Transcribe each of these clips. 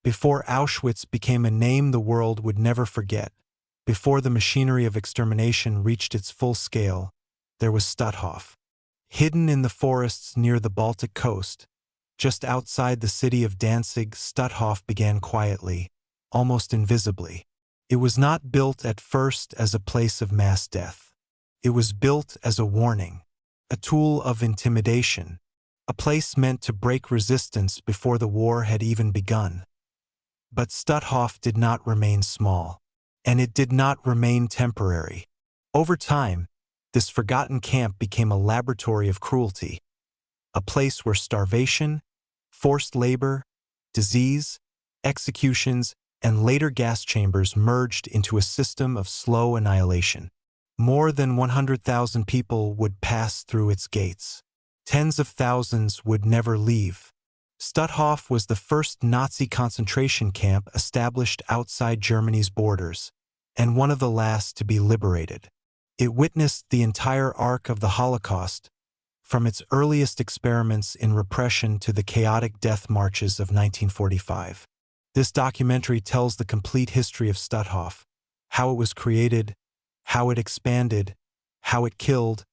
Before Auschwitz became a name the world would never forget, before the machinery of extermination reached its full scale, there was Stutthof. Hidden in the forests near the Baltic coast, just outside the city of Danzig, Stutthof began quietly, almost invisibly. It was not built at first as a place of mass death. It was built as a warning, a tool of intimidation, a place meant to break resistance before the war had even begun. But Stutthof did not remain small, and it did not remain temporary. Over time, this forgotten camp became a laboratory of cruelty, a place where starvation, forced labor, disease, executions, and later gas chambers merged into a system of slow annihilation. More than 100,000 people would pass through its gates. Tens of thousands would never leave. Stutthof was the first Nazi concentration camp established outside Germany's borders, and one of the last to be liberated. It witnessed the entire arc of the Holocaust, from its earliest experiments in repression to the chaotic death marches of 1945. This documentary tells the complete history of Stutthof, how it was created, how it expanded, how it killed,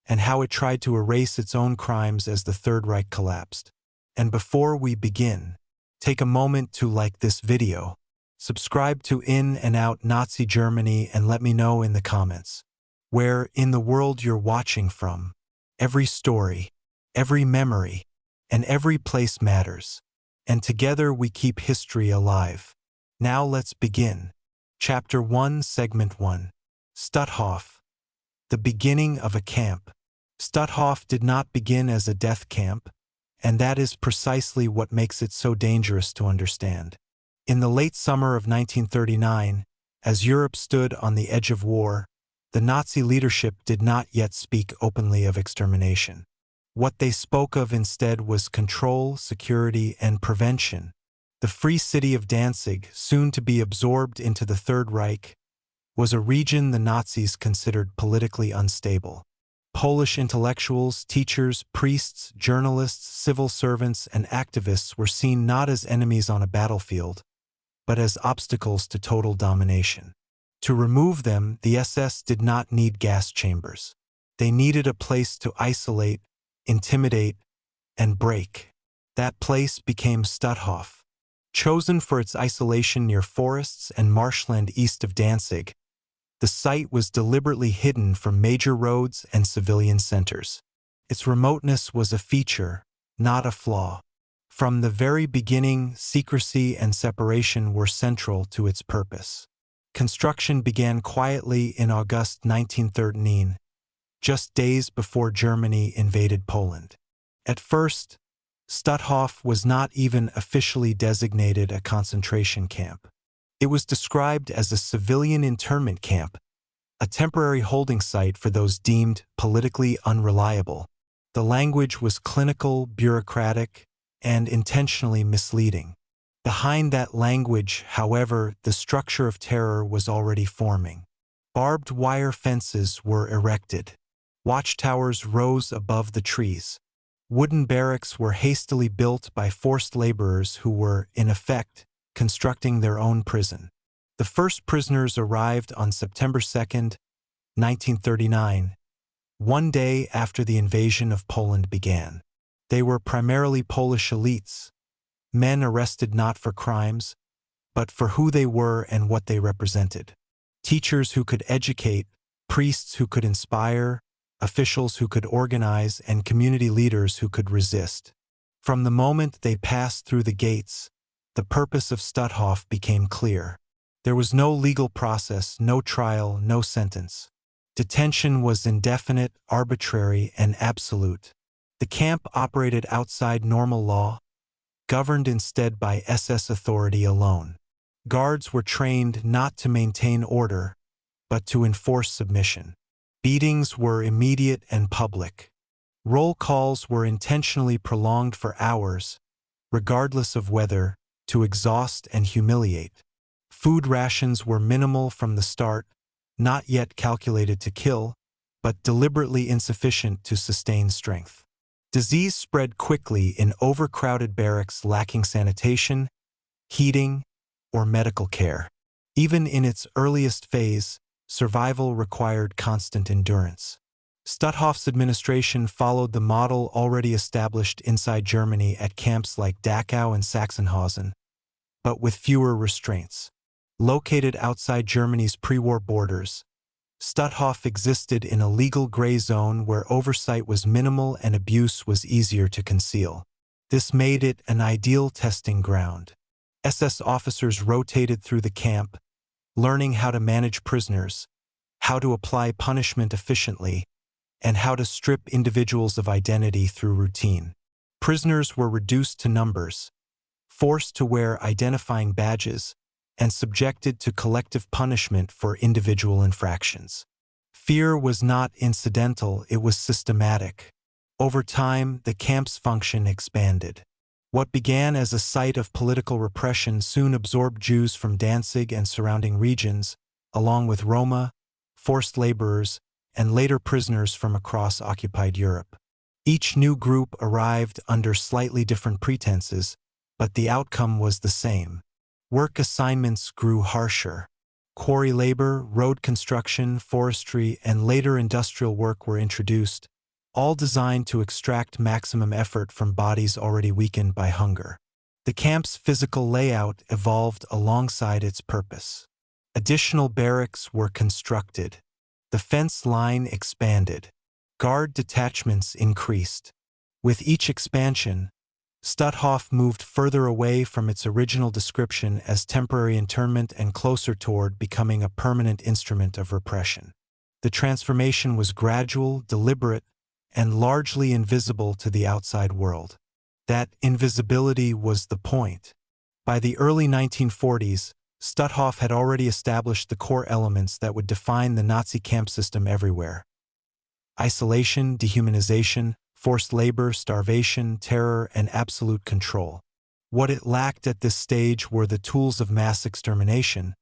and how it tried to erase its own crimes as the Third Reich collapsed. And before we begin, take a moment to like this video, subscribe to In&Out Nazi Germany, and let me know in the comments where in the world you're watching from. Every story, every memory, and every place matters. And together we keep history alive. Now let's begin. Chapter 1, Segment 1. Stutthof. The beginning of a camp. Stutthof did not begin as a death camp, and that is precisely what makes it so dangerous to understand. In the late summer of 1939, as Europe stood on the edge of war, the Nazi leadership did not yet speak openly of extermination. What they spoke of instead was control, security, and prevention. The free city of Danzig, soon to be absorbed into the Third Reich, was a region the Nazis considered politically unstable. Polish intellectuals, teachers, priests, journalists, civil servants, and activists were seen not as enemies on a battlefield, but as obstacles to total domination. To remove them, the SS did not need gas chambers. They needed a place to isolate, intimidate, and break. That place became Stutthof. Chosen for its isolation near forests and marshland east of Danzig, the site was deliberately hidden from major roads and civilian centers. Its remoteness was a feature, not a flaw. From the very beginning, secrecy and separation were central to its purpose. Construction began quietly in August 1913, just days before Germany invaded Poland. At first, Stutthof was not even officially designated a concentration camp. It was described as a civilian internment camp, a temporary holding site for those deemed politically unreliable. The language was clinical, bureaucratic, and intentionally misleading. Behind that language, however, the structure of terror was already forming. Barbed wire fences were erected. Watchtowers rose above the trees. Wooden barracks were hastily built by forced laborers who were, in effect, constructing their own prison. The first prisoners arrived on September 2, 1939, one day after the invasion of Poland began. They were primarily Polish elites, men arrested not for crimes, but for who they were and what they represented. Teachers who could educate, priests who could inspire, officials who could organize, and community leaders who could resist. From the moment they passed through the gates, the purpose of Stutthof became clear. There was no legal process, no trial, no sentence. Detention was indefinite, arbitrary, and absolute. The camp operated outside normal law, governed instead by SS authority alone. Guards were trained not to maintain order, but to enforce submission. Beatings were immediate and public. Roll calls were intentionally prolonged for hours, regardless of weather, to exhaust and humiliate. Food rations were minimal from the start, not yet calculated to kill, but deliberately insufficient to sustain strength. Disease spread quickly in overcrowded barracks lacking sanitation, heating, or medical care. Even in its earliest phase, survival required constant endurance. Stutthof's administration followed the model already established inside Germany at camps like Dachau and Sachsenhausen, but with fewer restraints. Located outside Germany's pre-war borders, Stutthof existed in a legal gray zone where oversight was minimal and abuse was easier to conceal. This made it an ideal testing ground. SS officers rotated through the camp, learning how to manage prisoners, how to apply punishment efficiently, and how to strip individuals of identity through routine. Prisoners were reduced to numbers, forced to wear identifying badges, and subjected to collective punishment for individual infractions. Fear was not incidental, it was systematic. Over time, the camp's function expanded. What began as a site of political repression soon absorbed Jews from Danzig and surrounding regions, along with Roma, forced laborers, and later prisoners from across occupied Europe. Each new group arrived under slightly different pretenses, but the outcome was the same. Work assignments grew harsher. Quarry labor, road construction, forestry, and later industrial work were introduced, all designed to extract maximum effort from bodies already weakened by hunger. The camp's physical layout evolved alongside its purpose. Additional barracks were constructed. The fence line expanded. Guard detachments increased. With each expansion, Stutthof moved further away from its original description as temporary internment and closer toward becoming a permanent instrument of repression. The transformation was gradual, deliberate, and largely invisible to the outside world. That invisibility was the point. By the early 1940s, Stutthof had already established the core elements that would define the Nazi camp system everywhere: isolation, dehumanization, forced labor, starvation, terror, and absolute control. What it lacked at this stage were the tools of mass extermination,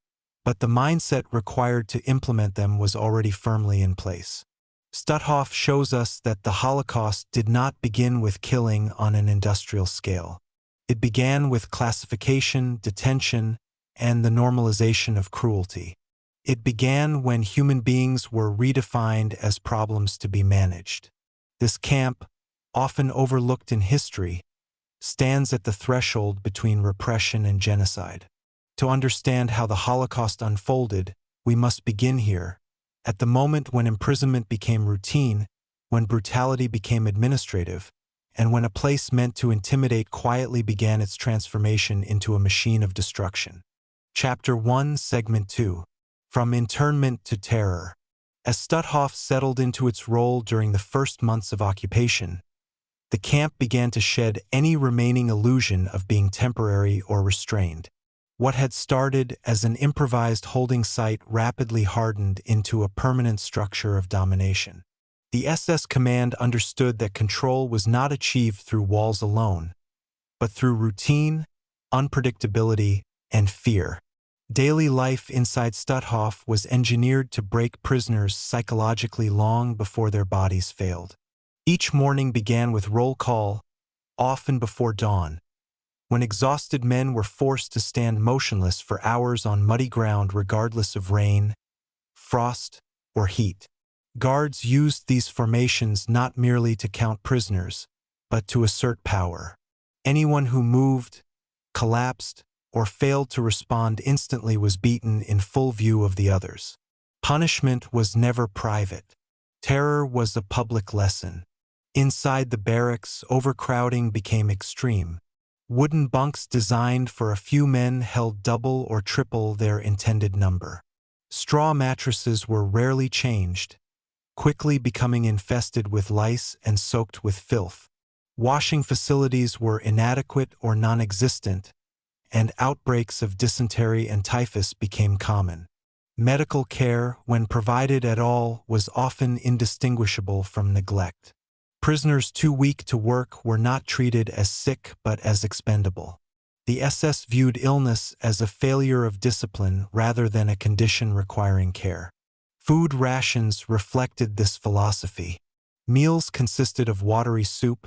but the mindset required to implement them was already firmly in place. Stutthof shows us that the Holocaust did not begin with killing on an industrial scale. It began with classification, detention, and the normalization of cruelty. It began when human beings were redefined as problems to be managed. This camp, often overlooked in history, stands at the threshold between repression and genocide. To understand how the Holocaust unfolded, we must begin here, at the moment when imprisonment became routine, when brutality became administrative, and when a place meant to intimidate quietly began its transformation into a machine of destruction. Chapter 1, Segment 2. From Internment to Terror. As Stutthof settled into its role during the first months of occupation, the camp began to shed any remaining illusion of being temporary or restrained. What had started as an improvised holding site rapidly hardened into a permanent structure of domination. The SS command understood that control was not achieved through walls alone, but through routine, unpredictability, and fear. Daily life inside Stutthof was engineered to break prisoners psychologically long before their bodies failed. Each morning began with roll call, often before dawn, when exhausted men were forced to stand motionless for hours on muddy ground regardless of rain, frost, or heat. Guards used these formations not merely to count prisoners, but to assert power. Anyone who moved, collapsed, or failed to respond instantly was beaten in full view of the others. Punishment was never private. Terror was a public lesson. Inside the barracks, overcrowding became extreme. Wooden bunks designed for a few men held double or triple their intended number. Straw mattresses were rarely changed, quickly becoming infested with lice and soaked with filth. Washing facilities were inadequate or non-existent, and outbreaks of dysentery and typhus became common. Medical care, when provided at all, was often indistinguishable from neglect. Prisoners too weak to work were not treated as sick but as expendable. The SS viewed illness as a failure of discipline rather than a condition requiring care. Food rations reflected this philosophy. Meals consisted of watery soup,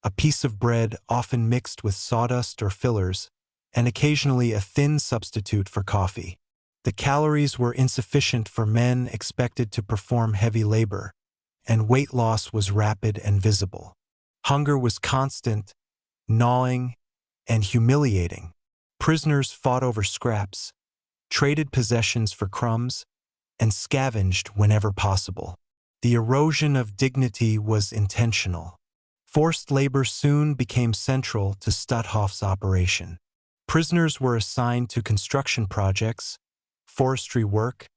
a piece of bread often mixed with sawdust or fillers, and occasionally a thin substitute for coffee. The calories were insufficient for men expected to perform heavy labor, and weight loss was rapid and visible. Hunger was constant, gnawing, and humiliating. Prisoners fought over scraps, traded possessions for crumbs, and scavenged whenever possible. The erosion of dignity was intentional. Forced labor soon became central to Stutthof's operation. Prisoners were assigned to construction projects, forestry work,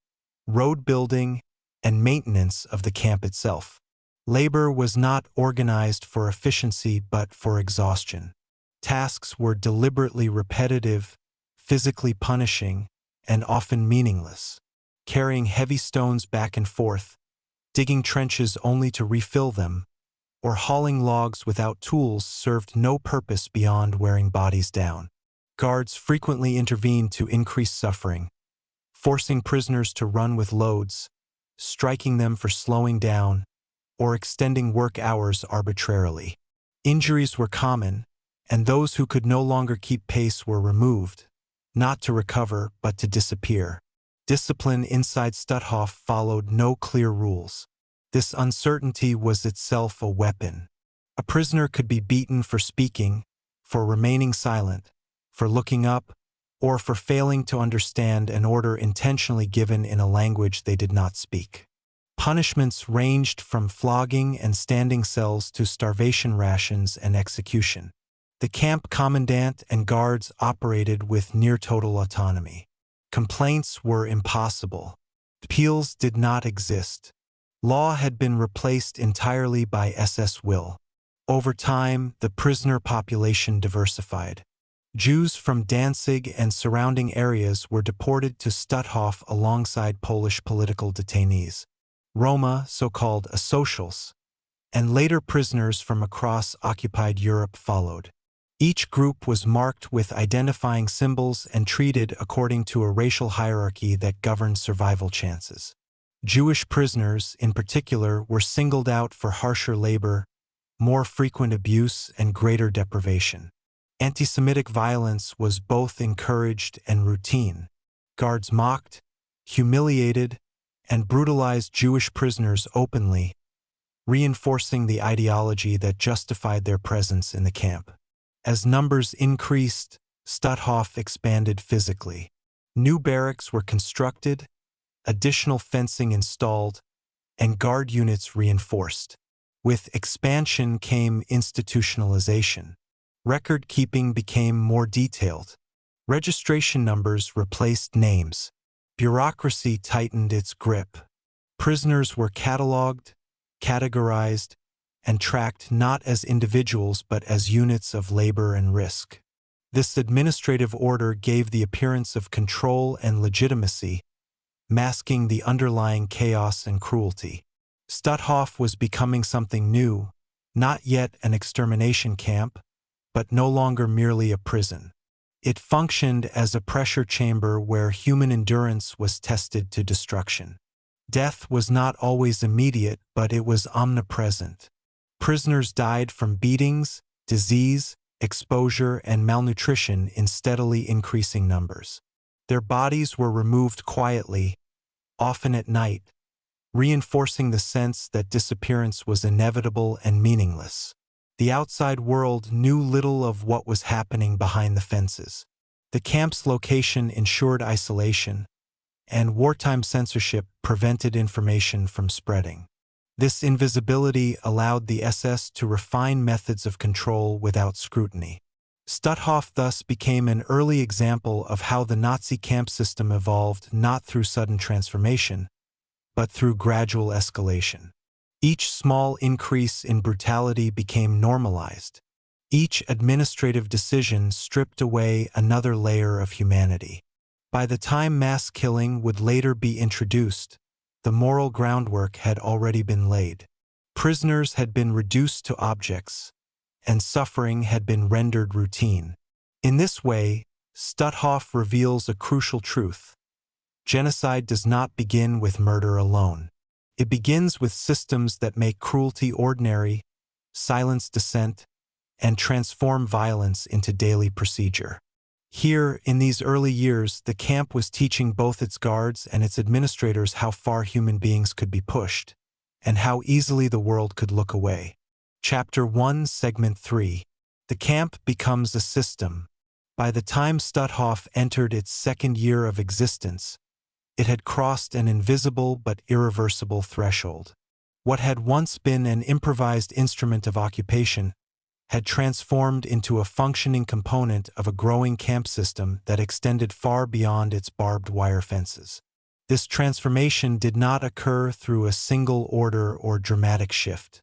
road building, and maintenance of the camp itself. Labor was not organized for efficiency but for exhaustion. Tasks were deliberately repetitive, physically punishing, and often meaningless. Carrying heavy stones back and forth, digging trenches only to refill them, or hauling logs without tools served no purpose beyond wearing bodies down. Guards frequently intervened to increase suffering, forcing prisoners to run with loads, striking them for slowing down, or extending work hours arbitrarily. Injuries were common, and those who could no longer keep pace were removed, not to recover but to disappear. Discipline inside Stutthof followed no clear rules. This uncertainty was itself a weapon. A prisoner could be beaten for speaking, for remaining silent, for looking up, or for failing to understand an order intentionally given in a language they did not speak. Punishments ranged from flogging and standing cells to starvation rations and execution. The camp commandant and guards operated with near-total autonomy. Complaints were impossible. Appeals did not exist. Law had been replaced entirely by SS will. Over time, the prisoner population diversified. Jews from Danzig and surrounding areas were deported to Stutthof alongside Polish political detainees. Roma, so-called asocials, and later prisoners from across occupied Europe followed. Each group was marked with identifying symbols and treated according to a racial hierarchy that governed survival chances. Jewish prisoners, in particular, were singled out for harsher labor, more frequent abuse, and greater deprivation. Anti-Semitic violence was both encouraged and routine. Guards mocked, humiliated, and brutalized Jewish prisoners openly, reinforcing the ideology that justified their presence in the camp. As numbers increased, Stutthof expanded physically. New barracks were constructed, additional fencing installed, and guard units reinforced. With expansion came institutionalization. Record-keeping became more detailed. Registration numbers replaced names. Bureaucracy tightened its grip. Prisoners were cataloged, categorized, and tracked not as individuals but as units of labor and risk. This administrative order gave the appearance of control and legitimacy, masking the underlying chaos and cruelty. Stutthof was becoming something new, not yet an extermination camp, but no longer merely a prison. It functioned as a pressure chamber where human endurance was tested to destruction. Death was not always immediate, but it was omnipresent. Prisoners died from beatings, disease, exposure, and malnutrition in steadily increasing numbers. Their bodies were removed quietly, often at night, reinforcing the sense that disappearance was inevitable and meaningless. The outside world knew little of what was happening behind the fences. The camp's location ensured isolation, and wartime censorship prevented information from spreading. This invisibility allowed the SS to refine methods of control without scrutiny. Stutthof thus became an early example of how the Nazi camp system evolved not through sudden transformation, but through gradual escalation. Each small increase in brutality became normalized. Each administrative decision stripped away another layer of humanity. By the time mass killing would later be introduced, the moral groundwork had already been laid. Prisoners had been reduced to objects, and suffering had been rendered routine. In this way, Stutthof reveals a crucial truth. Genocide does not begin with murder alone. It begins with systems that make cruelty ordinary, silence dissent, and transform violence into daily procedure. Here, in these early years, the camp was teaching both its guards and its administrators how far human beings could be pushed, and how easily the world could look away. Chapter 1, Segment 3. The camp becomes a system. By the time Stutthof entered its second year of existence, it had crossed an invisible but irreversible threshold. What had once been an improvised instrument of occupation had transformed into a functioning component of a growing camp system that extended far beyond its barbed wire fences. This transformation did not occur through a single order or dramatic shift.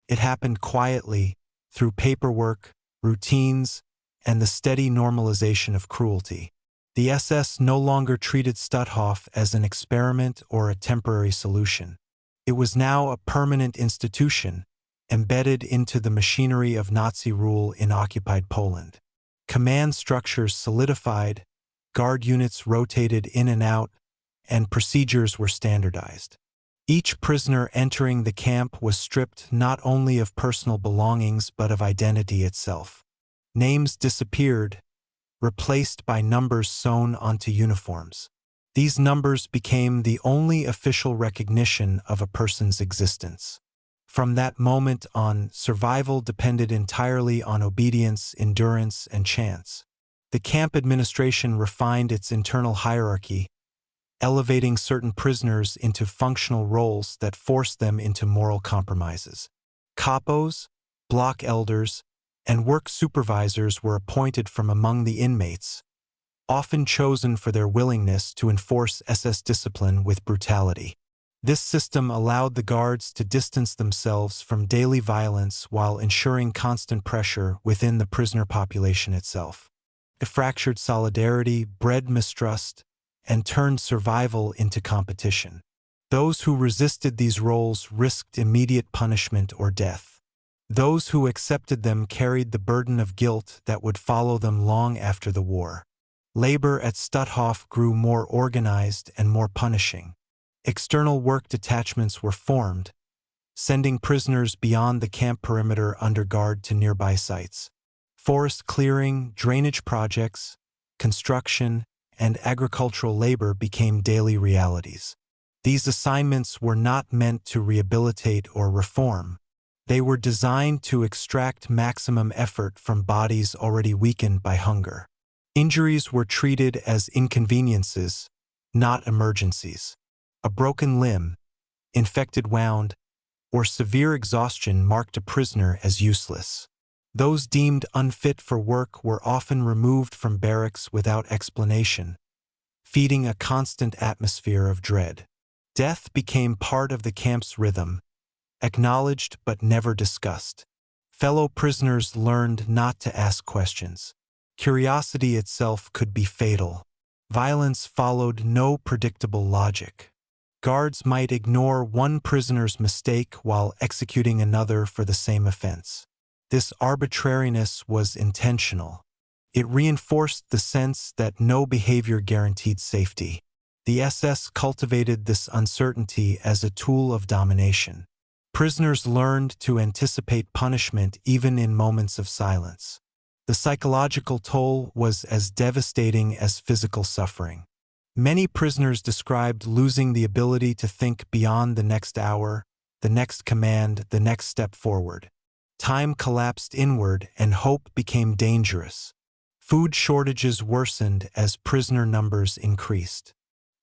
It happened quietly, through paperwork, routines, and the steady normalization of cruelty. The SS no longer treated Stutthof as an experiment or a temporary solution. It was now a permanent institution, embedded into the machinery of Nazi rule in occupied Poland. Command structures solidified, guard units rotated in and out, and procedures were standardized. Each prisoner entering the camp was stripped not only of personal belongings but of identity itself. Names disappeared, replaced by numbers sewn onto uniforms. These numbers became the only official recognition of a person's existence. From that moment on, survival depended entirely on obedience, endurance, and chance. The camp administration refined its internal hierarchy, elevating certain prisoners into functional roles that forced them into moral compromises. Capos, block elders, and work supervisors were appointed from among the inmates, often chosen for their willingness to enforce SS discipline with brutality. This system allowed the guards to distance themselves from daily violence while ensuring constant pressure within the prisoner population itself. It fractured solidarity, bred mistrust, and turned survival into competition. Those who resisted these roles risked immediate punishment or death. Those who accepted them carried the burden of guilt that would follow them long after the war. Labor at Stutthof grew more organized and more punishing. External work detachments were formed, sending prisoners beyond the camp perimeter under guard to nearby sites. Forest clearing, drainage projects, construction, and agricultural labor became daily realities. These assignments were not meant to rehabilitate or reform. They were designed to extract maximum effort from bodies already weakened by hunger. Injuries were treated as inconveniences, not emergencies. A broken limb, infected wound, or severe exhaustion marked a prisoner as useless. Those deemed unfit for work were often removed from barracks without explanation, feeding a constant atmosphere of dread. Death became part of the camp's rhythm, acknowledged but never discussed. Fellow prisoners learned not to ask questions. Curiosity itself could be fatal. Violence followed no predictable logic. Guards might ignore one prisoner's mistake while executing another for the same offense. This arbitrariness was intentional. It reinforced the sense that no behavior guaranteed safety. The SS cultivated this uncertainty as a tool of domination. Prisoners learned to anticipate punishment even in moments of silence. The psychological toll was as devastating as physical suffering. Many prisoners described losing the ability to think beyond the next hour, the next command, the next step forward. Time collapsed inward and hope became dangerous. Food shortages worsened as prisoner numbers increased.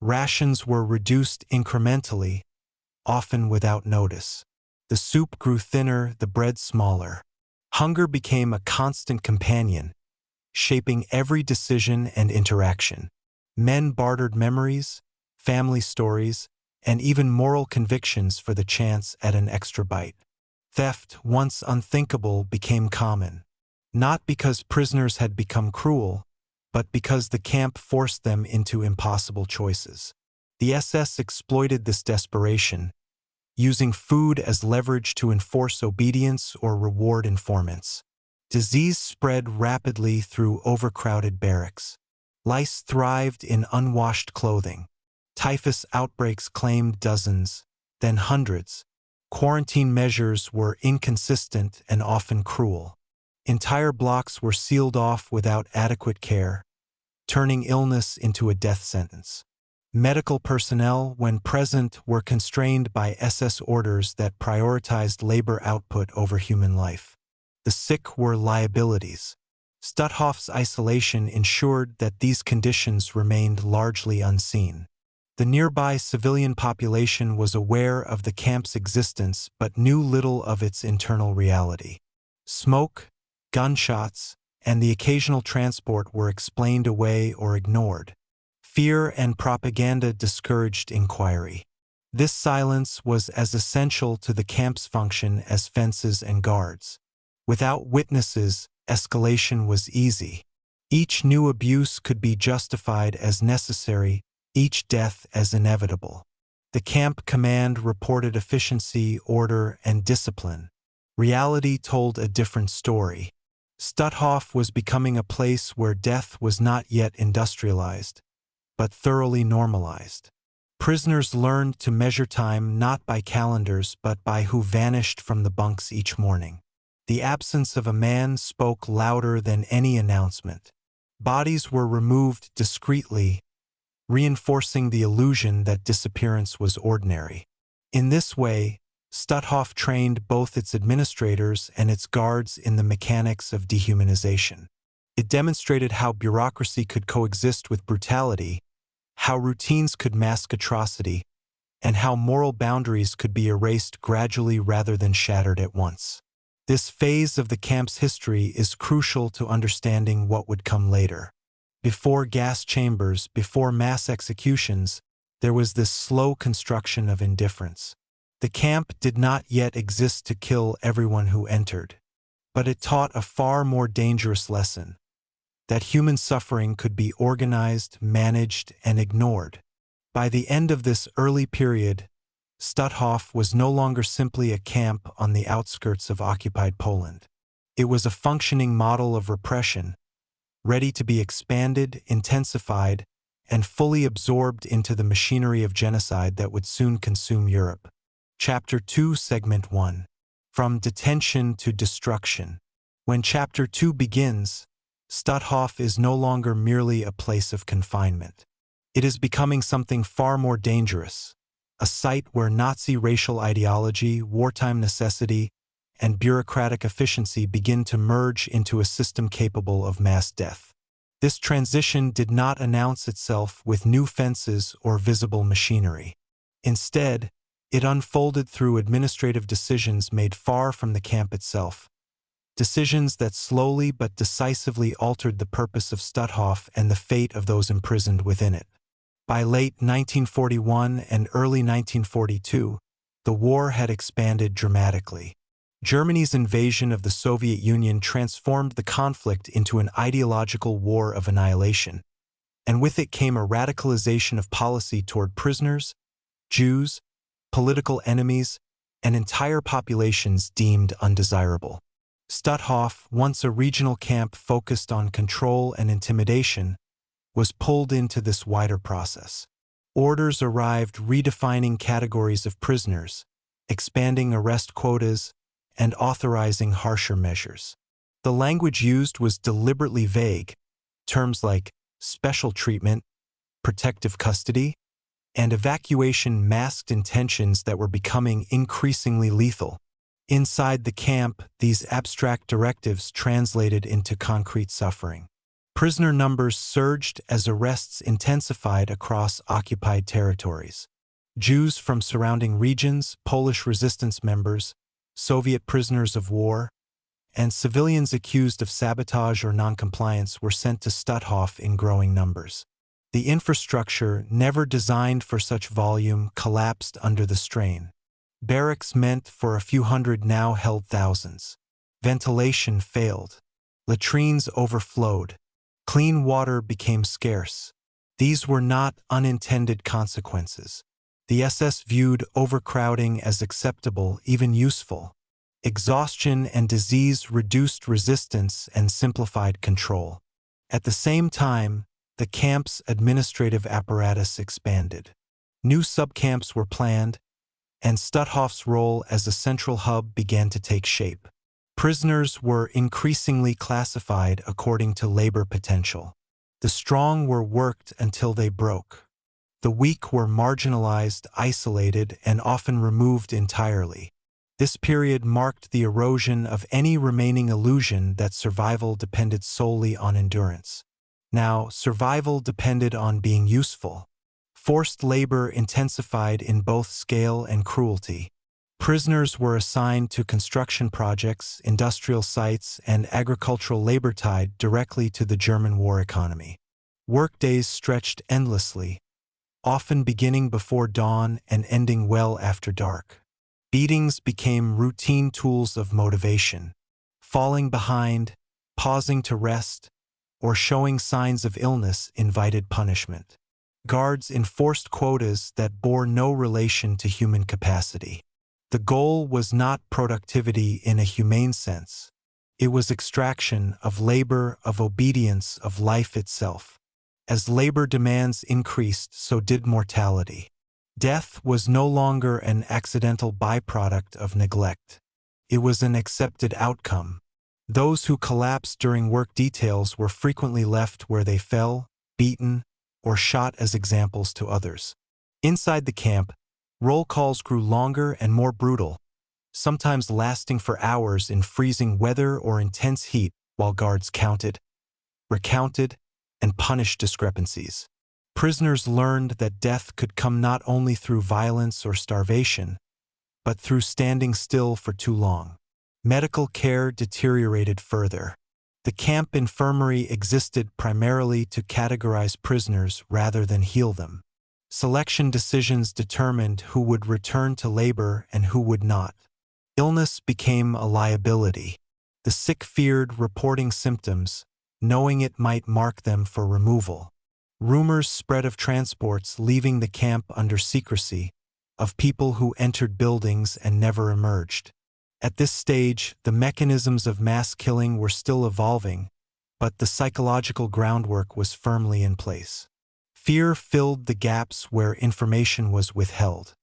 Rations were reduced incrementally, often without notice. The soup grew thinner, the bread smaller. Hunger became a constant companion, shaping every decision and interaction. Men bartered memories, family stories, and even moral convictions for the chance at an extra bite. Theft, once unthinkable, became common. Not because prisoners had become cruel, but because the camp forced them into impossible choices. The SS exploited this desperation, using food as leverage to enforce obedience or reward informants. Disease spread rapidly through overcrowded barracks. Lice thrived in unwashed clothing. Typhus outbreaks claimed dozens, then hundreds. Quarantine measures were inconsistent and often cruel. Entire blocks were sealed off without adequate care, turning illness into a death sentence. Medical personnel, when present, were constrained by SS orders that prioritized labor output over human life. The sick were liabilities. Stutthof's isolation ensured that these conditions remained largely unseen. The nearby civilian population was aware of the camp's existence but knew little of its internal reality. Smoke, gunshots, and the occasional transport were explained away or ignored. Fear and propaganda discouraged inquiry. This silence was as essential to the camp's function as fences and guards. Without witnesses, escalation was easy. Each new abuse could be justified as necessary, each death as inevitable. The camp command reported efficiency, order, and discipline. Reality told a different story. Stutthof was becoming a place where death was not yet industrialized, but thoroughly normalized. Prisoners learned to measure time not by calendars but by who vanished from the bunks each morning. The absence of a man spoke louder than any announcement. Bodies were removed discreetly, reinforcing the illusion that disappearance was ordinary. In this way, Stutthof trained both its administrators and its guards in the mechanics of dehumanization. It demonstrated how bureaucracy could coexist with brutality, how routines could mask atrocity, and how moral boundaries could be erased gradually rather than shattered at once. This phase of the camp's history is crucial to understanding what would come later. Before gas chambers, before mass executions, there was this slow construction of indifference. The camp did not yet exist to kill everyone who entered, but it taught a far more dangerous lesson: that human suffering could be organized, managed, and ignored. By the end of this early period, Stutthof was no longer simply a camp on the outskirts of occupied Poland. It was a functioning model of repression, ready to be expanded, intensified, and fully absorbed into the machinery of genocide that would soon consume Europe. Chapter 2, Segment 1. From Detention to Destruction. When Chapter 2 begins, Stutthof is no longer merely a place of confinement. It is becoming something far more dangerous, a site where Nazi racial ideology, wartime necessity, and bureaucratic efficiency begin to merge into a system capable of mass death. This transition did not announce itself with new fences or visible machinery. Instead, it unfolded through administrative decisions made far from the camp itself, decisions that slowly but decisively altered the purpose of Stutthof and the fate of those imprisoned within it. By late 1941 and early 1942, the war had expanded dramatically. Germany's invasion of the Soviet Union transformed the conflict into an ideological war of annihilation, and with it came a radicalization of policy toward prisoners, Jews, political enemies, and entire populations deemed undesirable. Stutthof, once a regional camp focused on control and intimidation, was pulled into this wider process. Orders arrived redefining categories of prisoners, expanding arrest quotas, and authorizing harsher measures. The language used was deliberately vague. Terms like special treatment, protective custody, and evacuation masked intentions that were becoming increasingly lethal. Inside the camp, these abstract directives translated into concrete suffering. Prisoner numbers surged as arrests intensified across occupied territories. Jews from surrounding regions, Polish resistance members, Soviet prisoners of war, and civilians accused of sabotage or noncompliance were sent to Stutthof in growing numbers. The infrastructure, never designed for such volume, collapsed under the strain. Barracks meant for a few hundred now held thousands. Ventilation failed. Latrines overflowed. Clean water became scarce. These were not unintended consequences. The SS viewed overcrowding as acceptable, even useful. Exhaustion and disease reduced resistance and simplified control. At the same time, the camp's administrative apparatus expanded. New subcamps were planned, and Stutthof's role as a central hub began to take shape. Prisoners were increasingly classified according to labor potential. The strong were worked until they broke. The weak were marginalized, isolated, and often removed entirely. This period marked the erosion of any remaining illusion that survival depended solely on endurance. Now, survival depended on being useful. Forced labor intensified in both scale and cruelty. Prisoners were assigned to construction projects, industrial sites, and agricultural labor tied directly to the German war economy. Workdays stretched endlessly, often beginning before dawn and ending well after dark. Beatings became routine tools of motivation. Falling behind, pausing to rest, or showing signs of illness invited punishment. Guards enforced quotas that bore no relation to human capacity. The goal was not productivity in a humane sense. It was extraction of labor, of obedience, of life itself. As labor demands increased, so did mortality. Death was no longer an accidental byproduct of neglect. It was an accepted outcome. Those who collapsed during work details were frequently left where they fell, beaten, or shot as examples to others. Inside the camp, roll calls grew longer and more brutal, sometimes lasting for hours in freezing weather or intense heat while guards counted, recounted, and punished discrepancies. Prisoners learned that death could come not only through violence or starvation, but through standing still for too long. Medical care deteriorated further. The camp infirmary existed primarily to categorize prisoners rather than heal them. Selection decisions determined who would return to labor and who would not. Illness became a liability. The sick feared reporting symptoms, knowing it might mark them for removal. Rumors spread of transports leaving the camp under secrecy, of people who entered buildings and never emerged. At this stage, the mechanisms of mass killing were still evolving, but the psychological groundwork was firmly in place. Fear filled the gaps where information was withheld.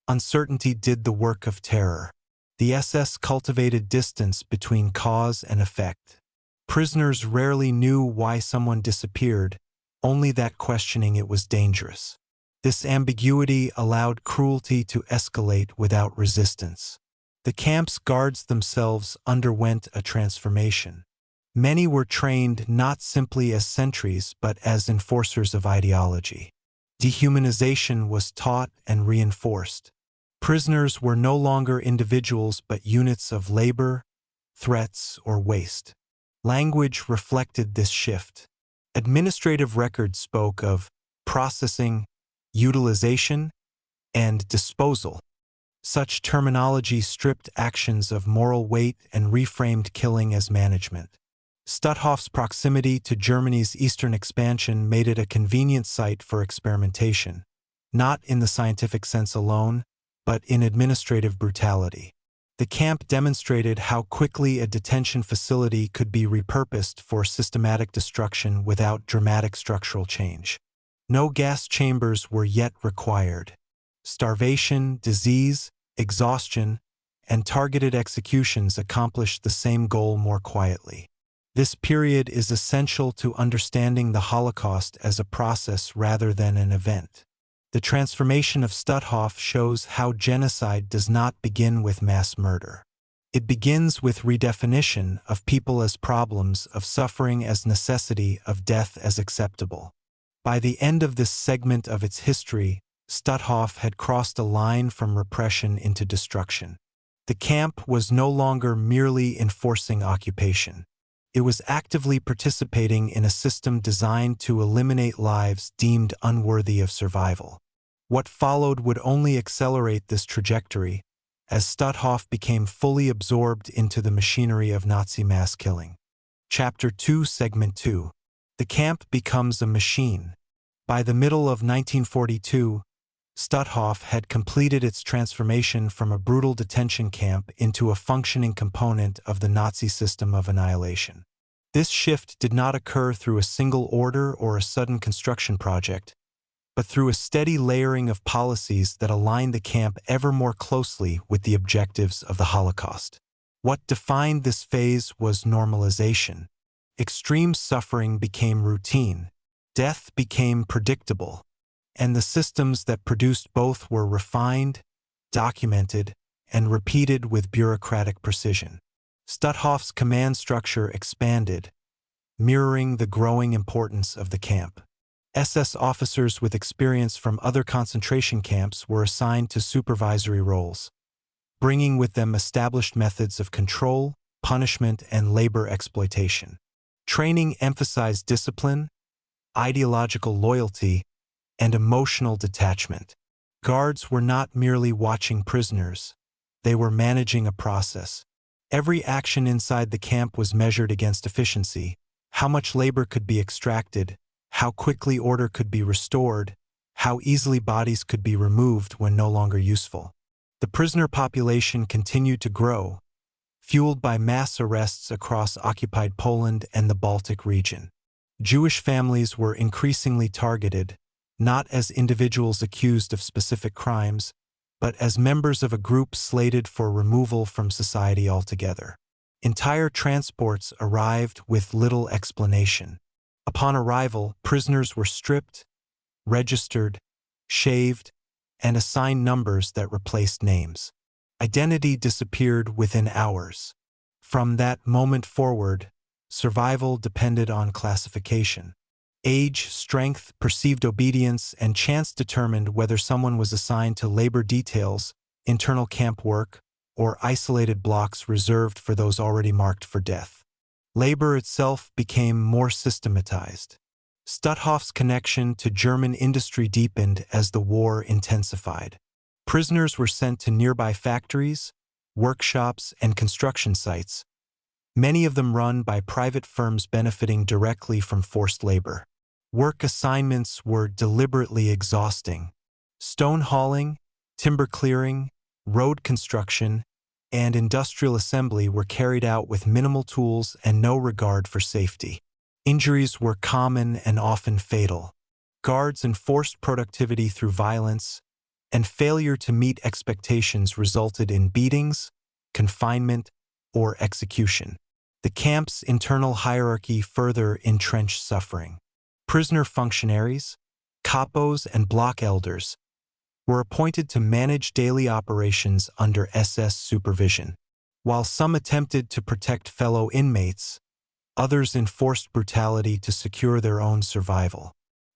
Uncertainty did the work of terror. The SS cultivated distance between cause and effect. Prisoners rarely knew why someone disappeared, only that questioning it was dangerous. This ambiguity allowed cruelty to escalate without resistance. The camp's guards themselves underwent a transformation. Many were trained not simply as sentries but as enforcers of ideology. Dehumanization was taught and reinforced. Prisoners were no longer individuals but units of labor, threats, or waste. Language reflected this shift. Administrative records spoke of processing, utilization, and disposal. Such terminology stripped actions of moral weight and reframed killing as management. Stutthof's proximity to Germany's eastern expansion made it a convenient site for experimentation, not in the scientific sense alone, but in administrative brutality. The camp demonstrated how quickly a detention facility could be repurposed for systematic destruction without dramatic structural change. No gas chambers were yet required. Starvation, disease, exhaustion, and targeted executions accomplished the same goal more quietly. This period is essential to understanding the Holocaust as a process rather than an event. The transformation of Stutthof shows how genocide does not begin with mass murder. It begins with redefinition of people as problems, of suffering as necessity, of death as acceptable. By the end of this segment of its history, Stutthof had crossed a line from repression into destruction. The camp was no longer merely enforcing occupation. It was actively participating in a system designed to eliminate lives deemed unworthy of survival. What followed would only accelerate this trajectory, as Stutthof became fully absorbed into the machinery of Nazi mass killing. Chapter 2, Segment 2. The camp becomes a machine. By the middle of 1942, Stutthof had completed its transformation from a brutal detention camp into a functioning component of the Nazi system of annihilation. This shift did not occur through a single order or a sudden construction project, but through a steady layering of policies that aligned the camp ever more closely with the objectives of the Holocaust. What defined this phase was normalization. Extreme suffering became routine. Death became predictable, and the systems that produced both were refined, documented, and repeated with bureaucratic precision. Stutthof's command structure expanded, mirroring the growing importance of the camp. SS officers with experience from other concentration camps were assigned to supervisory roles, bringing with them established methods of control, punishment, and labor exploitation. Training emphasized discipline, ideological loyalty, and emotional detachment. Guards were not merely watching prisoners, they were managing a process. Every action inside the camp was measured against efficiency, how much labor could be extracted, how quickly order could be restored, how easily bodies could be removed when no longer useful. The prisoner population continued to grow, fueled by mass arrests across occupied Poland and the Baltic region. Jewish families were increasingly targeted, not as individuals accused of specific crimes, but as members of a group slated for removal from society altogether. Entire transports arrived with little explanation. Upon arrival, prisoners were stripped, registered, shaved, and assigned numbers that replaced names. Identity disappeared within hours. From that moment forward, survival depended on classification. Age, strength, perceived obedience, and chance determined whether someone was assigned to labor details, internal camp work, or isolated blocks reserved for those already marked for death. Labor itself became more systematized. Stutthof's connection to German industry deepened as the war intensified. Prisoners were sent to nearby factories, workshops, and construction sites, many of them run by private firms benefiting directly from forced labor. Work assignments were deliberately exhausting. Stone hauling, timber clearing, road construction, and industrial assembly were carried out with minimal tools and no regard for safety. Injuries were common and often fatal. Guards enforced productivity through violence, and failure to meet expectations resulted in beatings, confinement, or execution. The camp's internal hierarchy further entrenched suffering. Prisoner functionaries, kapos, and block elders were appointed to manage daily operations under SS supervision. While some attempted to protect fellow inmates, others enforced brutality to secure their own survival.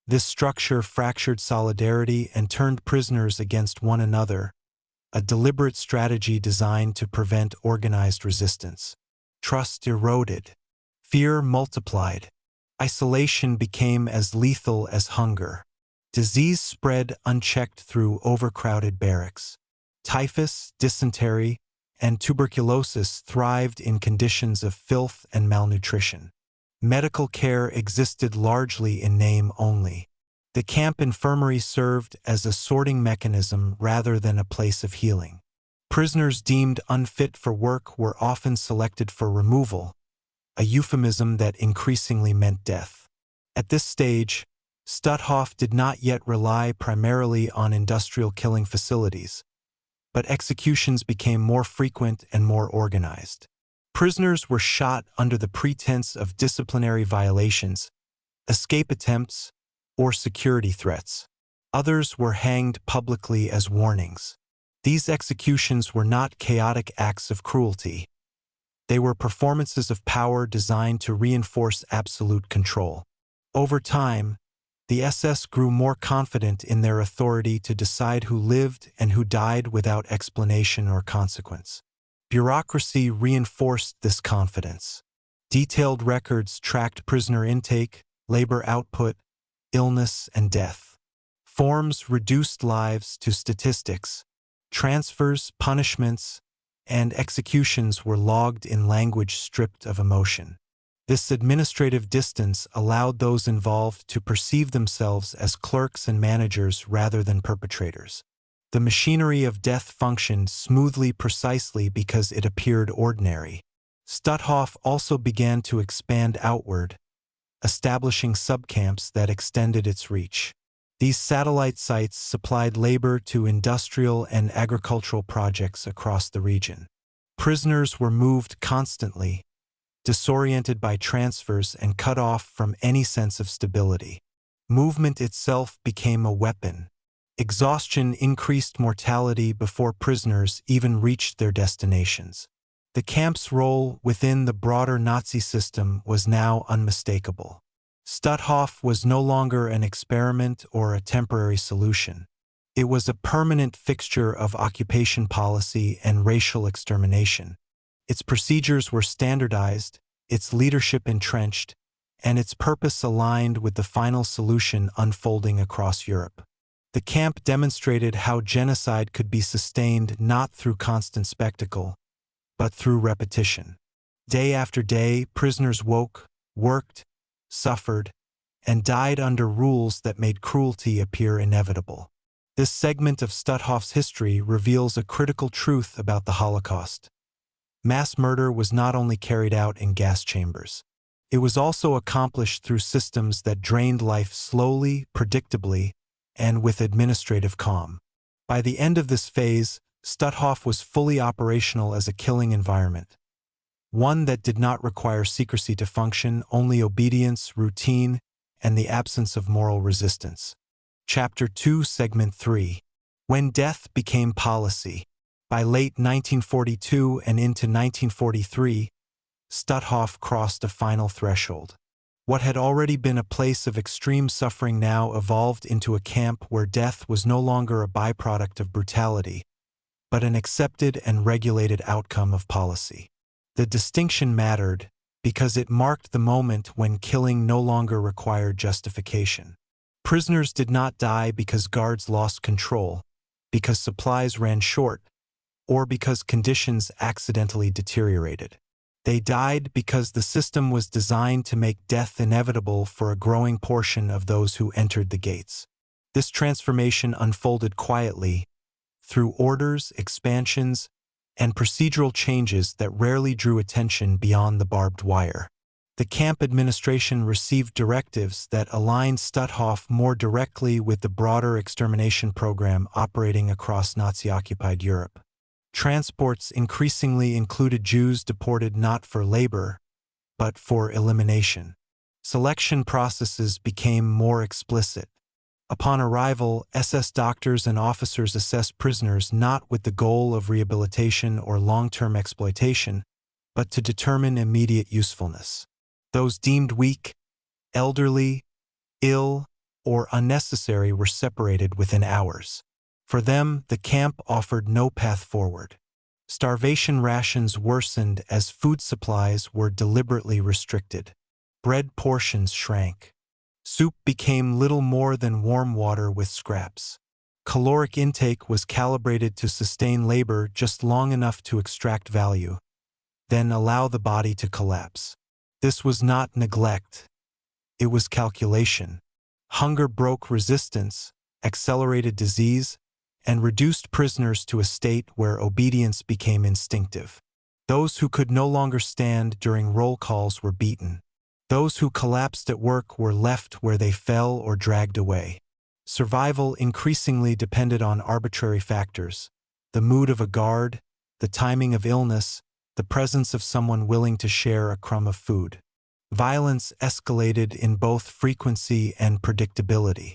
This structure fractured solidarity and turned prisoners against one another, a deliberate strategy designed to prevent organized resistance. Trust eroded. Fear multiplied. Isolation became as lethal as hunger. Disease spread unchecked through overcrowded barracks. Typhus, dysentery, and tuberculosis thrived in conditions of filth and malnutrition. Medical care existed largely in name only. The camp infirmary served as a sorting mechanism rather than a place of healing. Prisoners deemed unfit for work were often selected for removal, a euphemism that increasingly meant death. At this stage, Stutthof did not yet rely primarily on industrial killing facilities, but executions became more frequent and more organized. Prisoners were shot under the pretense of disciplinary violations, escape attempts, or security threats. Others were hanged publicly as warnings. These executions were not chaotic acts of cruelty. They were performances of power designed to reinforce absolute control. Over time, the SS grew more confident in their authority to decide who lived and who died without explanation or consequence. Bureaucracy reinforced this confidence. Detailed records tracked prisoner intake, labor output, illness, and death. Forms reduced lives to statistics. Transfers, punishments, and executions were logged in language stripped of emotion. This administrative distance allowed those involved to perceive themselves as clerks and managers rather than perpetrators. The machinery of death functioned smoothly precisely because it appeared ordinary. Stutthof also began to expand outward, establishing subcamps that extended its reach. These satellite sites supplied labor to industrial and agricultural projects across the region. Prisoners were moved constantly, disoriented by transfers and cut off from any sense of stability. Movement itself became a weapon. Exhaustion increased mortality before prisoners even reached their destinations. The camp's role within the broader Nazi system was now unmistakable. Stutthof was no longer an experiment or a temporary solution. It was a permanent fixture of occupation policy and racial extermination. Its procedures were standardized, its leadership entrenched, and its purpose aligned with the final solution unfolding across Europe. The camp demonstrated how genocide could be sustained not through constant spectacle, but through repetition. Day after day, prisoners woke, worked, suffered, and died under rules that made cruelty appear inevitable. This segment of Stutthof's history reveals a critical truth about the Holocaust. Mass murder was not only carried out in gas chambers. It was also accomplished through systems that drained life slowly, predictably, and with administrative calm. By the end of this phase, Stutthof was fully operational as a killing environment. One that did not require secrecy to function, only obedience, routine, and the absence of moral resistance. Chapter 2, Segment 3. When Death Became Policy. By late 1942 and into 1943, Stutthof crossed a final threshold. What had already been a place of extreme suffering now evolved into a camp where death was no longer a byproduct of brutality, but an accepted and regulated outcome of policy. The distinction mattered because it marked the moment when killing no longer required justification. Prisoners did not die because guards lost control, because supplies ran short, or because conditions accidentally deteriorated. They died because the system was designed to make death inevitable for a growing portion of those who entered the gates. This transformation unfolded quietly, through orders, expansions, and procedural changes that rarely drew attention beyond the barbed wire. The camp administration received directives that aligned Stutthof more directly with the broader extermination program operating across Nazi-occupied Europe. Transports increasingly included Jews deported not for labor, but for elimination. Selection processes became more explicit. Upon arrival, SS doctors and officers assessed prisoners not with the goal of rehabilitation or long-term exploitation, but to determine immediate usefulness. Those deemed weak, elderly, ill, or unnecessary were separated within hours. For them, the camp offered no path forward. Starvation rations worsened as food supplies were deliberately restricted. Bread portions shrank. Soup became little more than warm water with scraps. Caloric intake was calibrated to sustain labor just long enough to extract value, then allow the body to collapse. This was not neglect. It was calculation. Hunger broke resistance, accelerated disease, and reduced prisoners to a state where obedience became instinctive. Those who could no longer stand during roll calls were beaten. Those who collapsed at work were left where they fell or dragged away. Survival increasingly depended on arbitrary factors: the mood of a guard, the timing of illness, the presence of someone willing to share a crumb of food. Violence escalated in both frequency and predictability.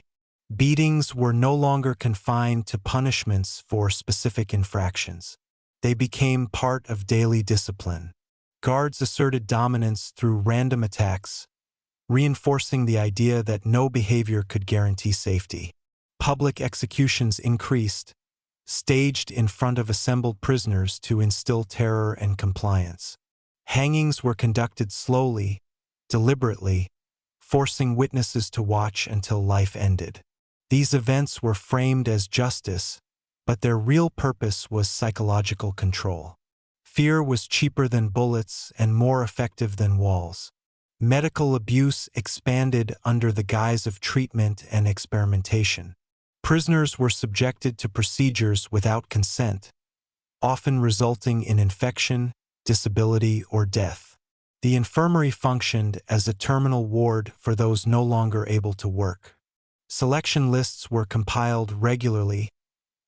Beatings were no longer confined to punishments for specific infractions. They became part of daily discipline. Guards asserted dominance through random attacks, reinforcing the idea that no behavior could guarantee safety. Public executions increased, staged in front of assembled prisoners to instill terror and compliance. Hangings were conducted slowly, deliberately, forcing witnesses to watch until life ended. These events were framed as justice, but their real purpose was psychological control. Fear was cheaper than bullets and more effective than walls. Medical abuse expanded under the guise of treatment and experimentation. Prisoners were subjected to procedures without consent, often resulting in infection, disability, or death. The infirmary functioned as a terminal ward for those no longer able to work. Selection lists were compiled regularly,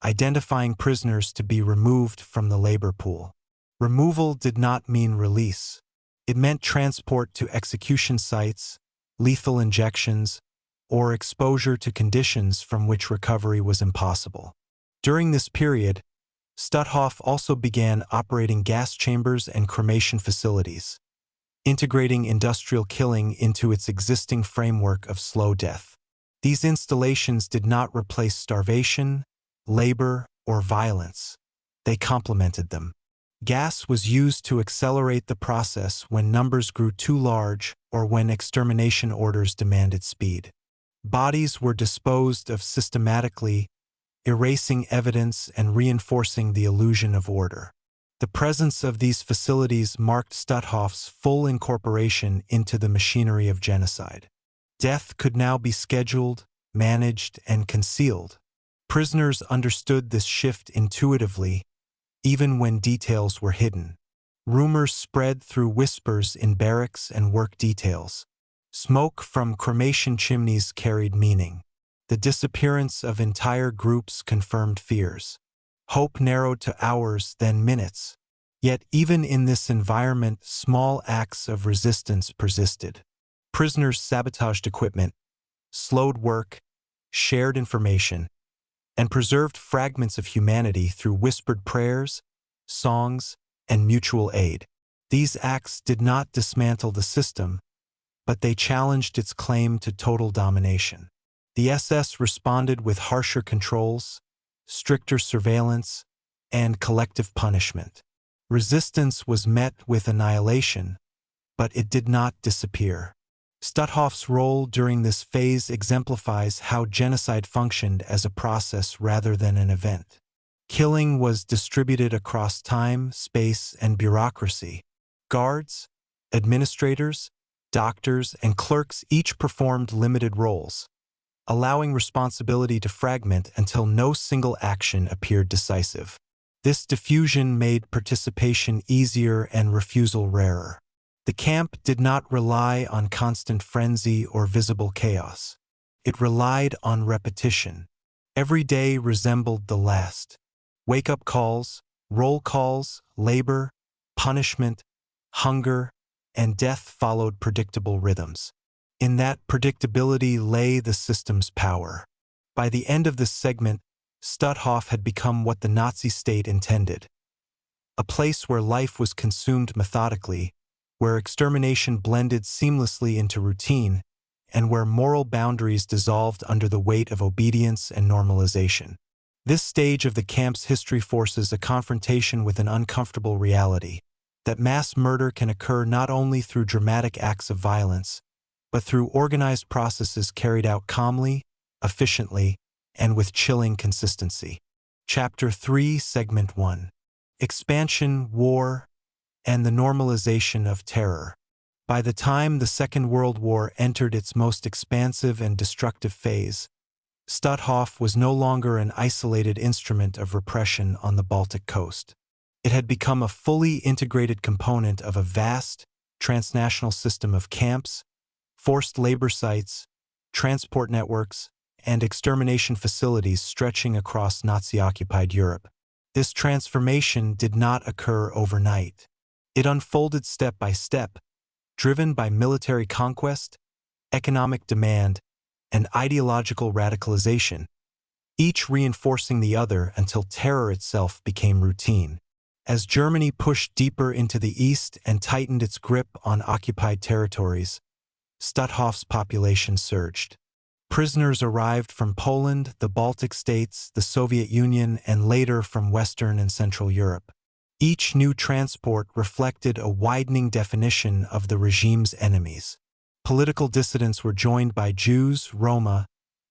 identifying prisoners to be removed from the labor pool. Removal did not mean release. It meant transport to execution sites, lethal injections, or exposure to conditions from which recovery was impossible. During this period, Stutthof also began operating gas chambers and cremation facilities, integrating industrial killing into its existing framework of slow death. These installations did not replace starvation, labor, or violence. They complemented them. Gas was used to accelerate the process when numbers grew too large or when extermination orders demanded speed. Bodies were disposed of systematically, erasing evidence and reinforcing the illusion of order. The presence of these facilities marked Stutthof's full incorporation into the machinery of genocide. Death could now be scheduled, managed, and concealed. Prisoners understood this shift intuitively, even when details were hidden. Rumors spread through whispers in barracks and work details. Smoke from cremation chimneys carried meaning. The disappearance of entire groups confirmed fears. Hope narrowed to hours, then minutes. Yet even in this environment, small acts of resistance persisted. Prisoners sabotaged equipment, slowed work, shared information, and preserved fragments of humanity through whispered prayers, songs, and mutual aid. These acts did not dismantle the system, but they challenged its claim to total domination. The SS responded with harsher controls, stricter surveillance, and collective punishment. Resistance was met with annihilation, but it did not disappear. Stutthof's role during this phase exemplifies how genocide functioned as a process rather than an event. Killing was distributed across time, space, and bureaucracy. Guards, administrators, doctors, and clerks each performed limited roles, allowing responsibility to fragment until no single action appeared decisive. This diffusion made participation easier and refusal rarer. The camp did not rely on constant frenzy or visible chaos. It relied on repetition. Every day resembled the last. Wake-up calls, roll calls, labor, punishment, hunger, and death followed predictable rhythms. In that predictability lay the system's power. By the end of this segment, Stutthof had become what the Nazi state intended. A place where life was consumed methodically, where extermination blended seamlessly into routine, and where moral boundaries dissolved under the weight of obedience and normalization. This stage of the camp's history forces a confrontation with an uncomfortable reality, that mass murder can occur not only through dramatic acts of violence, but through organized processes carried out calmly, efficiently, and with chilling consistency. Chapter 3, Segment 1. Expansion, War, and the Normalization of Terror. By the time the Second World War entered its most expansive and destructive phase, Stutthof was no longer an isolated instrument of repression on the Baltic coast. It had become a fully integrated component of a vast, transnational system of camps, forced labor sites, transport networks, and extermination facilities stretching across Nazi-occupied Europe. This transformation did not occur overnight. It unfolded step by step, driven by military conquest, economic demand, and ideological radicalization, each reinforcing the other until terror itself became routine. As Germany pushed deeper into the east and tightened its grip on occupied territories, Stutthof's population surged. Prisoners arrived from Poland, the Baltic states, the Soviet Union, and later from Western and Central Europe. Each new transport reflected a widening definition of the regime's enemies. Political dissidents were joined by Jews, Roma,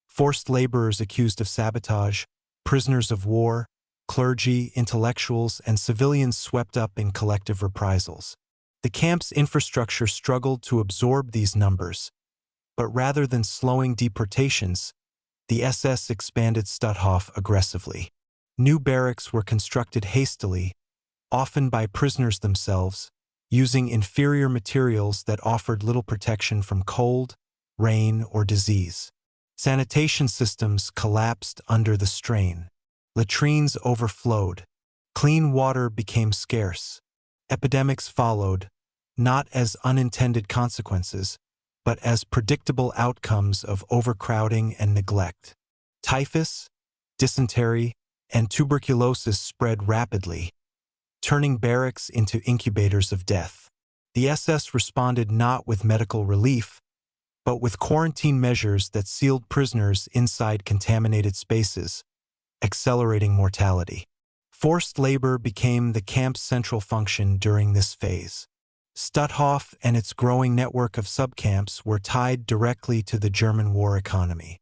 forced laborers accused of sabotage, prisoners of war, clergy, intellectuals, and civilians swept up in collective reprisals. The camp's infrastructure struggled to absorb these numbers, but rather than slowing deportations, the SS expanded Stutthof aggressively. New barracks were constructed hastily, often by prisoners themselves, using inferior materials that offered little protection from cold, rain, or disease. Sanitation systems collapsed under the strain. Latrines overflowed. Clean water became scarce. Epidemics followed, not as unintended consequences, but as predictable outcomes of overcrowding and neglect. Typhus, dysentery, and tuberculosis spread rapidly, turning barracks into incubators of death. The SS responded not with medical relief, but with quarantine measures that sealed prisoners inside contaminated spaces, accelerating mortality. Forced labor became the camp's central function during this phase. Stutthof and its growing network of subcamps were tied directly to the German war economy.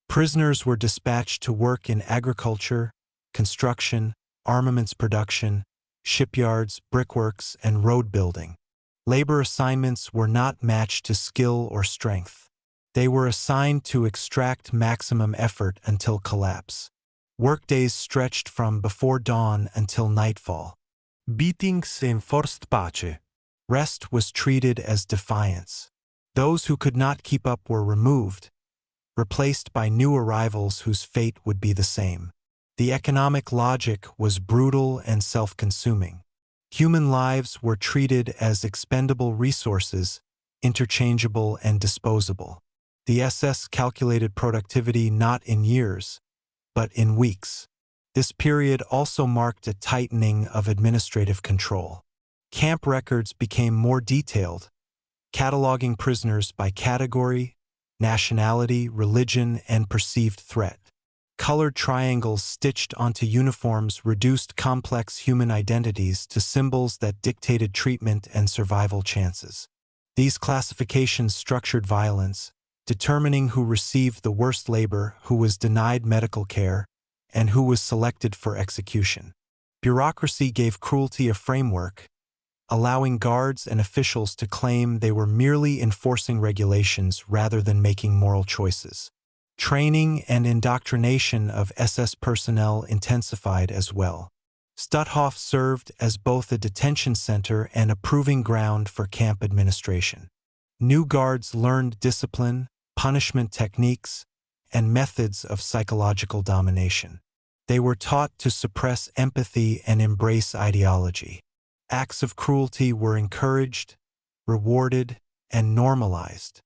Prisoners were dispatched to work in agriculture, construction, armaments production, shipyards, brickworks, and road building. Labor assignments were not matched to skill or strength. They were assigned to extract maximum effort until collapse. Workdays stretched from before dawn until nightfall. Beatings enforced pace. Rest was treated as defiance. Those who could not keep up were removed, replaced by new arrivals whose fate would be the same. The economic logic was brutal and self-consuming. Human lives were treated as expendable resources, interchangeable and disposable. The SS calculated productivity not in years, but in weeks. This period also marked a tightening of administrative control. Camp records became more detailed, cataloging prisoners by category, nationality, religion, and perceived threat. Colored triangles stitched onto uniforms reduced complex human identities to symbols that dictated treatment and survival chances. These classifications structured violence, determining who received the worst labor, who was denied medical care, and who was selected for execution. Bureaucracy gave cruelty a framework, allowing guards and officials to claim they were merely enforcing regulations rather than making moral choices. Training and indoctrination of SS personnel intensified as well. Stutthof served as both a detention center and a proving ground for camp administration. New guards learned discipline, punishment techniques, and methods of psychological domination. They were taught to suppress empathy and embrace ideology. Acts of cruelty were encouraged, rewarded, and normalized.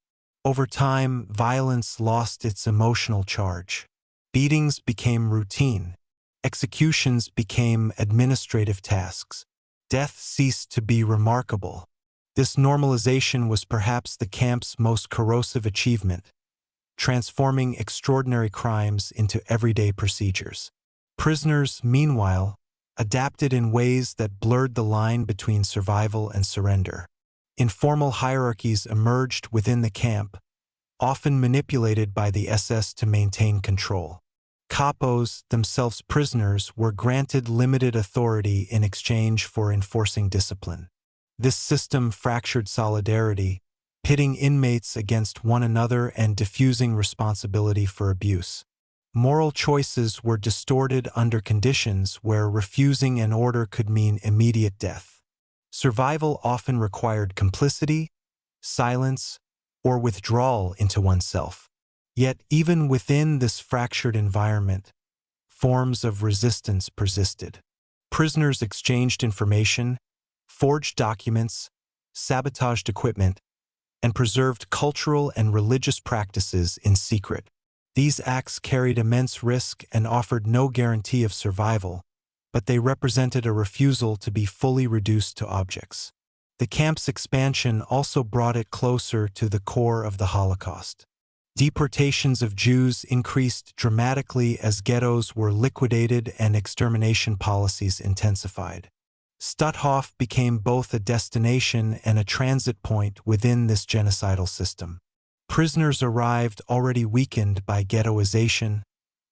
Over time, violence lost its emotional charge. Beatings became routine. Executions became administrative tasks. Death ceased to be remarkable. This normalization was perhaps the camp's most corrosive achievement, transforming extraordinary crimes into everyday procedures. Prisoners, meanwhile, adapted in ways that blurred the line between survival and surrender. Informal hierarchies emerged within the camp, often manipulated by the SS to maintain control. Capos, themselves prisoners, were granted limited authority in exchange for enforcing discipline. This system fractured solidarity, pitting inmates against one another and diffusing responsibility for abuse. Moral choices were distorted under conditions where refusing an order could mean immediate death. Survival often required complicity, silence, or withdrawal into oneself. Yet even within this fractured environment, forms of resistance persisted. Prisoners exchanged information, forged documents, sabotaged equipment, and preserved cultural and religious practices in secret. These acts carried immense risk and offered no guarantee of survival, but they represented a refusal to be fully reduced to objects. The camp's expansion also brought it closer to the core of the Holocaust. Deportations of Jews increased dramatically as ghettos were liquidated and extermination policies intensified. Stutthof became both a destination and a transit point within this genocidal system. Prisoners arrived already weakened by ghettoization,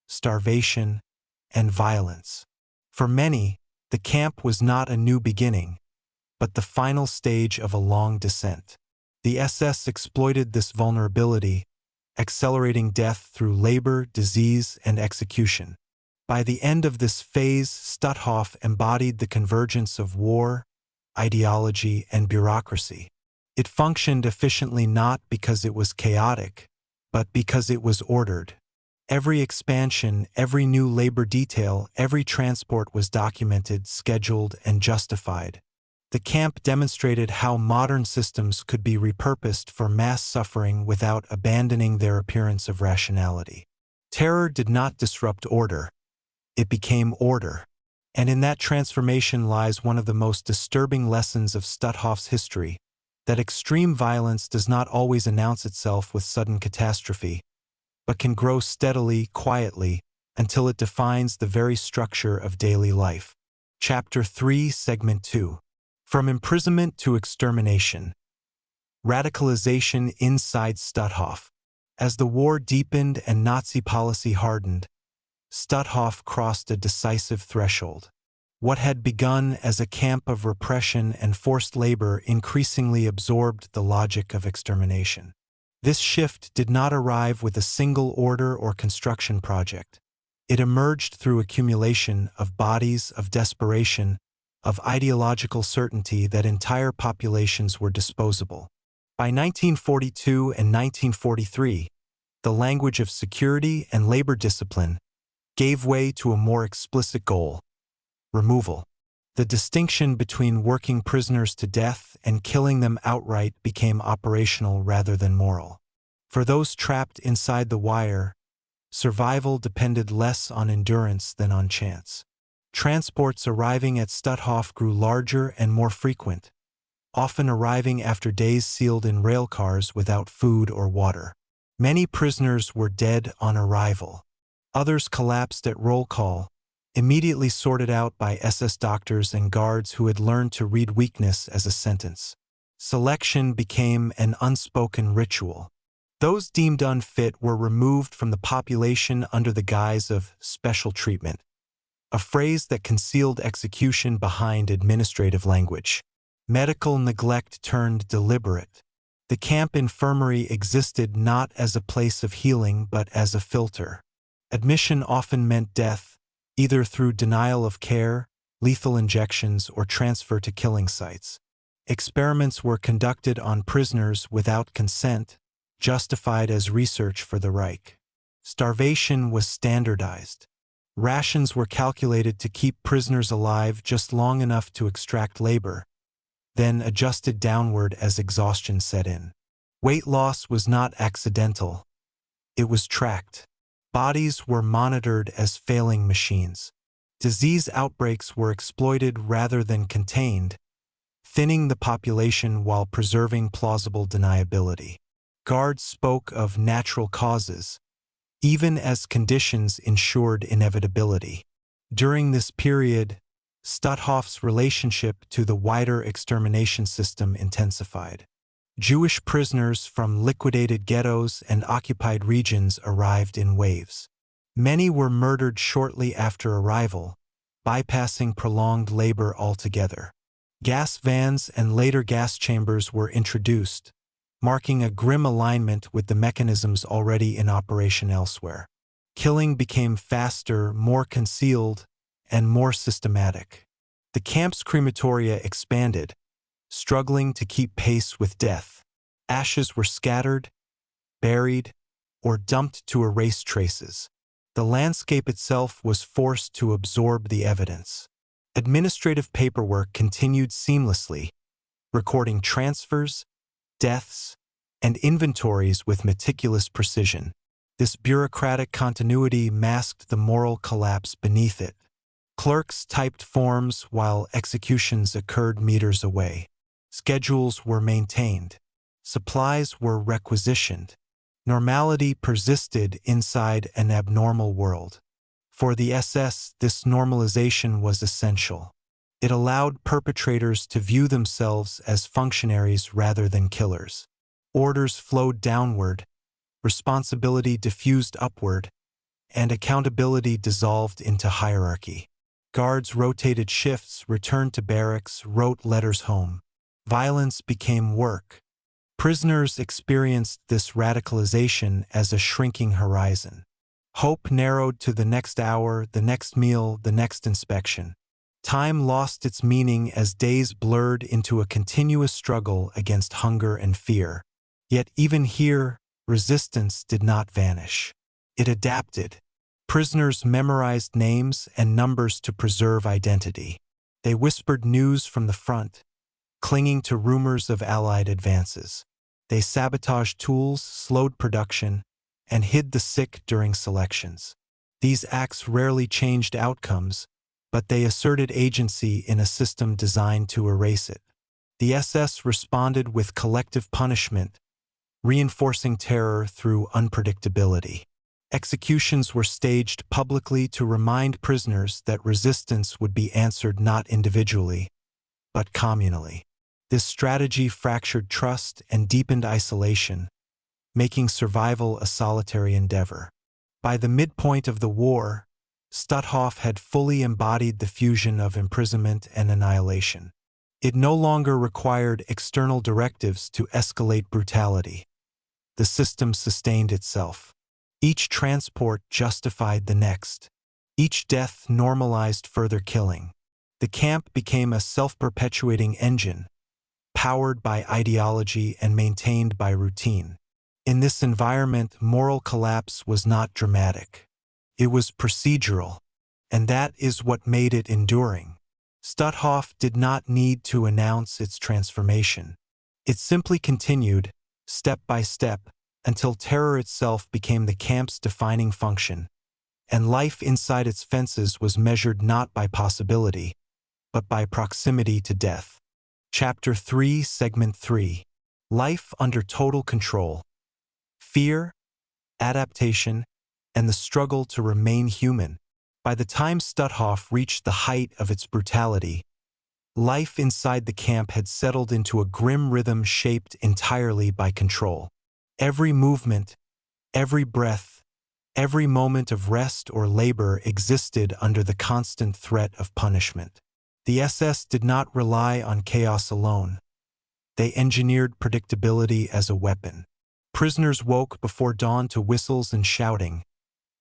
starvation, and violence. For many, the camp was not a new beginning, but the final stage of a long descent. The SS exploited this vulnerability, accelerating death through labor, disease, and execution. By the end of this phase, Stutthof embodied the convergence of war, ideology, and bureaucracy. It functioned efficiently not because it was chaotic, but because it was ordered. Every expansion, every new labor detail, every transport was documented, scheduled, and justified. The camp demonstrated how modern systems could be repurposed for mass suffering without abandoning their appearance of rationality. Terror did not disrupt order, it became order. And in that transformation lies one of the most disturbing lessons of Stutthof's history, that extreme violence does not always announce itself with sudden catastrophe, but can grow steadily, quietly, until it defines the very structure of daily life. Chapter 3, Segment 2. From imprisonment to extermination. Radicalization inside Stutthof. As the war deepened and Nazi policy hardened, Stutthof crossed a decisive threshold. What had begun as a camp of repression and forced labor increasingly absorbed the logic of extermination. This shift did not arrive with a single order or construction project. It emerged through accumulation of bodies, of desperation, of ideological certainty that entire populations were disposable. By 1942 and 1943, the language of security and labor discipline gave way to a more explicit goal: removal. The distinction between working prisoners to death and killing them outright became operational rather than moral. For those trapped inside the wire, survival depended less on endurance than on chance. Transports arriving at Stutthof grew larger and more frequent, often arriving after days sealed in railcars without food or water. Many prisoners were dead on arrival. Others collapsed at roll call, immediately sorted out by SS doctors and guards who had learned to read weakness as a sentence. Selection became an unspoken ritual. Those deemed unfit were removed from the population under the guise of special treatment, a phrase that concealed execution behind administrative language. Medical neglect turned deliberate. The camp infirmary existed not as a place of healing but as a filter. Admission often meant death, either through denial of care, lethal injections, or transfer to killing sites. Experiments were conducted on prisoners without consent, justified as research for the Reich. Starvation was standardized. Rations were calculated to keep prisoners alive just long enough to extract labor, then adjusted downward as exhaustion set in. Weight loss was not accidental. It was tracked. Bodies were monitored as failing machines. Disease outbreaks were exploited rather than contained, thinning the population while preserving plausible deniability. Guards spoke of natural causes, even as conditions ensured inevitability. During this period, Stutthof's relationship to the wider extermination system intensified. Jewish prisoners from liquidated ghettos and occupied regions arrived in waves. Many were murdered shortly after arrival, bypassing prolonged labor altogether. Gas vans and later gas chambers were introduced, marking a grim alignment with the mechanisms already in operation elsewhere. Killing became faster, more concealed, and more systematic. The camp's crematoria expanded, struggling to keep pace with death. Ashes were scattered, buried, or dumped to erase traces. The landscape itself was forced to absorb the evidence. Administrative paperwork continued seamlessly, recording transfers, deaths, and inventories with meticulous precision. This bureaucratic continuity masked the moral collapse beneath it. Clerks typed forms while executions occurred meters away. Schedules were maintained. Supplies were requisitioned. Normality persisted inside an abnormal world. For the SS, this normalization was essential. It allowed perpetrators to view themselves as functionaries rather than killers. Orders flowed downward, responsibility diffused upward, and accountability dissolved into hierarchy. Guards rotated shifts, returned to barracks, wrote letters home. Violence became work. Prisoners experienced this radicalization as a shrinking horizon. Hope narrowed to the next hour, the next meal, the next inspection. Time lost its meaning as days blurred into a continuous struggle against hunger and fear. Yet even here, resistance did not vanish. It adapted. Prisoners memorized names and numbers to preserve identity. They whispered news from the front, clinging to rumors of Allied advances. They sabotaged tools, slowed production, and hid the sick during selections. These acts rarely changed outcomes, but they asserted agency in a system designed to erase it. The SS responded with collective punishment, reinforcing terror through unpredictability. Executions were staged publicly to remind prisoners that resistance would be answered not individually, but communally. This strategy fractured trust and deepened isolation, making survival a solitary endeavor. By the midpoint of the war, Stutthof had fully embodied the fusion of imprisonment and annihilation. It no longer required external directives to escalate brutality. The system sustained itself. Each transport justified the next. Each death normalized further killing. The camp became a self-perpetuating engine, powered by ideology and maintained by routine. In this environment, moral collapse was not dramatic. It was procedural, and that is what made it enduring. Stutthof did not need to announce its transformation. It simply continued, step by step, until terror itself became the camp's defining function, and life inside its fences was measured not by possibility, but by proximity to death. Chapter 3, Segment 3. Life under total control. Fear, adaptation, and the struggle to remain human. By the time Stutthof reached the height of its brutality, life inside the camp had settled into a grim rhythm shaped entirely by control. Every movement, every breath, every moment of rest or labor existed under the constant threat of punishment. The SS did not rely on chaos alone. They engineered predictability as a weapon. Prisoners woke before dawn to whistles and shouting,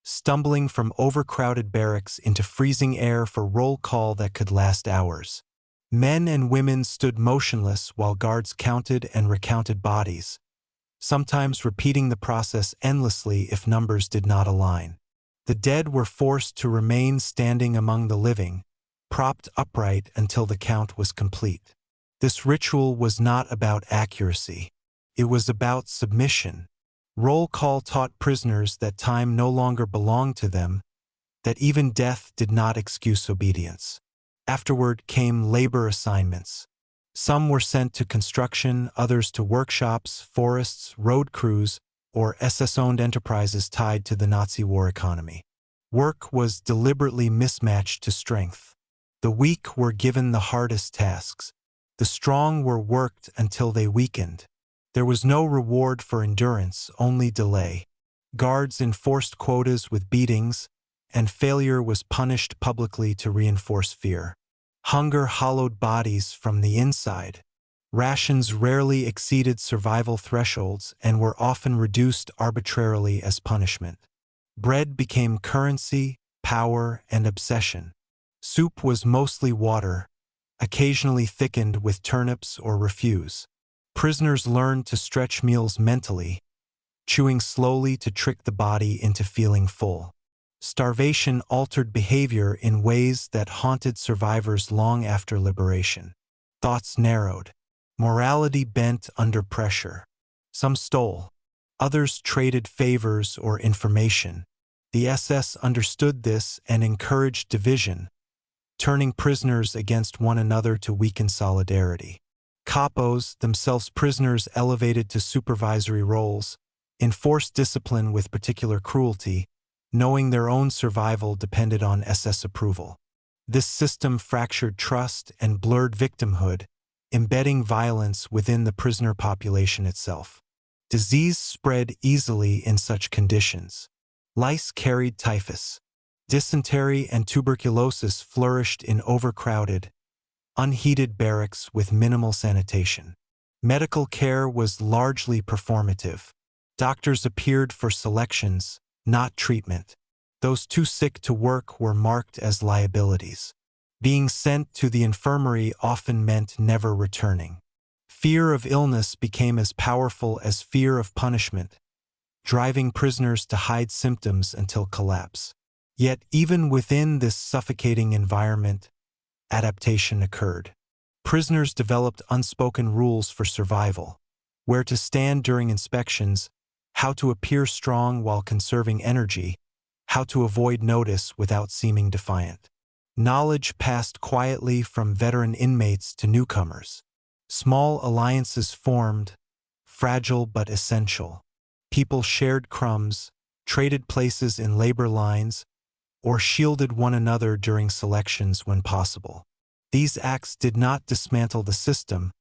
stumbling from overcrowded barracks into freezing air for roll call that could last hours. Men and women stood motionless while guards counted and recounted bodies, sometimes repeating the process endlessly if numbers did not align. The dead were forced to remain standing among the living, propped upright until the count was complete. This ritual was not about accuracy. It was about submission. Roll call taught prisoners that time no longer belonged to them, that even death did not excuse obedience. Afterward came labor assignments. Some were sent to construction, others to workshops, forests, road crews, or SS-owned enterprises tied to the Nazi war economy. Work was deliberately mismatched to strength. The weak were given the hardest tasks. The strong were worked until they weakened. There was no reward for endurance, only delay. Guards enforced quotas with beatings, and failure was punished publicly to reinforce fear. Hunger hollowed bodies from the inside. Rations rarely exceeded survival thresholds and were often reduced arbitrarily as punishment. Bread became currency, power, and obsession. Soup was mostly water, occasionally thickened with turnips or refuse. Prisoners learned to stretch meals mentally, chewing slowly to trick the body into feeling full. Starvation altered behavior in ways that haunted survivors long after liberation. Thoughts narrowed. Morality bent under pressure. Some stole. Others traded favors or information. The SS understood this and encouraged division, turning prisoners against one another to weaken solidarity. POWs, themselves prisoners elevated to supervisory roles, enforced discipline with particular cruelty, knowing their own survival depended on SS approval. This system fractured trust and blurred victimhood, embedding violence within the prisoner population itself. Disease spread easily in such conditions. Lice carried typhus. Dysentery and tuberculosis flourished in overcrowded, unheated barracks with minimal sanitation. Medical care was largely performative. Doctors appeared for selections, not treatment. Those too sick to work were marked as liabilities. Being sent to the infirmary often meant never returning. Fear of illness became as powerful as fear of punishment, driving prisoners to hide symptoms until collapse. Yet even within this suffocating environment, adaptation occurred. prisoners developed unspoken rules for survival: where to stand during inspections, how to appear strong while conserving energy, how to avoid notice without seeming defiant. Knowledge passed quietly from veteran inmates to newcomers. Small alliances formed, fragile but essential. People shared crumbs, traded places in labor lines, or shielded one another during selections when possible. These acts did not dismantle the system,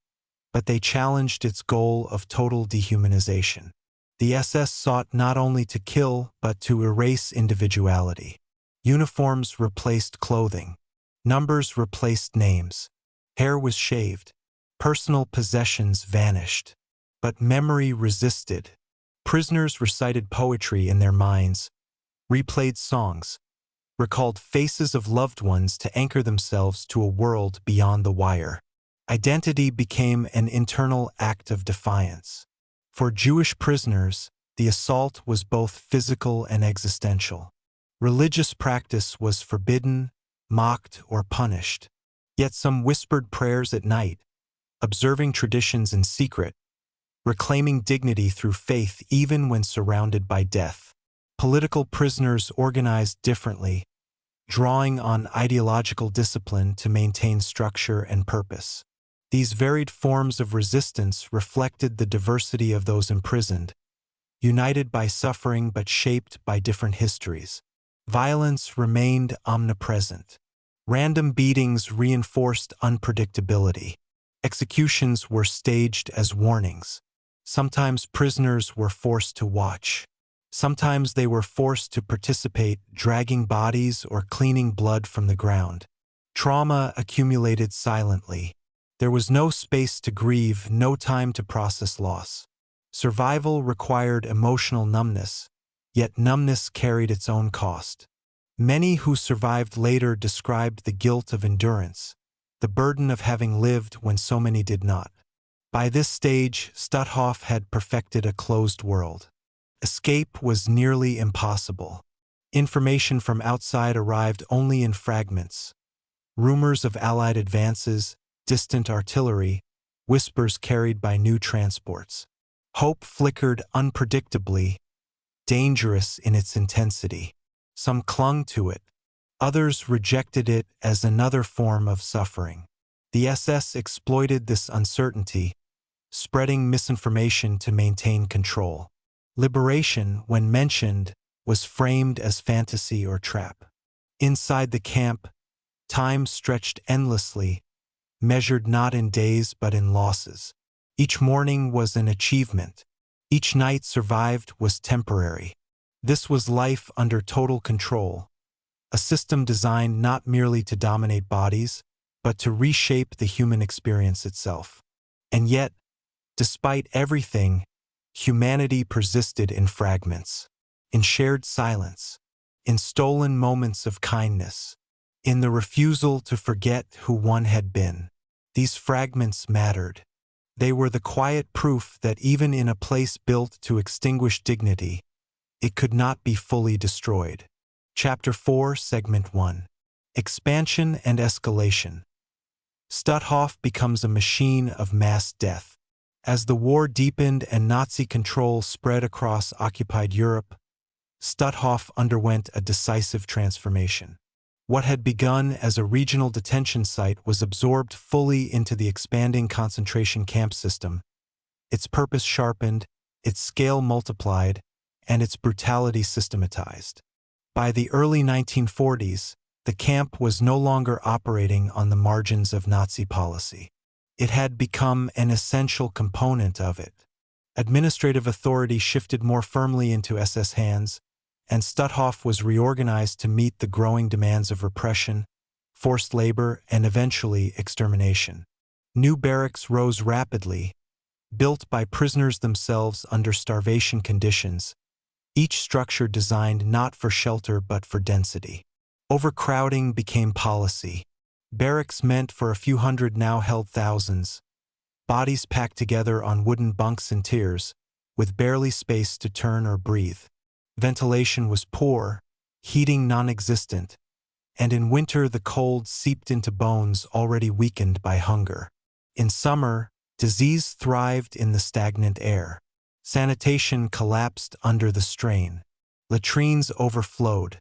but they challenged its goal of total dehumanization. The SS sought not only to kill but to erase individuality. Uniforms replaced clothing. Numbers replaced names. Hair was shaved. Personal possessions vanished. But memory resisted. Prisoners recited poetry in their minds, replayed songs, recalled faces of loved ones to anchor themselves to a world beyond the wire. Identity became an internal act of defiance. For Jewish prisoners, the assault was both physical and existential. Religious practice was forbidden, mocked, or punished. Yet some whispered prayers at night, observing traditions in secret, reclaiming dignity through faith even when surrounded by death. Political prisoners organized differently, drawing on ideological discipline to maintain structure and purpose. These varied forms of resistance reflected the diversity of those imprisoned, united by suffering but shaped by different histories. Violence remained omnipresent. Random beatings reinforced unpredictability. Executions were staged as warnings. Sometimes prisoners were forced to watch. Sometimes they were forced to participate, dragging bodies or cleaning blood from the ground. Trauma accumulated silently. There was no space to grieve, no time to process loss. Survival required emotional numbness, yet numbness carried its own cost. Many who survived later described the guilt of endurance, the burden of having lived when so many did not. By this stage, Stutthof had perfected a closed world. Escape was nearly impossible. Information from outside arrived only in fragments. Rumors of Allied advances, distant artillery, whispers carried by new transports. Hope flickered unpredictably, dangerous in its intensity. Some clung to it. Others rejected it as another form of suffering. The SS exploited this uncertainty, spreading misinformation to maintain control. Liberation, when mentioned, was framed as fantasy or trap. Inside the camp, time stretched endlessly, measured not in days but in losses. Each morning was an achievement. Each night survived was temporary. This was life under total control, a system designed not merely to dominate bodies, but to reshape the human experience itself. And yet, despite everything, humanity persisted in fragments, in shared silence, in stolen moments of kindness, in the refusal to forget who one had been. These fragments mattered. They were the quiet proof that even in a place built to extinguish dignity, it could not be fully destroyed. Chapter 4, Segment 1. Expansion and Escalation. Stutthof becomes a machine of mass death. As the war deepened and Nazi control spread across occupied Europe, Stutthof underwent a decisive transformation. What had begun as a regional detention site was absorbed fully into the expanding concentration camp system. Its purpose sharpened, its scale multiplied, and its brutality systematized. By the early 1940s, the camp was no longer operating on the margins of Nazi policy. It had become an essential component of it. Administrative authority shifted more firmly into SS hands, and Stutthof was reorganized to meet the growing demands of repression, forced labor, and eventually extermination. New barracks rose rapidly, built by prisoners themselves under starvation conditions, each structure designed not for shelter but for density. Overcrowding became policy. Barracks meant for a few hundred now held thousands, bodies packed together on wooden bunks and tiers, with barely space to turn or breathe. Ventilation was poor, heating non-existent, and in winter the cold seeped into bones already weakened by hunger. In summer, disease thrived in the stagnant air. Sanitation collapsed under the strain. Latrines overflowed.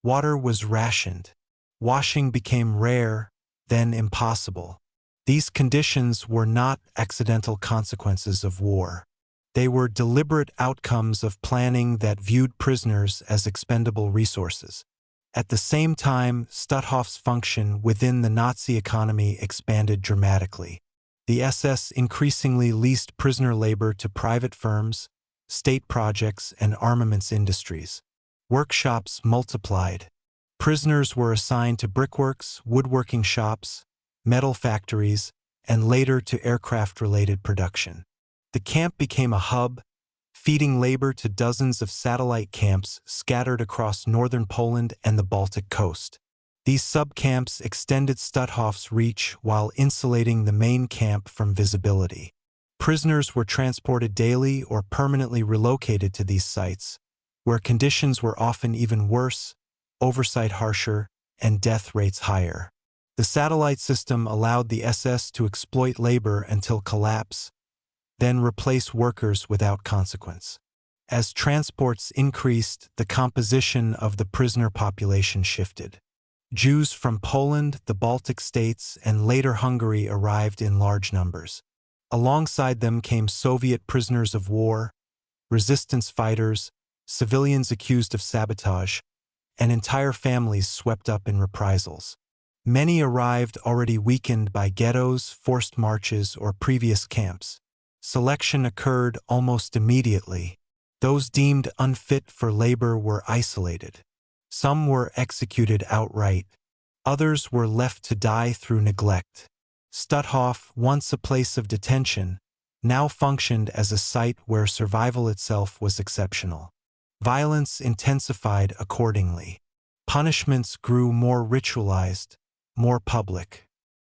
Water was rationed. Washing became rare, then impossible. These conditions were not accidental consequences of war. They were deliberate outcomes of planning that viewed prisoners as expendable resources. At the same time, Stutthof's function within the Nazi economy expanded dramatically. The SS increasingly leased prisoner labor to private firms, state projects, and armaments industries. Workshops multiplied. Prisoners were assigned to brickworks, woodworking shops, metal factories, and later to aircraft-related production. The camp became a hub, feeding labor to dozens of satellite camps scattered across northern Poland and the Baltic coast. These sub-camps extended Stutthof's reach while insulating the main camp from visibility. Prisoners were transported daily or permanently relocated to these sites, where conditions were often even worse, oversight harsher, and death rates higher. The satellite system allowed the SS to exploit labor until collapse, then replace workers without consequence. As transports increased, the composition of the prisoner population shifted. Jews from Poland, the Baltic states, and later Hungary arrived in large numbers. Alongside them came Soviet prisoners of war, resistance fighters, civilians accused of sabotage, and entire families swept up in reprisals. Many arrived already weakened by ghettos, forced marches, or previous camps. Selection occurred almost immediately. Those deemed unfit for labor were isolated. Some were executed outright. Others were left to die through neglect. Stutthof, once a place of detention, now functioned as a site where survival itself was exceptional. Violence intensified accordingly. Punishments grew more ritualized, more public.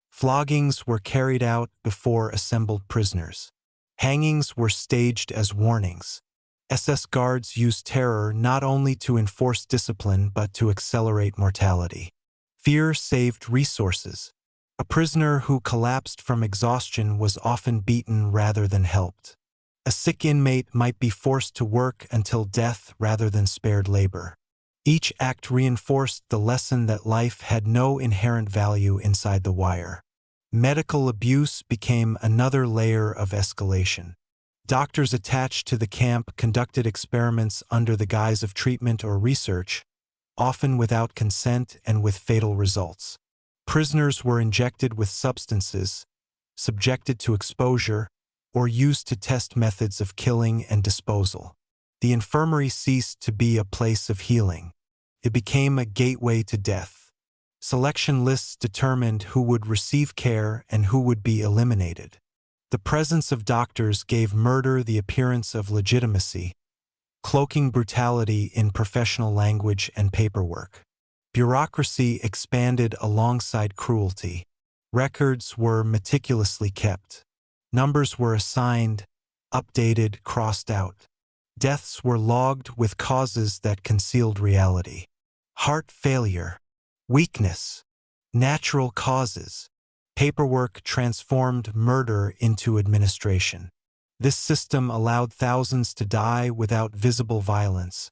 Floggings were carried out before assembled prisoners. Hangings were staged as warnings. SS guards used terror not only to enforce discipline but to accelerate mortality. Fear saved resources. A prisoner who collapsed from exhaustion was often beaten rather than helped. A sick inmate might be forced to work until death rather than spared labor. Each act reinforced the lesson that life had no inherent value inside the wire. Medical abuse became another layer of escalation. Doctors attached to the camp conducted experiments under the guise of treatment or research, often without consent and with fatal results. Prisoners were injected with substances, subjected to exposure, or used to test methods of killing and disposal. The infirmary ceased to be a place of healing. It became a gateway to death. Selection lists determined who would receive care and who would be eliminated. The presence of doctors gave murder the appearance of legitimacy, cloaking brutality in professional language and paperwork. Bureaucracy expanded alongside cruelty. Records were meticulously kept. Numbers were assigned, updated, crossed out. Deaths were logged with causes that concealed reality. Heart failure, weakness, natural causes. Paperwork transformed murder into administration. This system allowed thousands to die without visible violence,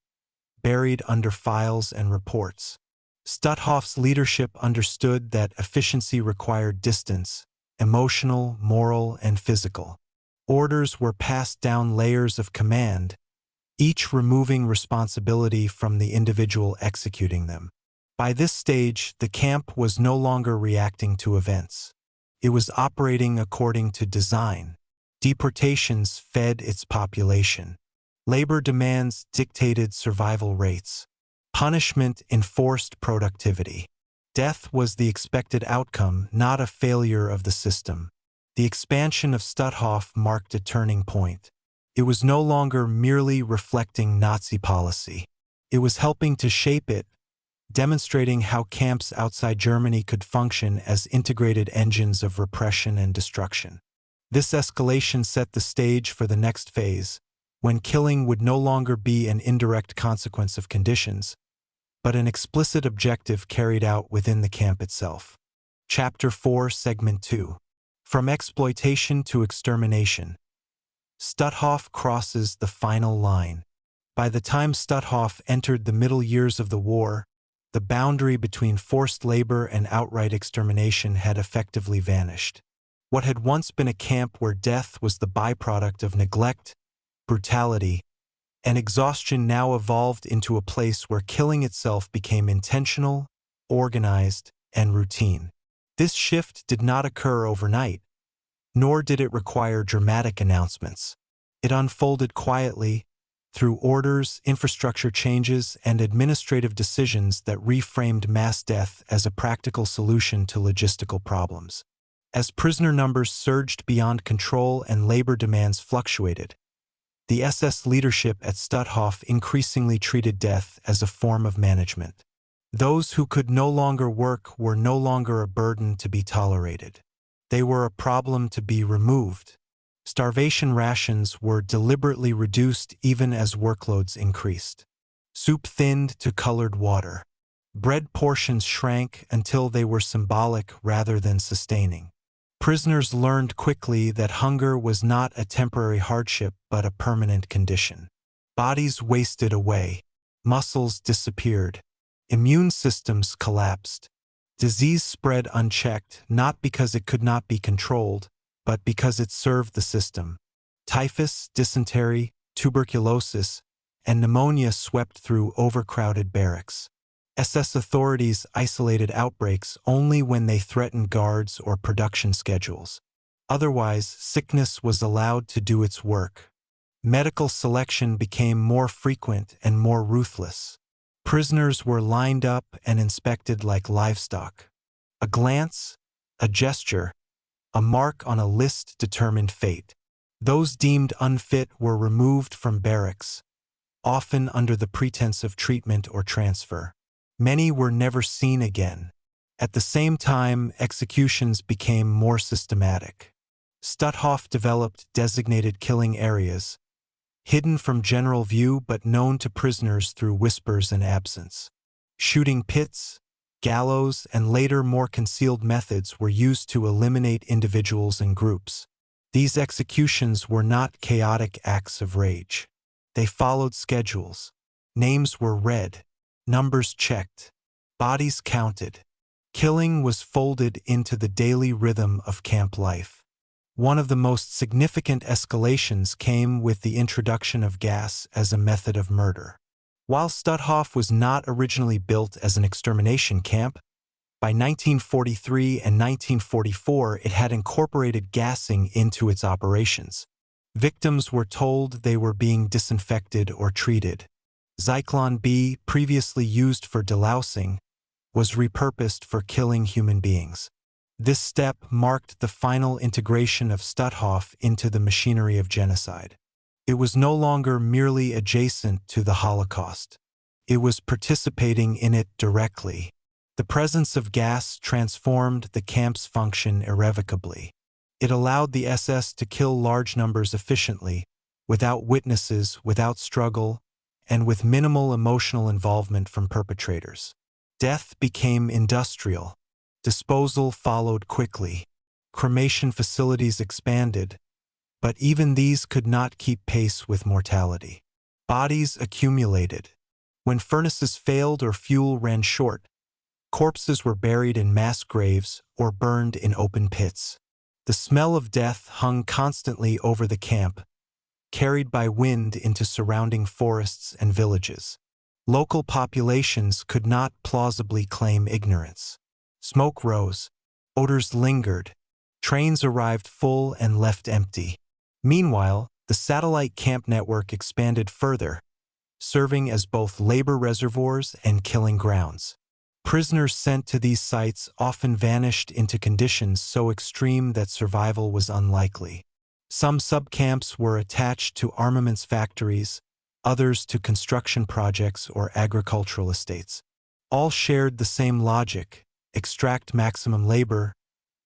buried under files and reports. Stutthof's leadership understood that efficiency required distance, emotional, moral, and physical. Orders were passed down layers of command, each removing responsibility from the individual executing them. By this stage, the camp was no longer reacting to events. It was operating according to design. Deportations fed its population. Labor demands dictated survival rates. Punishment enforced productivity. Death was the expected outcome, not a failure of the system. The expansion of Stutthof marked a turning point. It was no longer merely reflecting Nazi policy. It was helping to shape it, demonstrating how camps outside Germany could function as integrated engines of repression and destruction. This escalation set the stage for the next phase, when killing would no longer be an indirect consequence of conditions, but an explicit objective carried out within the camp itself. Chapter 4, Segment 2. From exploitation to extermination, Stutthof crosses the final line. By the time Stutthof entered the middle years of the war, the boundary between forced labor and outright extermination had effectively vanished. What had once been a camp where death was the byproduct of neglect, brutality, and exhaustion now evolved into a place where killing itself became intentional, organized, and routine. This shift did not occur overnight, nor did it require dramatic announcements. It unfolded quietly, through orders, infrastructure changes, and administrative decisions that reframed mass death as a practical solution to logistical problems. As prisoner numbers surged beyond control and labor demands fluctuated, the SS leadership at Stutthof increasingly treated death as a form of management. Those who could no longer work were no longer a burden to be tolerated. They were a problem to be removed. Starvation rations were deliberately reduced even as workloads increased. Soup thinned to colored water. Bread portions shrank until they were symbolic rather than sustaining. Prisoners learned quickly that hunger was not a temporary hardship but a permanent condition. Bodies wasted away. Muscles disappeared. Immune systems collapsed. Disease spread unchecked, not because it could not be controlled, but because it served the system. Typhus, dysentery, tuberculosis, and pneumonia swept through overcrowded barracks. SS authorities isolated outbreaks only when they threatened guards or production schedules. Otherwise, sickness was allowed to do its work. Medical selection became more frequent and more ruthless. Prisoners were lined up and inspected like livestock. A glance, a gesture, a mark on a list determined fate. Those deemed unfit were removed from barracks, often under the pretense of treatment or transfer. Many were never seen again. At the same time, executions became more systematic. Stutthof developed designated killing areas, hidden from general view but known to prisoners through whispers and absence. Shooting pits, gallows, and later more concealed methods were used to eliminate individuals and groups. These executions were not chaotic acts of rage. They followed schedules. Names were read, numbers checked, bodies counted. Killing was folded into the daily rhythm of camp life. One of the most significant escalations came with the introduction of gas as a method of murder. While Stutthof was not originally built as an extermination camp, by 1943 and 1944 it had incorporated gassing into its operations. Victims were told they were being disinfected or treated. Zyklon B, previously used for delousing, was repurposed for killing human beings. This step marked the final integration of Stutthof into the machinery of genocide. It was no longer merely adjacent to the Holocaust. It was participating in it directly. The presence of gas transformed the camp's function irrevocably. It allowed the SS to kill large numbers efficiently, without witnesses, without struggle, and with minimal emotional involvement from perpetrators. Death became industrial. Disposal followed quickly. Cremation facilities expanded, but even these could not keep pace with mortality. Bodies accumulated. When furnaces failed or fuel ran short, corpses were buried in mass graves or burned in open pits. The smell of death hung constantly over the camp, carried by wind into surrounding forests and villages. Local populations could not plausibly claim ignorance. Smoke rose, odors lingered, trains arrived full and left empty. Meanwhile, the satellite camp network expanded further, serving as both labor reservoirs and killing grounds. Prisoners sent to these sites often vanished into conditions so extreme that survival was unlikely. Some subcamps were attached to armaments factories, others to construction projects or agricultural estates. All shared the same logic: extract maximum labor,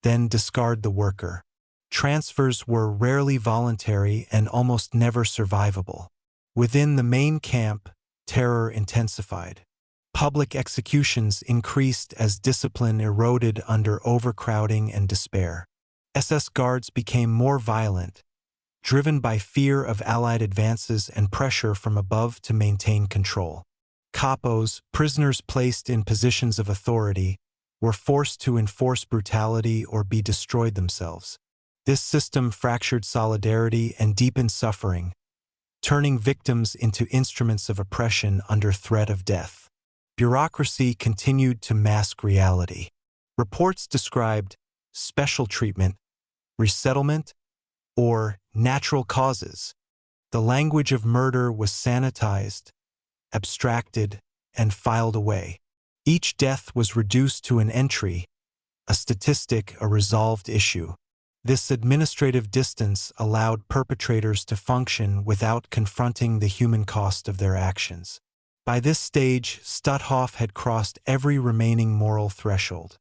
then discard the worker. Transfers were rarely voluntary and almost never survivable. Within the main camp, terror intensified. Public executions increased as discipline eroded under overcrowding and despair. SS guards became more violent, driven by fear of Allied advances and pressure from above to maintain control. POWs, prisoners placed in positions of authority, were forced to enforce brutality or be destroyed themselves. This system fractured solidarity and deepened suffering, turning victims into instruments of oppression under threat of death. Bureaucracy continued to mask reality. Reports described special treatment, resettlement, or natural causes. The language of murder was sanitized, abstracted, and filed away. Each death was reduced to an entry, a statistic, a resolved issue. This administrative distance allowed perpetrators to function without confronting the human cost of their actions. By this stage, Stutthof had crossed every remaining moral threshold.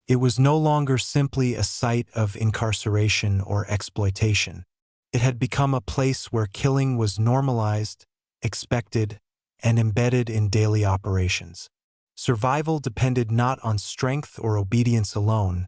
It was no longer simply a site of incarceration or exploitation. It had become a place where killing was normalized, expected, and embedded in daily operations. Survival depended not on strength or obedience alone,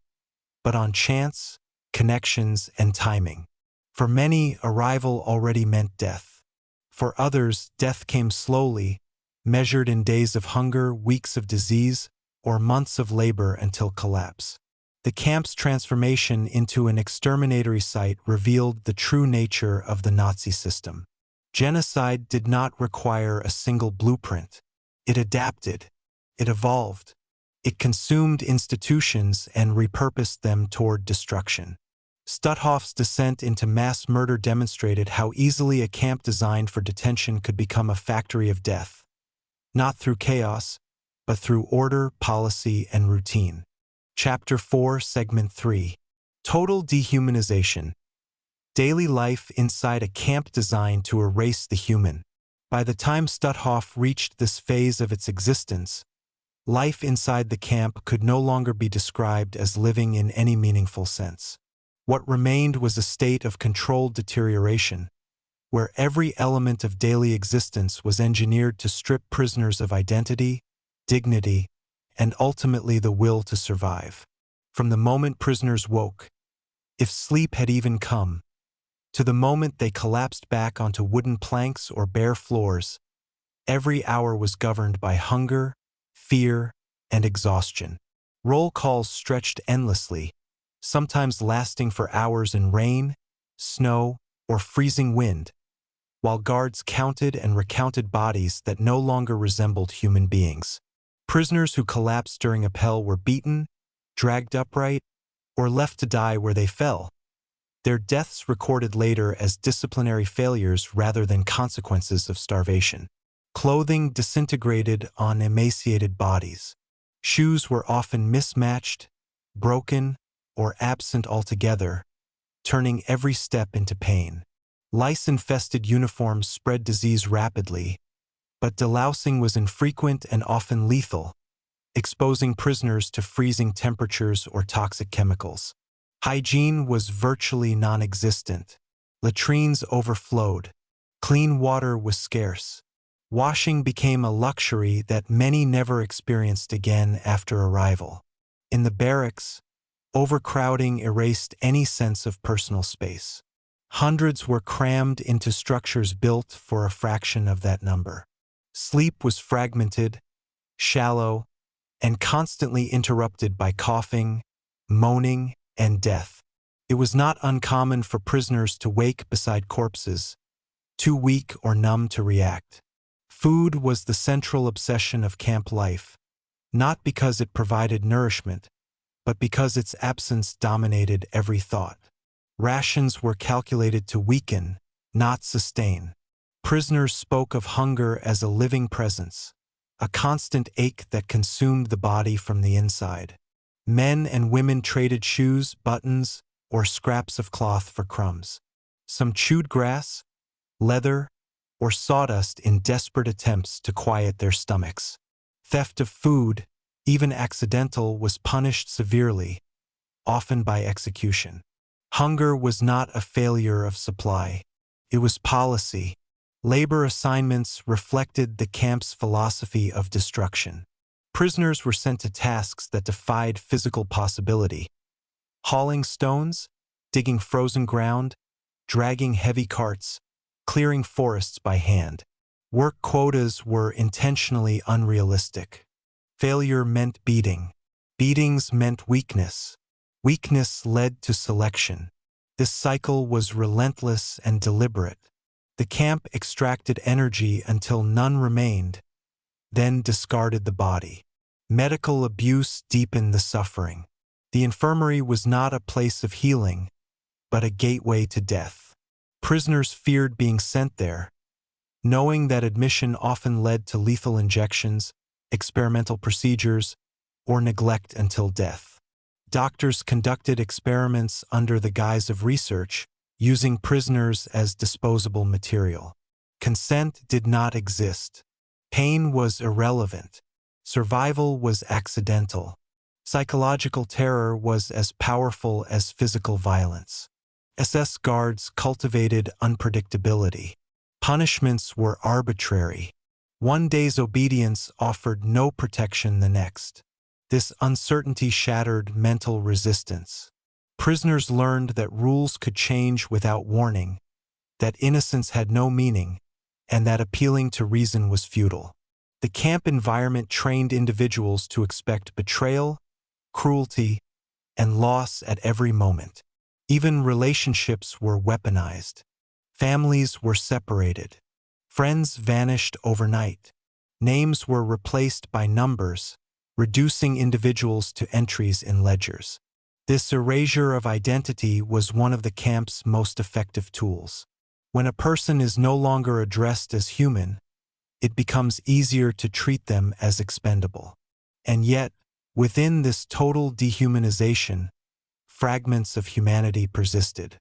but on chance, connections, and timing. For many, arrival already meant death. For others, death came slowly, measured in days of hunger, weeks of disease, or months of labor until collapse. The camp's transformation into an exterminatory site revealed the true nature of the Nazi system. Genocide did not require a single blueprint. It adapted. It evolved. It consumed institutions and repurposed them toward destruction. Stutthof's descent into mass murder demonstrated how easily a camp designed for detention could become a factory of death, not through chaos, but through order, policy, and routine. Chapter 4, Segment 3. Total Dehumanization. Daily life inside a camp designed to erase the human. By the time Stutthof reached this phase of its existence, life inside the camp could no longer be described as living in any meaningful sense. What remained was a state of controlled deterioration, where every element of daily existence was engineered to strip prisoners of identity, dignity, and ultimately the will to survive. From the moment prisoners woke, if sleep had even come, to the moment they collapsed back onto wooden planks or bare floors, every hour was governed by hunger, fear, and exhaustion. Roll calls stretched endlessly, sometimes lasting for hours in rain, snow, or freezing wind, while guards counted and recounted bodies that no longer resembled human beings. Prisoners who collapsed during appel were beaten, dragged upright, or left to die where they fell, their deaths recorded later as disciplinary failures rather than consequences of starvation. Clothing disintegrated on emaciated bodies. Shoes were often mismatched, broken, or absent altogether, turning every step into pain. Lice-infested uniforms spread disease rapidly, but delousing was infrequent and often lethal, exposing prisoners to freezing temperatures or toxic chemicals. Hygiene was virtually non-existent. Latrines overflowed. Clean water was scarce. Washing became a luxury that many never experienced again after arrival. In the barracks, overcrowding erased any sense of personal space. Hundreds were crammed into structures built for a fraction of that number. Sleep was fragmented, shallow, and constantly interrupted by coughing, moaning, and death. It was not uncommon for prisoners to wake beside corpses, too weak or numb to react. Food was the central obsession of camp life, not because it provided nourishment, but because its absence dominated every thought. Rations were calculated to weaken, not sustain. Prisoners spoke of hunger as a living presence, a constant ache that consumed the body from the inside. Men and women traded shoes, buttons, or scraps of cloth for crumbs. Some chewed grass, leather, or sawdust in desperate attempts to quiet their stomachs. Theft of food, even accidental, was punished severely, often by execution. Hunger was not a failure of supply. It was policy. Labor assignments reflected the camp's philosophy of destruction. Prisoners were sent to tasks that defied physical possibility. Hauling stones, digging frozen ground, dragging heavy carts, clearing forests by hand. Work quotas were intentionally unrealistic. Failure meant beating. Beatings meant weakness. Weakness led to selection. This cycle was relentless and deliberate. The camp extracted energy until none remained, then discarded the body. Medical abuse deepened the suffering. The infirmary was not a place of healing, but a gateway to death. Prisoners feared being sent there, knowing that admission often led to lethal injections, experimental procedures, or neglect until death. Doctors conducted experiments under the guise of research, using prisoners as disposable material. Consent did not exist. Pain was irrelevant. Survival was accidental. Psychological terror was as powerful as physical violence. SS guards cultivated unpredictability. Punishments were arbitrary. One day's obedience offered no protection the next. This uncertainty shattered mental resistance. Prisoners learned that rules could change without warning, that innocence had no meaning, and that appealing to reason was futile. The camp environment trained individuals to expect betrayal, cruelty, and loss at every moment. Even relationships were weaponized. Families were separated. Friends vanished overnight. Names were replaced by numbers, reducing individuals to entries in ledgers. This erasure of identity was one of the camp's most effective tools. When a person is no longer addressed as human, it becomes easier to treat them as expendable. And yet, within this total dehumanization, fragments of humanity persisted.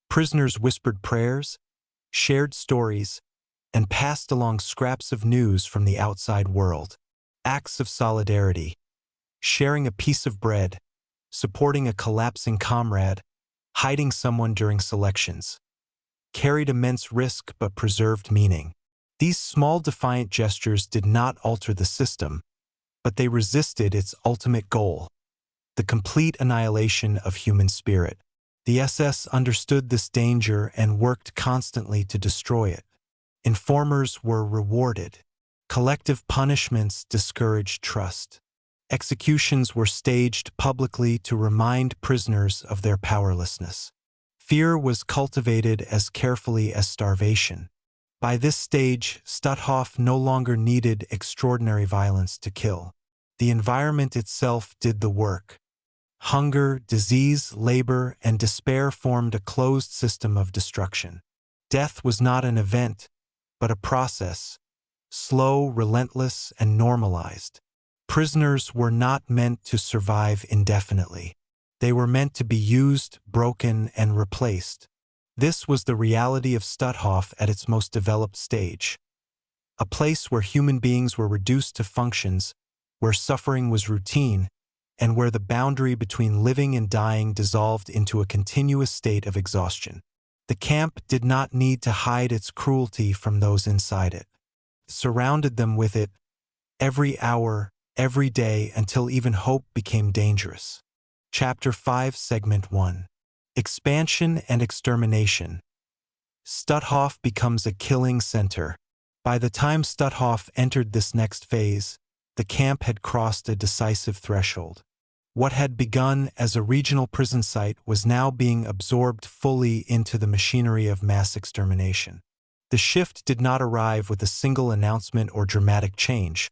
Prisoners whispered prayers, shared stories, and passed along scraps of news from the outside world. Acts of solidarity, sharing a piece of bread, supporting a collapsing comrade, hiding someone during selections, carried immense risk but preserved meaning. These small defiant gestures did not alter the system, but they resisted its ultimate goal, the complete annihilation of human spirit. The SS understood this danger and worked constantly to destroy it. Informers were rewarded. Collective punishments discouraged trust. Executions were staged publicly to remind prisoners of their powerlessness. Fear was cultivated as carefully as starvation. By this stage, Stutthof no longer needed extraordinary violence to kill. The environment itself did the work. Hunger, disease, labor, and despair formed a closed system of destruction. Death was not an event, but a process, slow, relentless, and normalized. Prisoners were not meant to survive indefinitely. They were meant to be used, broken, and replaced. This was the reality of Stutthof at its most developed stage. A place where human beings were reduced to functions, where suffering was routine, and where the boundary between living and dying dissolved into a continuous state of exhaustion. The camp did not need to hide its cruelty from those inside it. It surrounded them with it, every hour, every day, until even hope became dangerous. Chapter 5, Segment 1. Expansion and Extermination. Stutthof becomes a killing center. By the time Stutthof entered this next phase, the camp had crossed a decisive threshold. What had begun as a regional prison site was now being absorbed fully into the machinery of mass extermination. The shift did not arrive with a single announcement or dramatic change,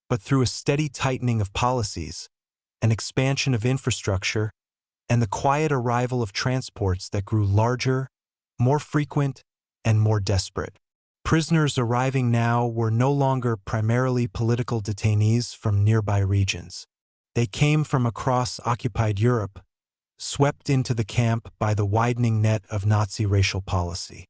but through a steady tightening of policies, an expansion of infrastructure, and the quiet arrival of transports that grew larger, more frequent, and more desperate. Prisoners arriving now were no longer primarily political detainees from nearby regions. They came from across occupied Europe, swept into the camp by the widening net of Nazi racial policy.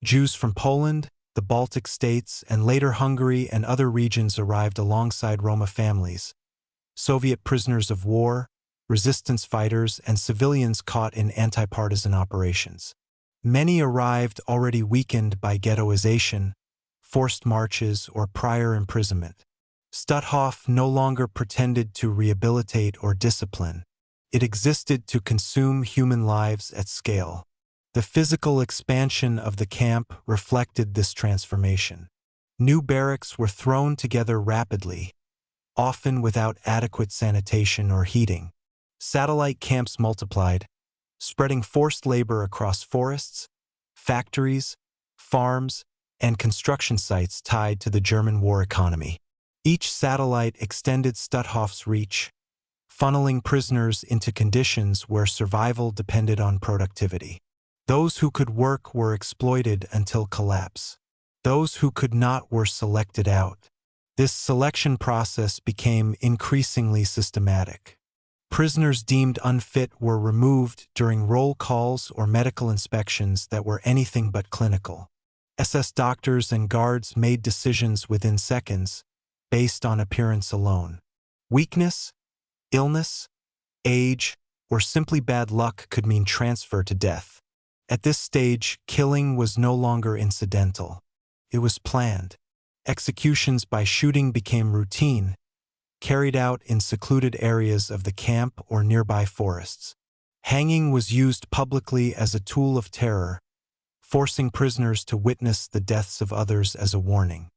Jews from Poland, the Baltic states, and later Hungary and other regions arrived alongside Roma families. Soviet prisoners of war, resistance fighters, and civilians caught in anti-partisan operations. Many arrived already weakened by ghettoization, forced marches, or prior imprisonment. Stutthof no longer pretended to rehabilitate or discipline. It existed to consume human lives at scale. The physical expansion of the camp reflected this transformation. New barracks were thrown together rapidly, often without adequate sanitation or heating. Satellite camps multiplied, spreading forced labor across forests, factories, farms, and construction sites tied to the German war economy. Each satellite extended Stutthof's reach, funneling prisoners into conditions where survival depended on productivity. Those who could work were exploited until collapse. Those who could not were selected out. This selection process became increasingly systematic. Prisoners deemed unfit were removed during roll calls or medical inspections that were anything but clinical. SS doctors and guards made decisions within seconds, based on appearance alone. Weakness, illness, age, or simply bad luck could mean transfer to death. At this stage, killing was no longer incidental. It was planned. Executions by shooting became routine, carried out in secluded areas of the camp or nearby forests. Hanging was used publicly as a tool of terror, forcing prisoners to witness the deaths of others as a warning.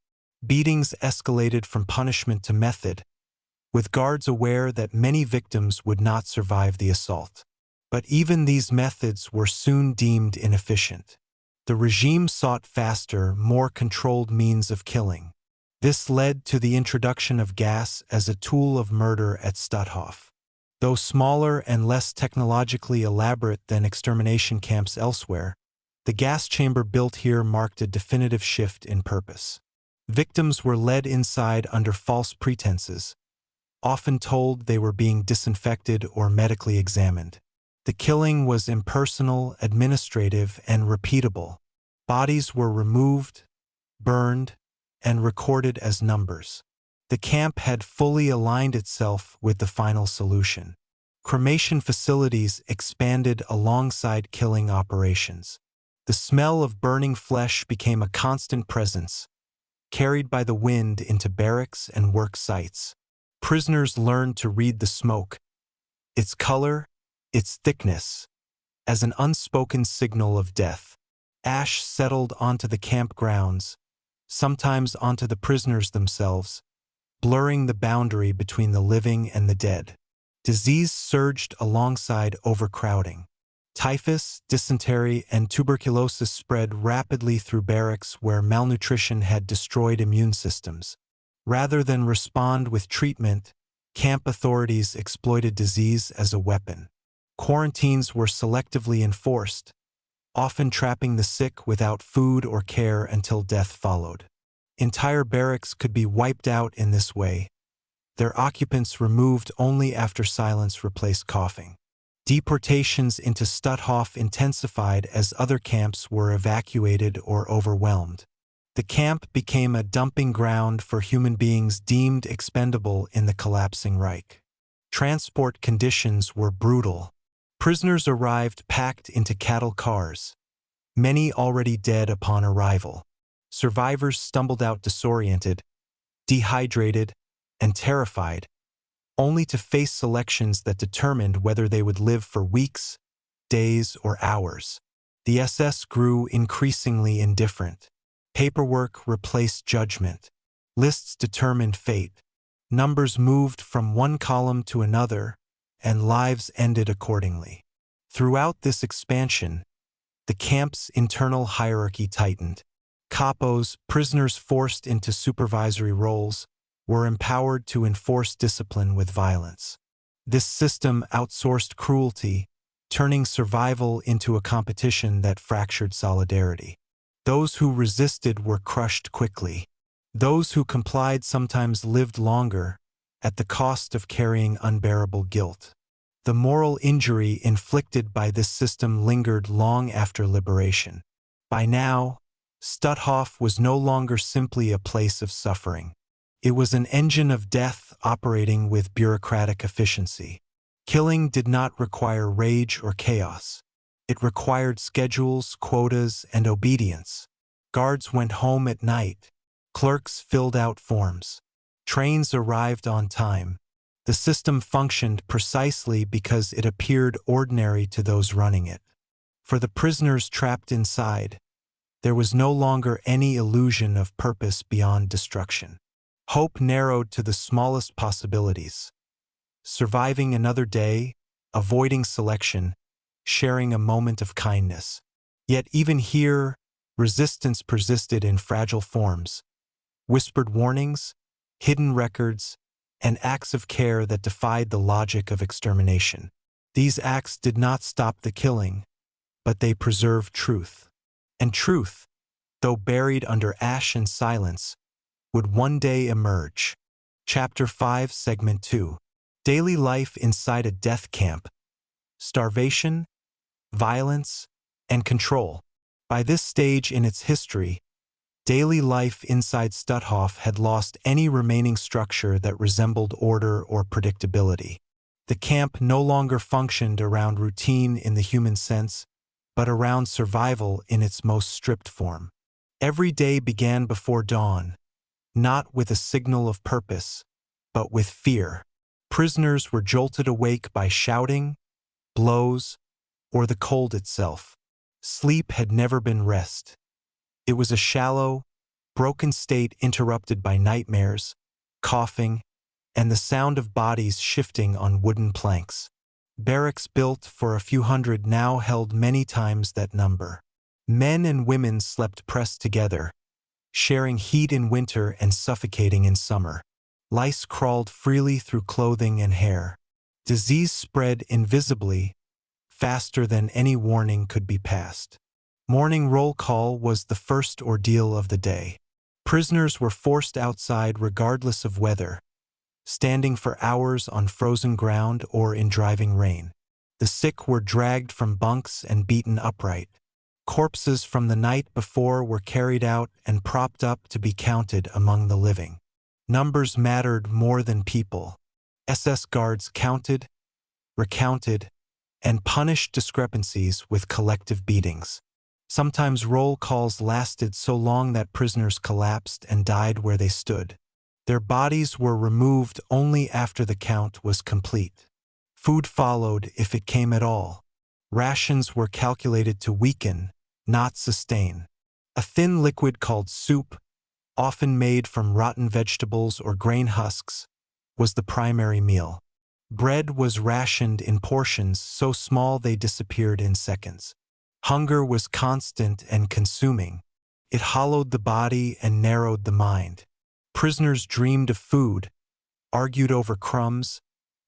Beatings escalated from punishment to method, with guards aware that many victims would not survive the assault. But even these methods were soon deemed inefficient. The regime sought faster, more controlled means of killing. This led to the introduction of gas as a tool of murder at Stutthof. Though smaller and less technologically elaborate than extermination camps elsewhere, the gas chamber built here marked a definitive shift in purpose. Victims were led inside under false pretenses, often told they were being disinfected or medically examined. The killing was impersonal, administrative, and repeatable. Bodies were removed, burned, and recorded as numbers. The camp had fully aligned itself with the final solution. Cremation facilities expanded alongside killing operations. The smell of burning flesh became a constant presence, carried by the wind into barracks and work sites. Prisoners learned to read the smoke, its color, its thickness, as an unspoken signal of death. Ash settled onto the camp grounds, sometimes onto the prisoners themselves, blurring the boundary between the living and the dead. Disease surged alongside overcrowding. Typhus, dysentery, and tuberculosis spread rapidly through barracks where malnutrition had destroyed immune systems. Rather than respond with treatment, camp authorities exploited disease as a weapon. Quarantines were selectively enforced, often trapping the sick without food or care until death followed. Entire barracks could be wiped out in this way, their occupants removed only after silence replaced coughing. Deportations into Stutthof intensified as other camps were evacuated or overwhelmed. The camp became a dumping ground for human beings deemed expendable in the collapsing Reich. Transport conditions were brutal. Prisoners arrived packed into cattle cars, many already dead upon arrival. Survivors stumbled out disoriented, dehydrated, and terrified, only to face selections that determined whether they would live for weeks, days, or hours. The SS grew increasingly indifferent. Paperwork replaced judgment. Lists determined fate. Numbers moved from one column to another, and lives ended accordingly. Throughout this expansion, the camp's internal hierarchy tightened. POWs, prisoners forced into supervisory roles, were empowered to enforce discipline with violence. This system outsourced cruelty, turning survival into a competition that fractured solidarity. Those who resisted were crushed quickly. Those who complied sometimes lived longer, at the cost of carrying unbearable guilt. The moral injury inflicted by this system lingered long after liberation. By now, Stutthof was no longer simply a place of suffering. It was an engine of death operating with bureaucratic efficiency. Killing did not require rage or chaos. It required schedules, quotas, and obedience. Guards went home at night. Clerks filled out forms. Trains arrived on time. The system functioned precisely because it appeared ordinary to those running it. For the prisoners trapped inside, there was no longer any illusion of purpose beyond destruction. Hope narrowed to the smallest possibilities. Surviving another day, avoiding selection, sharing a moment of kindness. Yet even here, resistance persisted in fragile forms. Whispered warnings, hidden records, and acts of care that defied the logic of extermination. These acts did not stop the killing, but they preserved truth. And truth, though buried under ash and silence, would one day emerge. Chapter 5, Segment 2. Daily life inside a death camp. Starvation, violence, and control. By this stage in its history, daily life inside Stutthof had lost any remaining structure that resembled order or predictability. The camp no longer functioned around routine in the human sense, but around survival in its most stripped form. Every day began before dawn, not with a signal of purpose, but with fear. Prisoners were jolted awake by shouting, blows, or the cold itself. Sleep had never been rest. It was a shallow, broken state interrupted by nightmares, coughing, and the sound of bodies shifting on wooden planks. Barracks built for a few hundred now held many times that number. Men and women slept pressed together, sharing heat in winter and suffocating in summer. Lice crawled freely through clothing and hair. Disease spread invisibly, faster than any warning could be passed. Morning roll call was the first ordeal of the day. Prisoners were forced outside regardless of weather, standing for hours on frozen ground or in driving rain. The sick were dragged from bunks and beaten upright. Corpses from the night before were carried out and propped up to be counted among the living. Numbers mattered more than people. SS guards counted, recounted, and punished discrepancies with collective beatings. Sometimes roll calls lasted so long that prisoners collapsed and died where they stood. Their bodies were removed only after the count was complete. Food followed if it came at all. Rations were calculated to weaken, not sustain. A thin liquid called soup, often made from rotten vegetables or grain husks, was the primary meal. Bread was rationed in portions so small they disappeared in seconds. Hunger was constant and consuming. It hollowed the body and narrowed the mind. Prisoners dreamed of food, argued over crumbs,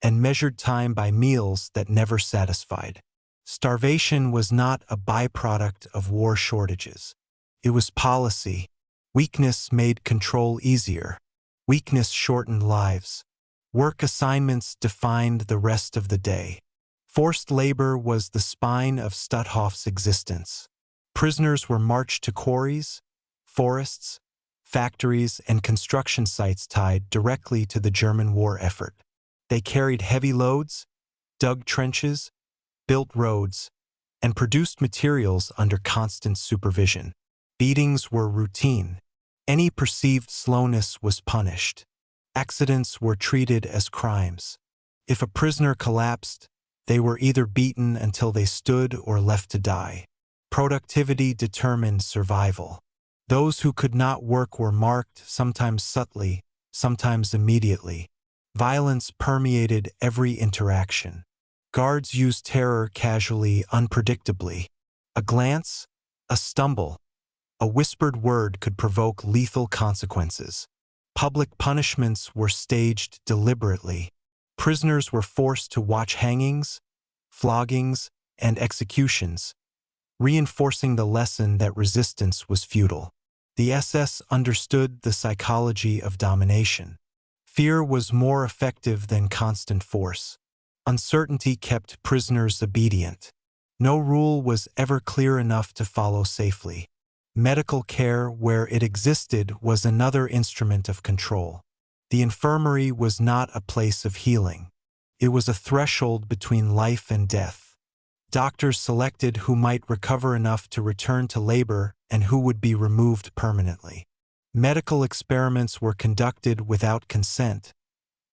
and measured time by meals that never satisfied. Starvation was not a byproduct of war shortages. It was policy. Weakness made control easier. Weakness shortened lives. Work assignments defined the rest of the day. Forced labor was the spine of Stutthof's existence. Prisoners were marched to quarries, forests, factories, and construction sites tied directly to the German war effort. They carried heavy loads, dug trenches, built roads, and produced materials under constant supervision. Beatings were routine. Any perceived slowness was punished. Accidents were treated as crimes. If a prisoner collapsed, they were either beaten until they stood or left to die. Productivity determined survival. Those who could not work were marked, sometimes subtly, sometimes immediately. Violence permeated every interaction. Guards used terror casually, unpredictably. A glance, a stumble, a whispered word could provoke lethal consequences. Public punishments were staged deliberately. Prisoners were forced to watch hangings, floggings, and executions, reinforcing the lesson that resistance was futile. The SS understood the psychology of domination. Fear was more effective than constant force. Uncertainty kept prisoners obedient. No rule was ever clear enough to follow safely. Medical care, where it existed, was another instrument of control. The infirmary was not a place of healing. It was a threshold between life and death. Doctors selected who might recover enough to return to labor and who would be removed permanently. Medical experiments were conducted without consent,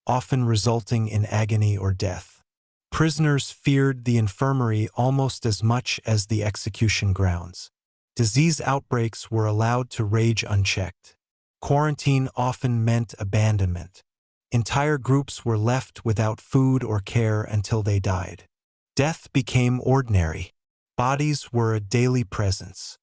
often resulting in agony or death. Prisoners feared the infirmary almost as much as the execution grounds. Disease outbreaks were allowed to rage unchecked. Quarantine often meant abandonment. Entire groups were left without food or care until they died. Death became ordinary. Bodies were a daily presence.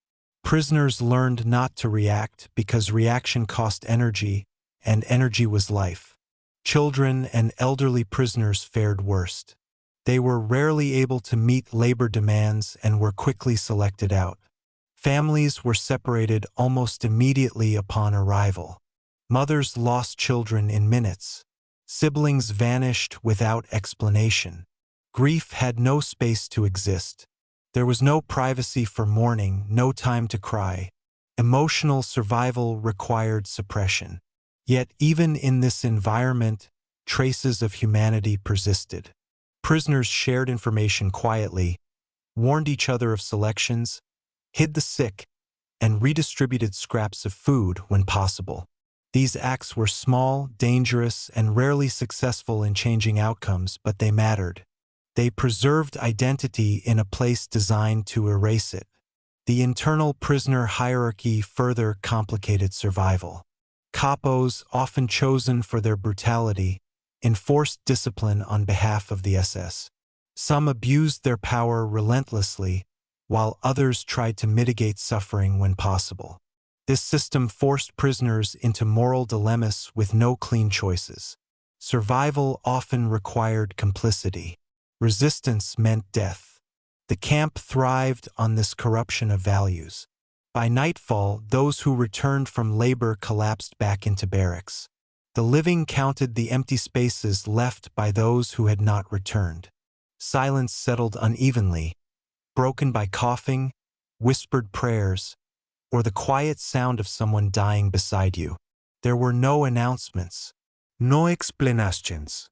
Prisoners learned not to react because reaction cost energy, and energy was life. Children and elderly prisoners fared worst. They were rarely able to meet labor demands and were quickly selected out. Families were separated almost immediately upon arrival. Mothers lost children in minutes. Siblings vanished without explanation. Grief had no space to exist. There was no privacy for mourning, no time to cry. Emotional survival required suppression. Yet even in this environment, traces of humanity persisted. Prisoners shared information quietly, warned each other of selections, hid the sick, and redistributed scraps of food when possible. These acts were small, dangerous, and rarely successful in changing outcomes, but they mattered. They preserved identity in a place designed to erase it. The internal prisoner hierarchy further complicated survival. Capos, often chosen for their brutality, enforced discipline on behalf of the SS. Some abused their power relentlessly, while others tried to mitigate suffering when possible. This system forced prisoners into moral dilemmas with no clean choices. Survival often required complicity. Resistance meant death. The camp thrived on this corruption of values. By nightfall, those who returned from labor collapsed back into barracks. The living counted the empty spaces left by those who had not returned. Silence settled unevenly, broken by coughing, whispered prayers, or the quiet sound of someone dying beside you. There were no announcements, no explanations,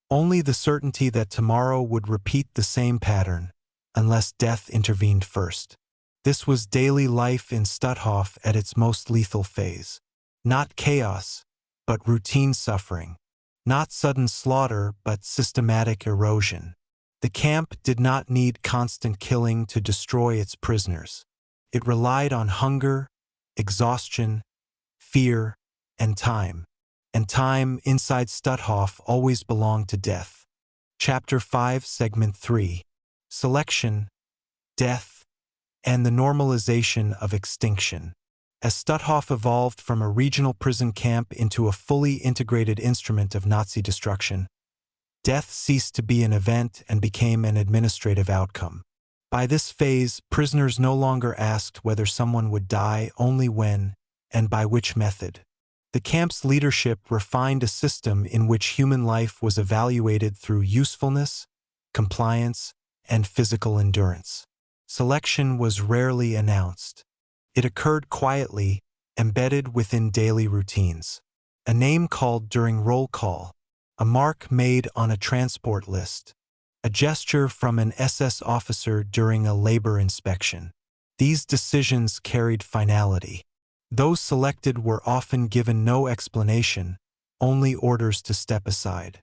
only the certainty that tomorrow would repeat the same pattern, unless death intervened first. This was daily life in Stutthof at its most lethal phase. Not chaos, but routine suffering. Not sudden slaughter, but systematic erosion. The camp did not need constant killing to destroy its prisoners. It relied on hunger, exhaustion, fear, and time. And time inside Stutthof always belonged to death. Chapter 5, Segment 3. Selection, Death, and the Normalization of Extinction. As Stutthof evolved from a regional prison camp into a fully integrated instrument of Nazi destruction, death ceased to be an event and became an administrative outcome. By this phase, prisoners no longer asked whether someone would die, only when, and by which method. The camp's leadership refined a system in which human life was evaluated through usefulness, compliance, and physical endurance. Selection was rarely announced. It occurred quietly, embedded within daily routines. A name called during roll call, a mark made on a transport list, a gesture from an SS officer during a labor inspection. These decisions carried finality. Those selected were often given no explanation, only orders to step aside.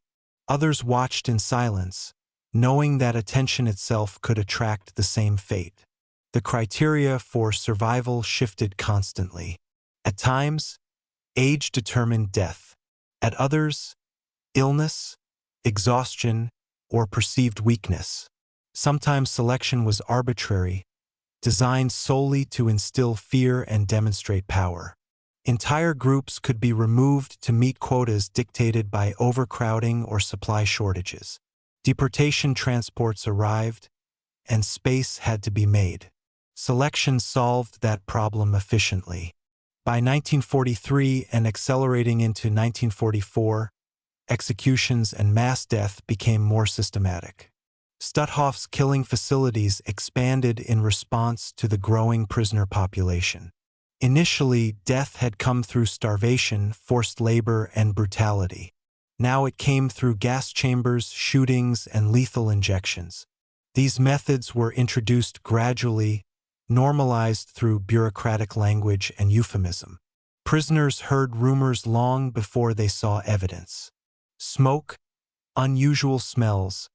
Others watched in silence, knowing that attention itself could attract the same fate. The criteria for survival shifted constantly. At times, age determined death. At others, illness, exhaustion, or perceived weakness. Sometimes selection was arbitrary, designed solely to instill fear and demonstrate power. Entire groups could be removed to meet quotas dictated by overcrowding or supply shortages. Deportation transports arrived, and space had to be made. Selection solved that problem efficiently. By 1943 and accelerating into 1944, executions and mass death became more systematic. Stutthof's killing facilities expanded in response to the growing prisoner population. Initially, death had come through starvation, forced labor, and brutality. Now it came through gas chambers, shootings, and lethal injections. These methods were introduced gradually, normalized through bureaucratic language and euphemism. Prisoners heard rumors long before they saw evidence. Smoke, unusual smells,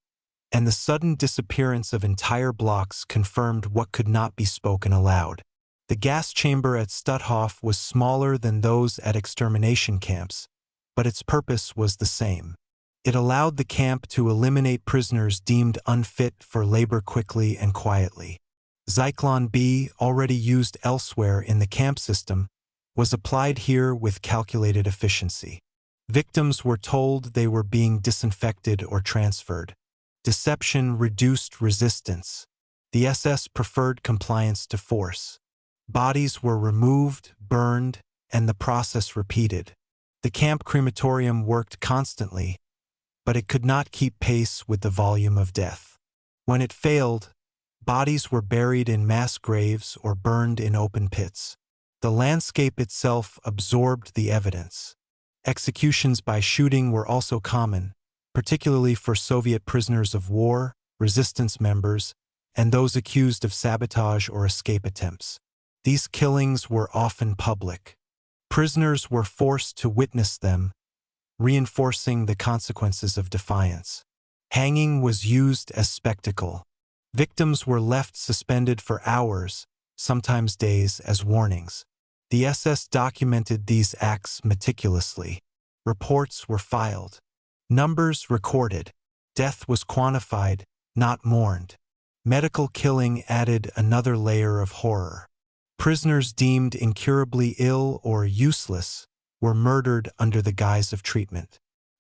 and the sudden disappearance of entire blocks confirmed what could not be spoken aloud. The gas chamber at Stutthof was smaller than those at extermination camps, but its purpose was the same. It allowed the camp to eliminate prisoners deemed unfit for labor quickly and quietly. Zyklon B, already used elsewhere in the camp system, was applied here with calculated efficiency. Victims were told they were being disinfected or transferred. Deception reduced resistance. The SS preferred compliance to force. Bodies were removed, burned, and the process repeated. The camp crematorium worked constantly, but it could not keep pace with the volume of death. When it failed, bodies were buried in mass graves or burned in open pits. The landscape itself absorbed the evidence. Executions by shooting were also common, particularly for Soviet prisoners of war, resistance members, and those accused of sabotage or escape attempts. These killings were often public. Prisoners were forced to witness them, reinforcing the consequences of defiance. Hanging was used as spectacle. Victims were left suspended for hours, sometimes days, as warnings. The SS documented these acts meticulously. Reports were filed. Numbers recorded. Death was quantified, not mourned. Medical killing added another layer of horror. Prisoners deemed incurably ill or useless were murdered under the guise of treatment.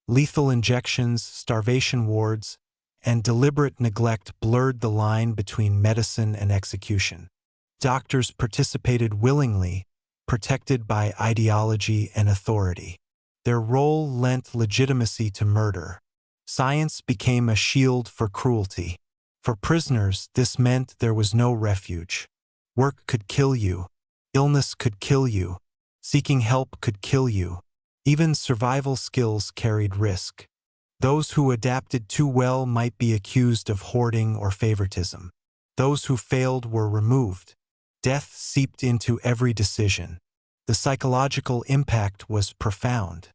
Lethal injections, starvation wards, and deliberate neglect blurred the line between medicine and execution. Doctors participated willingly, protected by ideology and authority. Their role lent legitimacy to murder. Science became a shield for cruelty. For prisoners, this meant there was no refuge. Work could kill you. Illness could kill you. Seeking help could kill you. Even survival skills carried risk. Those who adapted too well might be accused of hoarding or favoritism. Those who failed were removed. Death seeped into every decision. The psychological impact was profound.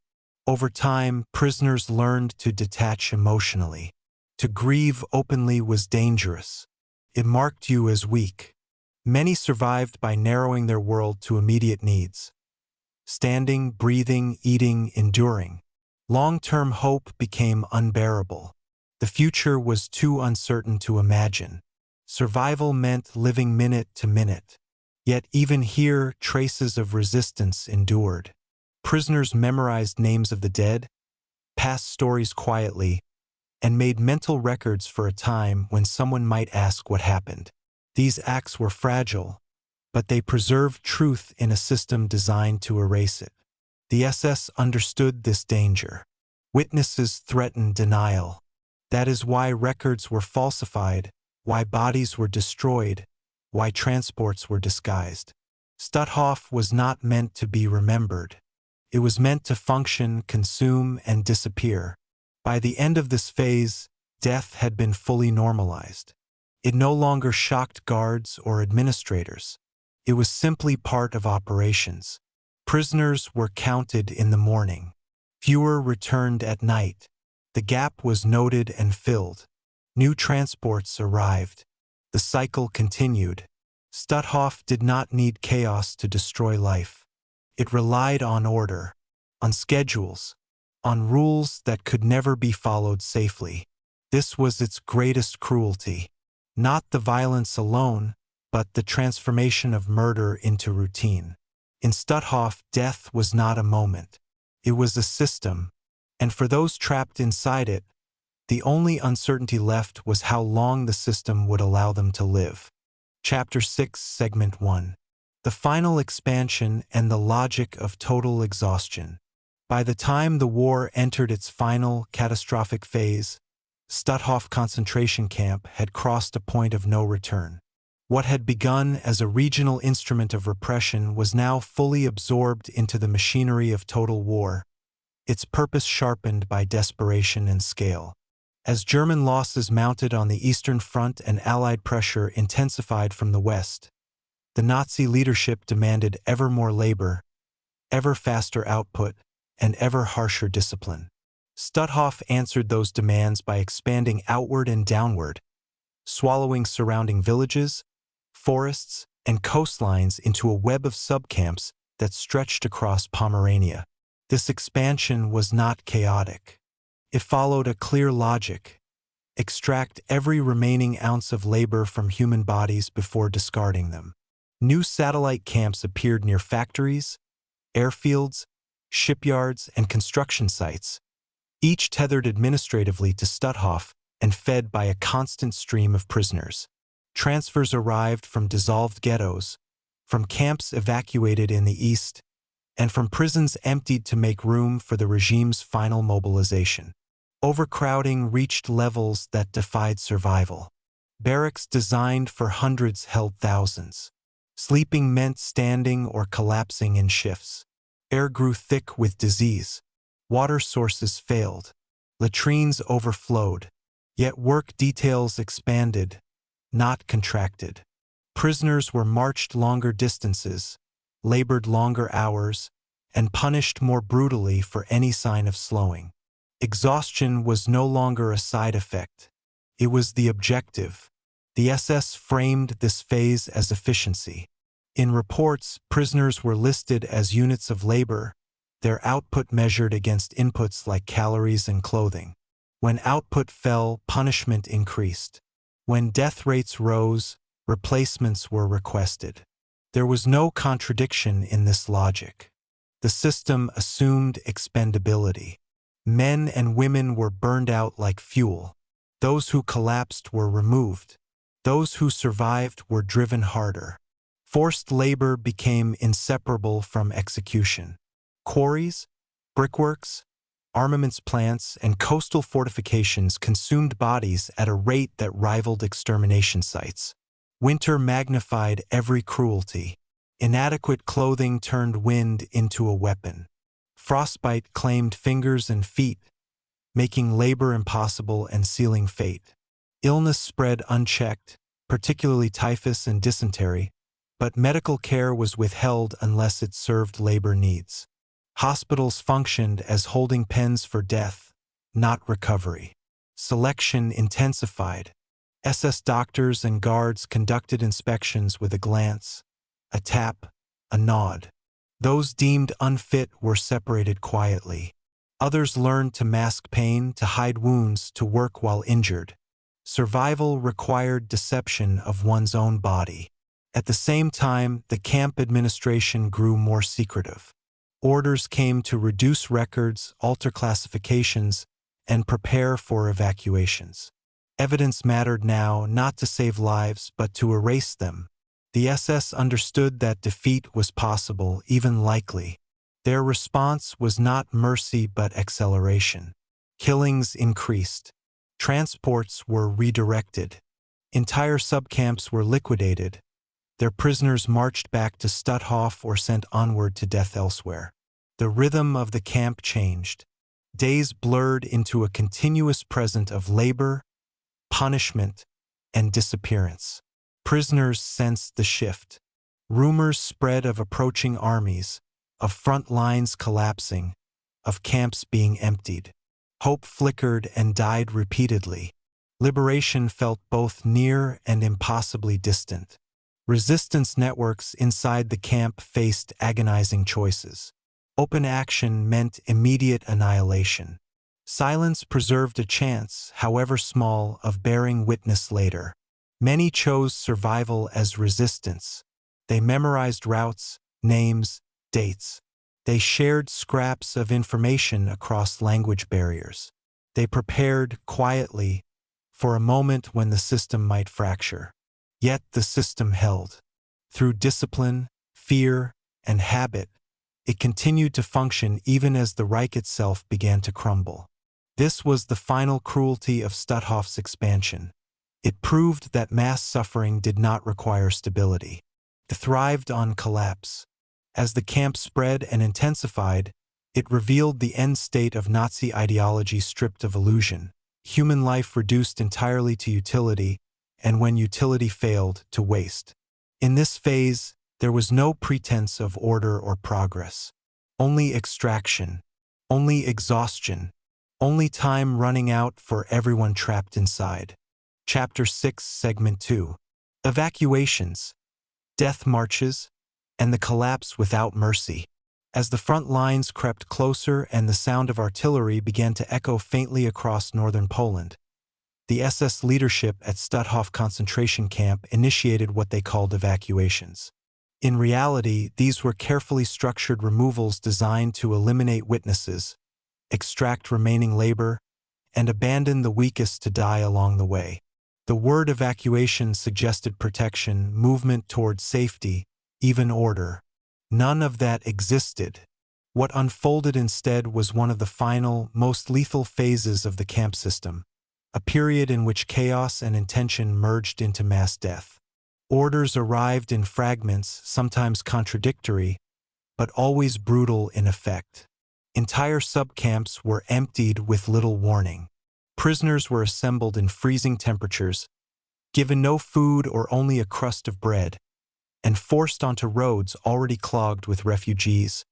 Over time, prisoners learned to detach emotionally. To grieve openly was dangerous. It marked you as weak. Many survived by narrowing their world to immediate needs. Standing, breathing, eating, enduring. Long-term hope became unbearable. The future was too uncertain to imagine. Survival meant living minute to minute. Yet even here, traces of resistance endured. Prisoners memorized names of the dead, passed stories quietly, and made mental records for a time when someone might ask what happened. These acts were fragile, but they preserved truth in a system designed to erase it. The SS understood this danger. Witnesses threatened denial. That is why records were falsified, why bodies were destroyed, why transports were disguised. Stutthof was not meant to be remembered. It was meant to function, consume, and disappear. By the end of this phase, death had been fully normalized. It no longer shocked guards or administrators. It was simply part of operations. Prisoners were counted in the morning. Fewer returned at night. The gap was noted and filled. New transports arrived. The cycle continued. Stutthof did not need chaos to destroy life. It relied on order, on schedules, on rules that could never be followed safely. This was its greatest cruelty. Not the violence alone, but the transformation of murder into routine. In Stutthof, death was not a moment. It was a system, and for those trapped inside it, the only uncertainty left was how long the system would allow them to live. Chapter 6, Segment 1. The final expansion and the logic of total exhaustion. By the time the war entered its final, catastrophic phase, Stutthof concentration camp had crossed a point of no return. What had begun as a regional instrument of repression was now fully absorbed into the machinery of total war, its purpose sharpened by desperation and scale. As German losses mounted on the Eastern Front and Allied pressure intensified from the West, the Nazi leadership demanded ever more labor, ever faster output, and ever harsher discipline. Stutthof answered those demands by expanding outward and downward, swallowing surrounding villages, forests, and coastlines into a web of subcamps that stretched across Pomerania. This expansion was not chaotic. It followed a clear logic: extract every remaining ounce of labor from human bodies before discarding them. New satellite camps appeared near factories, airfields, shipyards, and construction sites, each tethered administratively to Stutthof and fed by a constant stream of prisoners. Transfers arrived from dissolved ghettos, from camps evacuated in the east, and from prisons emptied to make room for the regime's final mobilization. Overcrowding reached levels that defied survival. Barracks designed for hundreds held thousands. Sleeping meant standing or collapsing in shifts. Air grew thick with disease. Water sources failed. Latrines overflowed. Yet work details expanded, not contracted. Prisoners were marched longer distances, labored longer hours, and punished more brutally for any sign of slowing. Exhaustion was no longer a side effect. It was the objective. The SS framed this phase as efficiency. In reports, prisoners were listed as units of labor, their output measured against inputs like calories and clothing. When output fell, punishment increased. When death rates rose, replacements were requested. There was no contradiction in this logic. The system assumed expendability. Men and women were burned out like fuel. Those who collapsed were removed. Those who survived were driven harder. Forced labor became inseparable from execution. Quarries, brickworks, armaments plants, and coastal fortifications consumed bodies at a rate that rivaled extermination sites. Winter magnified every cruelty. Inadequate clothing turned wind into a weapon. Frostbite claimed fingers and feet, making labor impossible and sealing fate. Illness spread unchecked, particularly typhus and dysentery, but medical care was withheld unless it served labor needs. Hospitals functioned as holding pens for death, not recovery. Selection intensified. SS doctors and guards conducted inspections with a glance, a tap, a nod. Those deemed unfit were separated quietly. Others learned to mask pain, to hide wounds, to work while injured. Survival required deception of one's own body. At the same time, the camp administration grew more secretive. Orders came to reduce records, alter classifications, and prepare for evacuations. Evidence mattered now not to save lives but to erase them. The SS understood that defeat was possible, even likely. Their response was not mercy but acceleration. Killings increased. Transports were redirected. Entire subcamps were liquidated. Their prisoners marched back to Stutthof or sent onward to death elsewhere. The rhythm of the camp changed. Days blurred into a continuous present of labor, punishment, and disappearance. Prisoners sensed the shift. Rumors spread of approaching armies, of front lines collapsing, of camps being emptied. Hope flickered and died repeatedly. Liberation felt both near and impossibly distant. Resistance networks inside the camp faced agonizing choices. Open action meant immediate annihilation. Silence preserved a chance, however small, of bearing witness later. Many chose survival as resistance. They memorized routes, names, dates. They shared scraps of information across language barriers. They prepared quietly for a moment when the system might fracture. Yet the system held. Through discipline, fear, and habit, it continued to function even as the Reich itself began to crumble. This was the final cruelty of Stutthof's expansion. It proved that mass suffering did not require stability. It thrived on collapse. As the camp spread and intensified, it revealed the end state of Nazi ideology stripped of illusion. Human life reduced entirely to utility, and when utility failed, to waste. In this phase, there was no pretense of order or progress. Only extraction, only exhaustion, only time running out for everyone trapped inside. Chapter 6, Segment 2. Evacuations, death marches, and the collapse without mercy. As the front lines crept closer and the sound of artillery began to echo faintly across northern Poland, the SS leadership at Stutthof concentration camp initiated what they called evacuations. In reality, these were carefully structured removals designed to eliminate witnesses, extract remaining labor, and abandon the weakest to die along the way. The word evacuation suggested protection, movement toward safety, even order. None of that existed. What unfolded instead was one of the final, most lethal phases of the camp system, a period in which chaos and intention merged into mass death. Orders arrived in fragments, sometimes contradictory, but always brutal in effect. Entire subcamps were emptied with little warning. Prisoners were assembled in freezing temperatures, given no food or only a crust of bread, and forced onto roads already clogged with refugees,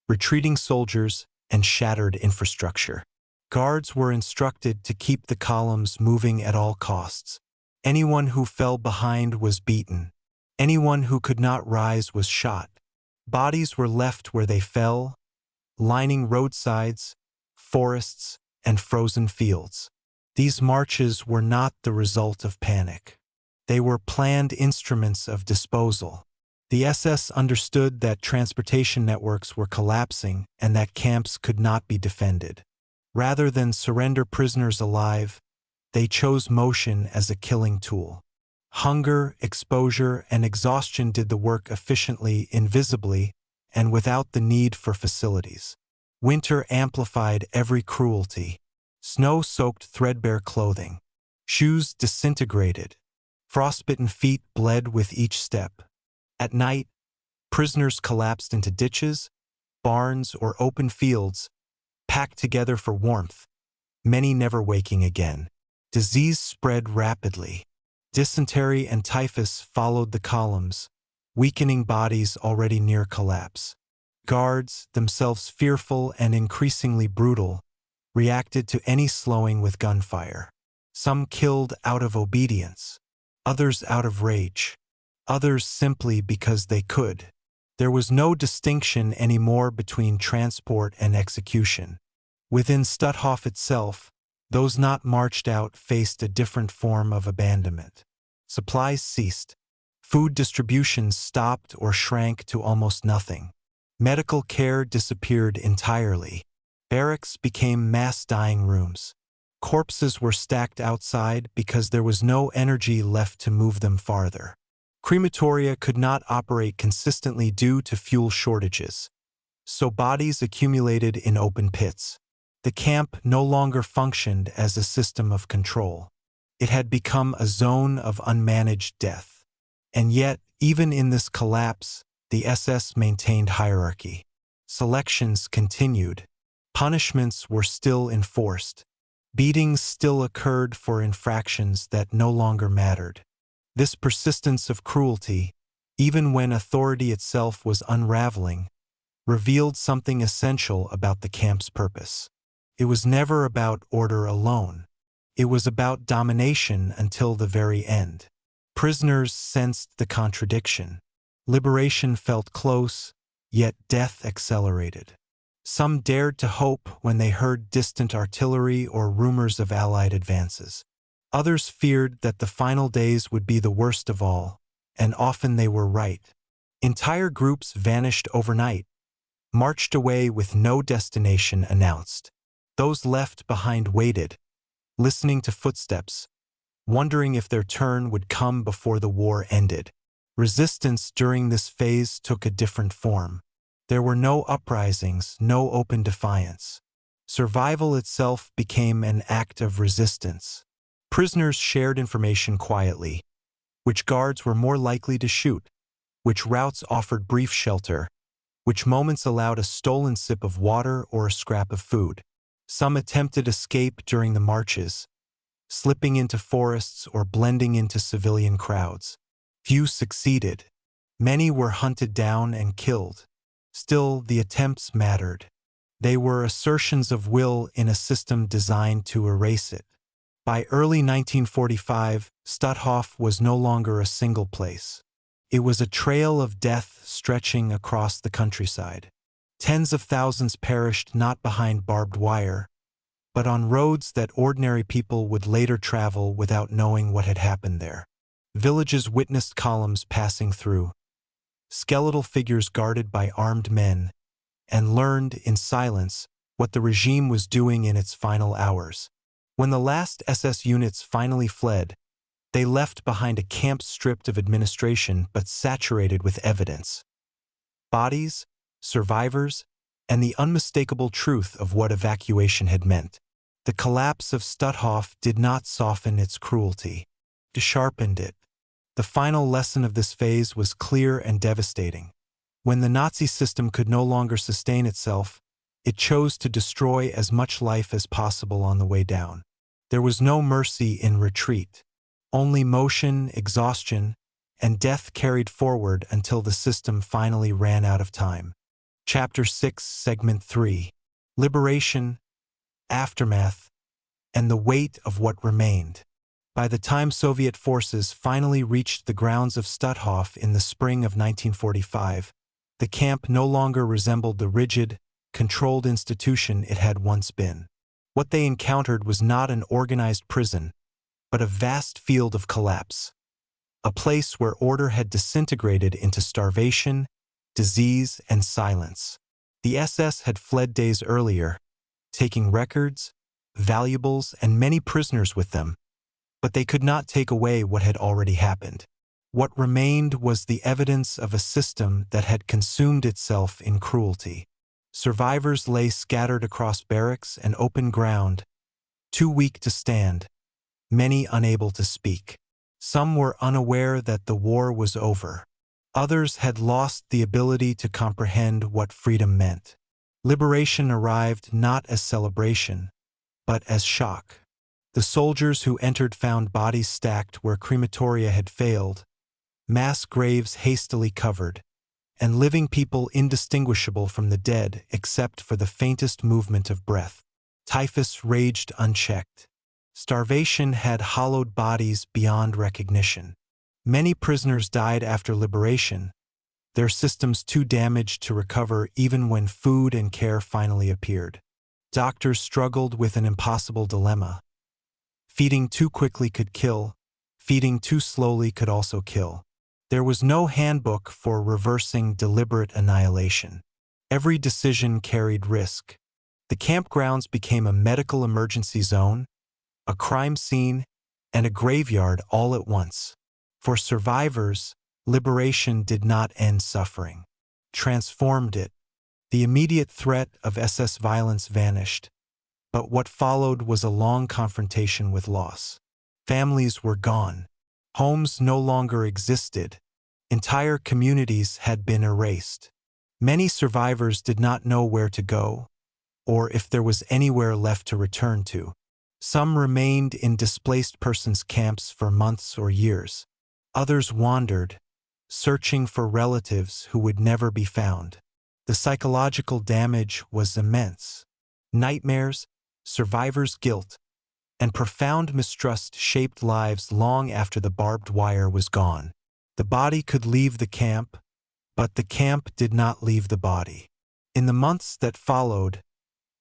retreating soldiers, and shattered infrastructure. Guards were instructed to keep the columns moving at all costs. Anyone who fell behind was beaten. Anyone who could not rise was shot. Bodies were left where they fell, lining roadsides, forests, and frozen fields. These marches were not the result of panic. They were planned instruments of disposal. The SS understood that transportation networks were collapsing and that camps could not be defended. Rather than surrender prisoners alive, they chose motion as a killing tool. Hunger, exposure, and exhaustion did the work efficiently, invisibly, and without the need for facilities. Winter amplified every cruelty. Snow soaked threadbare clothing. Shoes disintegrated. Frostbitten feet bled with each step. At night, prisoners collapsed into ditches, barns, or open fields, packed together for warmth, many never waking again. Disease spread rapidly. Dysentery and typhus followed the columns, weakening bodies already near collapse. Guards, themselves fearful and increasingly brutal, reacted to any slowing with gunfire. Some killed out of obedience, others out of rage, others simply because they could. There was no distinction anymore between transport and execution. Within Stutthof itself, those not marched out faced a different form of abandonment. Supplies ceased. Food distributions stopped or shrank to almost nothing. Medical care disappeared entirely. Barracks became mass dying rooms. Corpses were stacked outside because there was no energy left to move them farther. Crematoria could not operate consistently due to fuel shortages, so bodies accumulated in open pits. The camp no longer functioned as a system of control. It had become a zone of unmanaged death. And yet, even in this collapse, the SS maintained hierarchy. Selections continued. Punishments were still enforced. Beatings still occurred for infractions that no longer mattered. This persistence of cruelty, even when authority itself was unraveling, revealed something essential about the camp's purpose. It was never about order alone. It was about domination until the very end. Prisoners sensed the contradiction. Liberation felt close, yet death accelerated. Some dared to hope when they heard distant artillery or rumors of Allied advances. Others feared that the final days would be the worst of all, and often they were right. Entire groups vanished overnight, marched away with no destination announced. Those left behind waited, listening to footsteps, wondering if their turn would come before the war ended. Resistance during this phase took a different form. There were no uprisings, no open defiance. Survival itself became an act of resistance. Prisoners shared information quietly, which guards were more likely to shoot, which routes offered brief shelter, which moments allowed a stolen sip of water or a scrap of food. Some attempted escape during the marches, slipping into forests or blending into civilian crowds. Few succeeded. Many were hunted down and killed. Still, the attempts mattered. They were assertions of will in a system designed to erase it. By early 1945, Stutthof was no longer a single place. It was a trail of death stretching across the countryside. Tens of thousands perished not behind barbed wire, but on roads that ordinary people would later travel without knowing what had happened there. Villages witnessed columns passing through, skeletal figures guarded by armed men, and learned in silence what the regime was doing in its final hours. When the last SS units finally fled, they left behind a camp stripped of administration but saturated with evidence. Bodies, survivors, and the unmistakable truth of what evacuation had meant. The collapse of Stutthof did not soften its cruelty. It sharpened it. The final lesson of this phase was clear and devastating. When the Nazi system could no longer sustain itself, it chose to destroy as much life as possible on the way down. There was no mercy in retreat. Only motion, exhaustion, and death carried forward until the system finally ran out of time. Chapter 6, Segment 3. Liberation, Aftermath, and the Weight of What Remained. By the time Soviet forces finally reached the grounds of Stutthof in the spring of 1945, the camp no longer resembled the rigid, controlled institution it had once been. What they encountered was not an organized prison, but a vast field of collapse. A place where order had disintegrated into starvation, disease, and silence. The SS had fled days earlier, taking records, valuables, and many prisoners with them, but they could not take away what had already happened. What remained was the evidence of a system that had consumed itself in cruelty. Survivors lay scattered across barracks and open ground, too weak to stand, many unable to speak. Some were unaware that the war was over. Others had lost the ability to comprehend what freedom meant. Liberation arrived not as celebration, but as shock. The soldiers who entered found bodies stacked where crematoria had failed, mass graves hastily covered, and living people indistinguishable from the dead except for the faintest movement of breath. Typhus raged unchecked. Starvation had hollowed bodies beyond recognition. Many prisoners died after liberation, their systems too damaged to recover even when food and care finally appeared. Doctors struggled with an impossible dilemma. Feeding too quickly could kill, feeding too slowly could also kill. There was no handbook for reversing deliberate annihilation. Every decision carried risk. The campgrounds became a medical emergency zone, a crime scene, and a graveyard all at once. For survivors, liberation did not end suffering. Transformed it. The immediate threat of SS violence vanished, but what followed was a long confrontation with loss. Families were gone. Homes no longer existed. Entire communities had been erased. Many survivors did not know where to go, or if there was anywhere left to return to. Some remained in displaced persons camps for months or years. Others wandered, searching for relatives who would never be found. The psychological damage was immense. Nightmares, survivors' guilt, and profound mistrust shaped lives long after the barbed wire was gone. The body could leave the camp, but the camp did not leave the body. In the months that followed,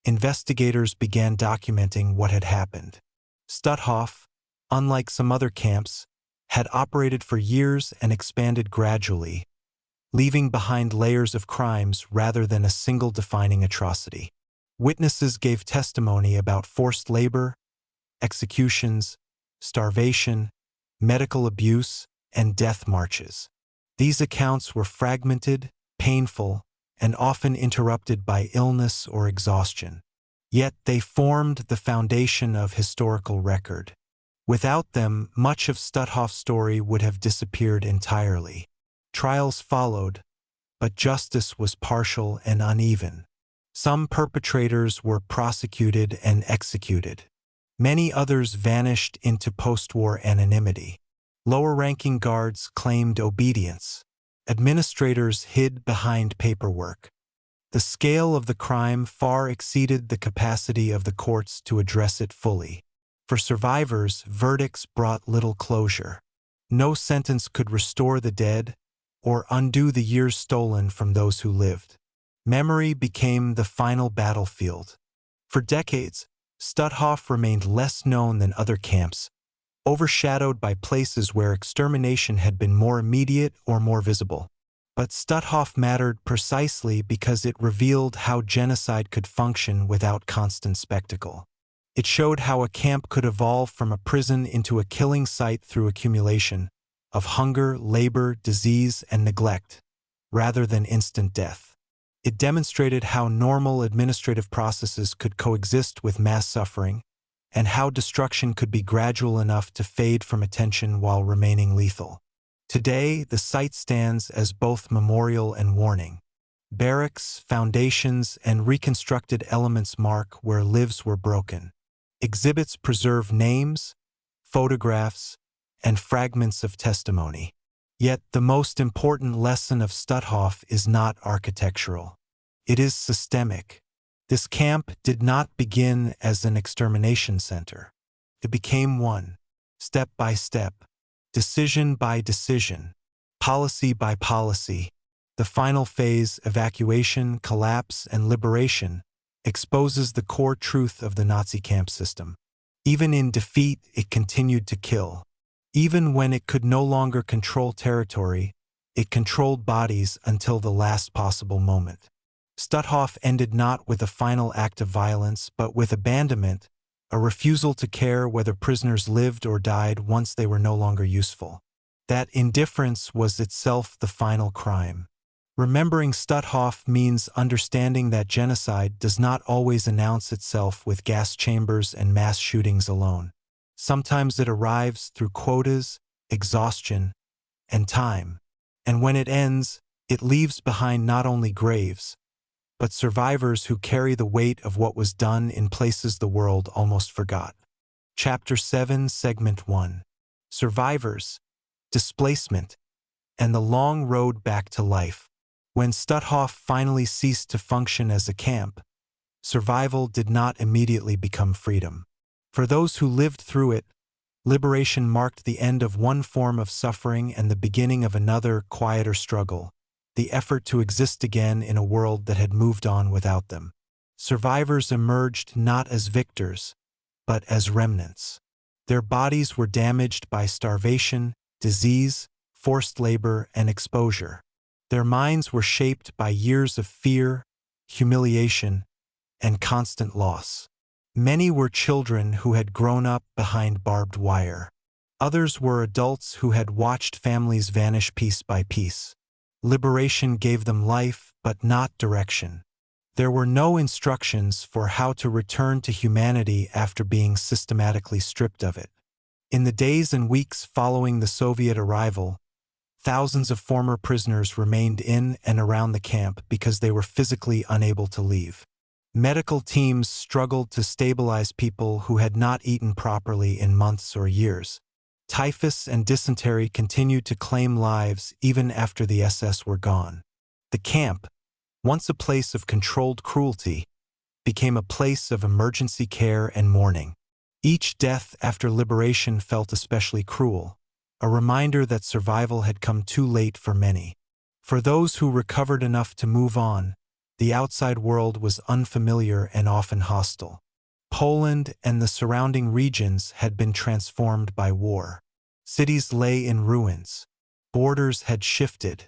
investigators began documenting what had happened. Stutthof, unlike some other camps, had operated for years and expanded gradually, leaving behind layers of crimes rather than a single defining atrocity. Witnesses gave testimony about forced labor, executions, starvation, medical abuse, and death marches. These accounts were fragmented, painful, and often interrupted by illness or exhaustion. Yet they formed the foundation of historical record. Without them, much of Stutthof's story would have disappeared entirely. Trials followed, but justice was partial and uneven. Some perpetrators were prosecuted and executed. Many others vanished into post-war anonymity. Lower-ranking guards claimed obedience. Administrators hid behind paperwork. The scale of the crime far exceeded the capacity of the courts to address it fully. For survivors, verdicts brought little closure. No sentence could restore the dead or undo the years stolen from those who lived. Memory became the final battlefield. For decades, Stutthof remained less known than other camps, overshadowed by places where extermination had been more immediate or more visible. But Stutthof mattered precisely because it revealed how genocide could function without constant spectacle. It showed how a camp could evolve from a prison into a killing site through accumulation of hunger, labor, disease, and neglect, rather than instant death. It demonstrated how normal administrative processes could coexist with mass suffering, and how destruction could be gradual enough to fade from attention while remaining lethal. Today, the site stands as both memorial and warning. Barracks, foundations, and reconstructed elements mark where lives were broken. Exhibits preserve names, photographs, and fragments of testimony. Yet the most important lesson of Stutthof is not architectural. It is systemic. This camp did not begin as an extermination center. It became one, step by step, decision by decision, policy by policy. The final phase, evacuation, collapse, and liberation, exposes the core truth of the Nazi camp system. Even in defeat, it continued to kill. Even when it could no longer control territory, it controlled bodies until the last possible moment. Stutthof ended not with a final act of violence, but with abandonment, a refusal to care whether prisoners lived or died once they were no longer useful. That indifference was itself the final crime. Remembering Stutthof means understanding that genocide does not always announce itself with gas chambers and mass shootings alone. Sometimes it arrives through quotas, exhaustion, and time. And when it ends, it leaves behind not only graves, but survivors who carry the weight of what was done in places the world almost forgot. Chapter 7, Segment 1. Survivors, Displacement, and the Long Road Back to Life. When Stutthof finally ceased to function as a camp, survival did not immediately become freedom. For those who lived through it, liberation marked the end of one form of suffering and the beginning of another, quieter struggle, the effort to exist again in a world that had moved on without them. Survivors emerged not as victors, but as remnants. Their bodies were damaged by starvation, disease, forced labor, and exposure. Their minds were shaped by years of fear, humiliation, and constant loss. Many were children who had grown up behind barbed wire. Others were adults who had watched families vanish piece by piece. Liberation gave them life, but not direction. There were no instructions for how to return to humanity after being systematically stripped of it. In the days and weeks following the Soviet arrival, thousands of former prisoners remained in and around the camp because they were physically unable to leave. Medical teams struggled to stabilize people who had not eaten properly in months or years. Typhus and dysentery continued to claim lives even after the SS were gone. The camp, once a place of controlled cruelty, became a place of emergency care and mourning. Each death after liberation felt especially cruel, a reminder that survival had come too late for many. For those who recovered enough to move on, the outside world was unfamiliar and often hostile. Poland and the surrounding regions had been transformed by war. Cities lay in ruins. Borders had shifted.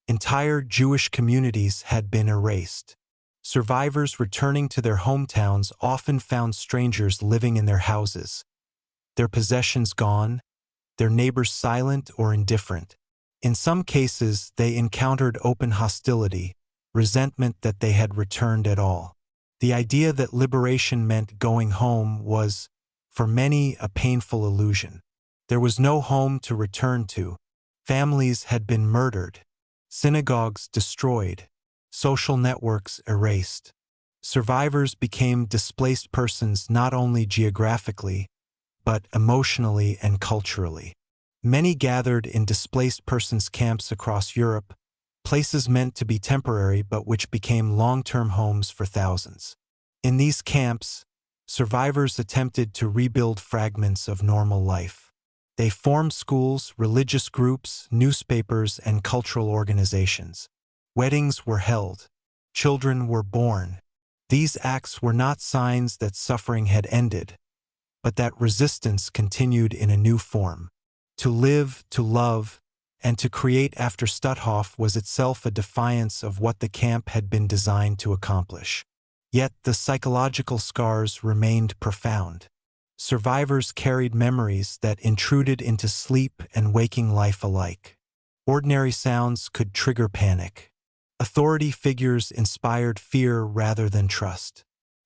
Entire Jewish communities had been erased. Survivors returning to their hometowns often found strangers living in their houses, their possessions gone, their neighbors silent or indifferent. In some cases, they encountered open hostility, resentment that they had returned at all. The idea that liberation meant going home was, for many, a painful illusion. There was no home to return to. Families had been murdered, synagogues destroyed, social networks erased. Survivors became displaced persons not only geographically, but emotionally and culturally. Many gathered in displaced persons camps across Europe, places meant to be temporary but which became long-term homes for thousands. In these camps, survivors attempted to rebuild fragments of normal life. They formed schools, religious groups, newspapers, and cultural organizations. Weddings were held. Children were born. These acts were not signs that suffering had ended, but that resistance continued in a new form. To live, to love, and to create after Stutthof was itself a defiance of what the camp had been designed to accomplish. Yet the psychological scars remained profound. Survivors carried memories that intruded into sleep and waking life alike. Ordinary sounds could trigger panic. Authority figures inspired fear rather than trust.